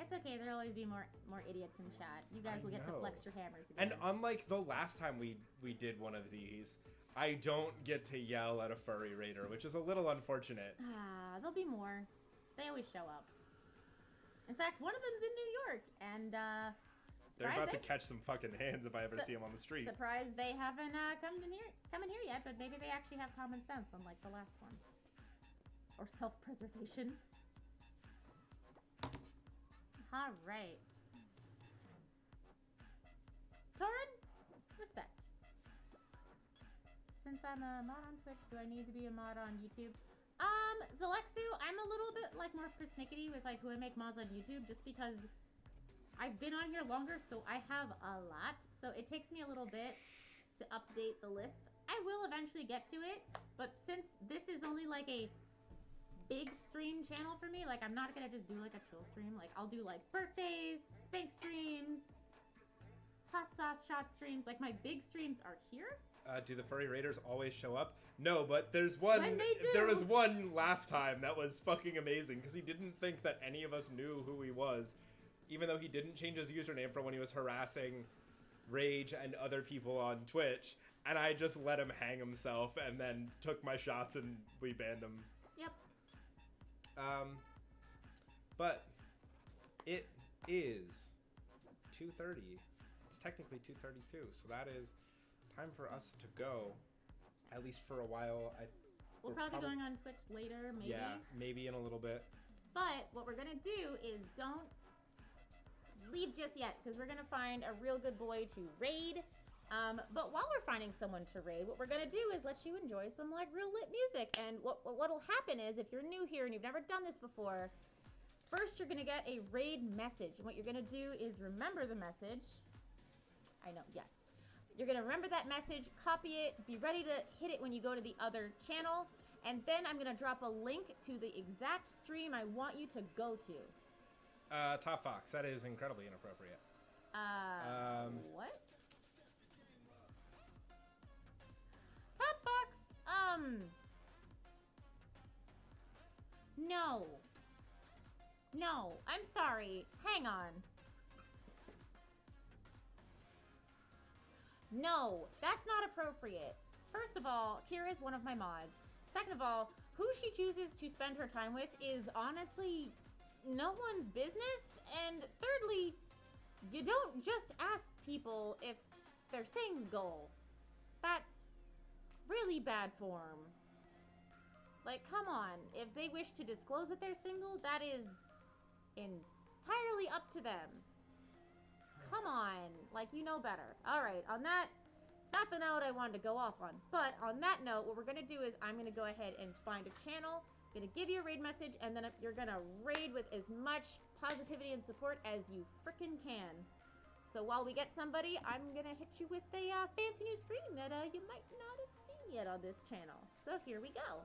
Speaker 2: It's okay, there'll always be more idiots in chat. You guys will get to flex your hammers again.
Speaker 1: And unlike the last time we did one of these, I don't get to yell at a furry raider, which is a little unfortunate.
Speaker 2: There'll be more. They always show up. In fact, one of them's in New York, and
Speaker 1: they're about to catch some fucking hands if I ever see them on the street.
Speaker 2: Surprised they haven't come in here yet, but maybe they actually have common sense, unlike the last one. Or self-preservation. All right. Torin, respect. Since I'm a mod on Twitch, do I need to be a mod on YouTube? Zelexu, I'm a little bit like more persnickety with like who I make mods on YouTube, just because I've been on here longer, so I have a lot. So it takes me a little bit to update the lists. I will eventually get to it, but since this is only like a big stream channel for me, like I'm not gonna just do like a chill stream. Like I'll do like birthdays, spank streams, hot sauce shot streams. Like my big streams are here.
Speaker 1: Do the furry raiders always show up? No, but there's one.
Speaker 2: When they do.
Speaker 1: There was one last time that was fucking amazing because he didn't think that any of us knew who he was, even though he didn't change his username from when he was harassing Rage and other people on Twitch. And I just let him hang himself and then took my shots and we banned him.
Speaker 2: Yep.
Speaker 1: But it is 2:30. It's technically 2:32, so that is time for us to go. At least for a while.
Speaker 2: We'll probably be going on Twitch later, maybe.
Speaker 1: Yeah, maybe in a little bit.
Speaker 2: But what we're gonna do is don't leave just yet, because we're gonna find a real good boy to raid. But while we're finding someone to raid, what we're gonna do is let you enjoy some like real lit music. And what'll happen is, if you're new here and you've never done this before, first you're gonna get a raid message. And what you're gonna do is remember the message. I know, yes. You're gonna remember that message, copy it, be ready to hit it when you go to the other channel, and then I'm gonna drop a link to the exact stream I want you to go to.
Speaker 1: Top Fox, that is incredibly inappropriate.
Speaker 2: What? Top Fox, no. No, I'm sorry. Hang on. No, that's not appropriate. First of all, Kira's one of my mods. Second of all, who she chooses to spend her time with is honestly no one's business. And thirdly, you don't just ask people if they're single. That's really bad form. Like, come on. If they wish to disclose that they're single, that is entirely up to them. Come on, like, you know better. All right, on that, it's not the note I wanted to go off on, but on that note, what we're gonna do is I'm gonna go ahead and find a channel, gonna give you a raid message, and then you're gonna raid with as much positivity and support as you frickin' can. So while we get somebody, I'm gonna hit you with a fancy new screen that you might not have seen yet on this channel. So here we go.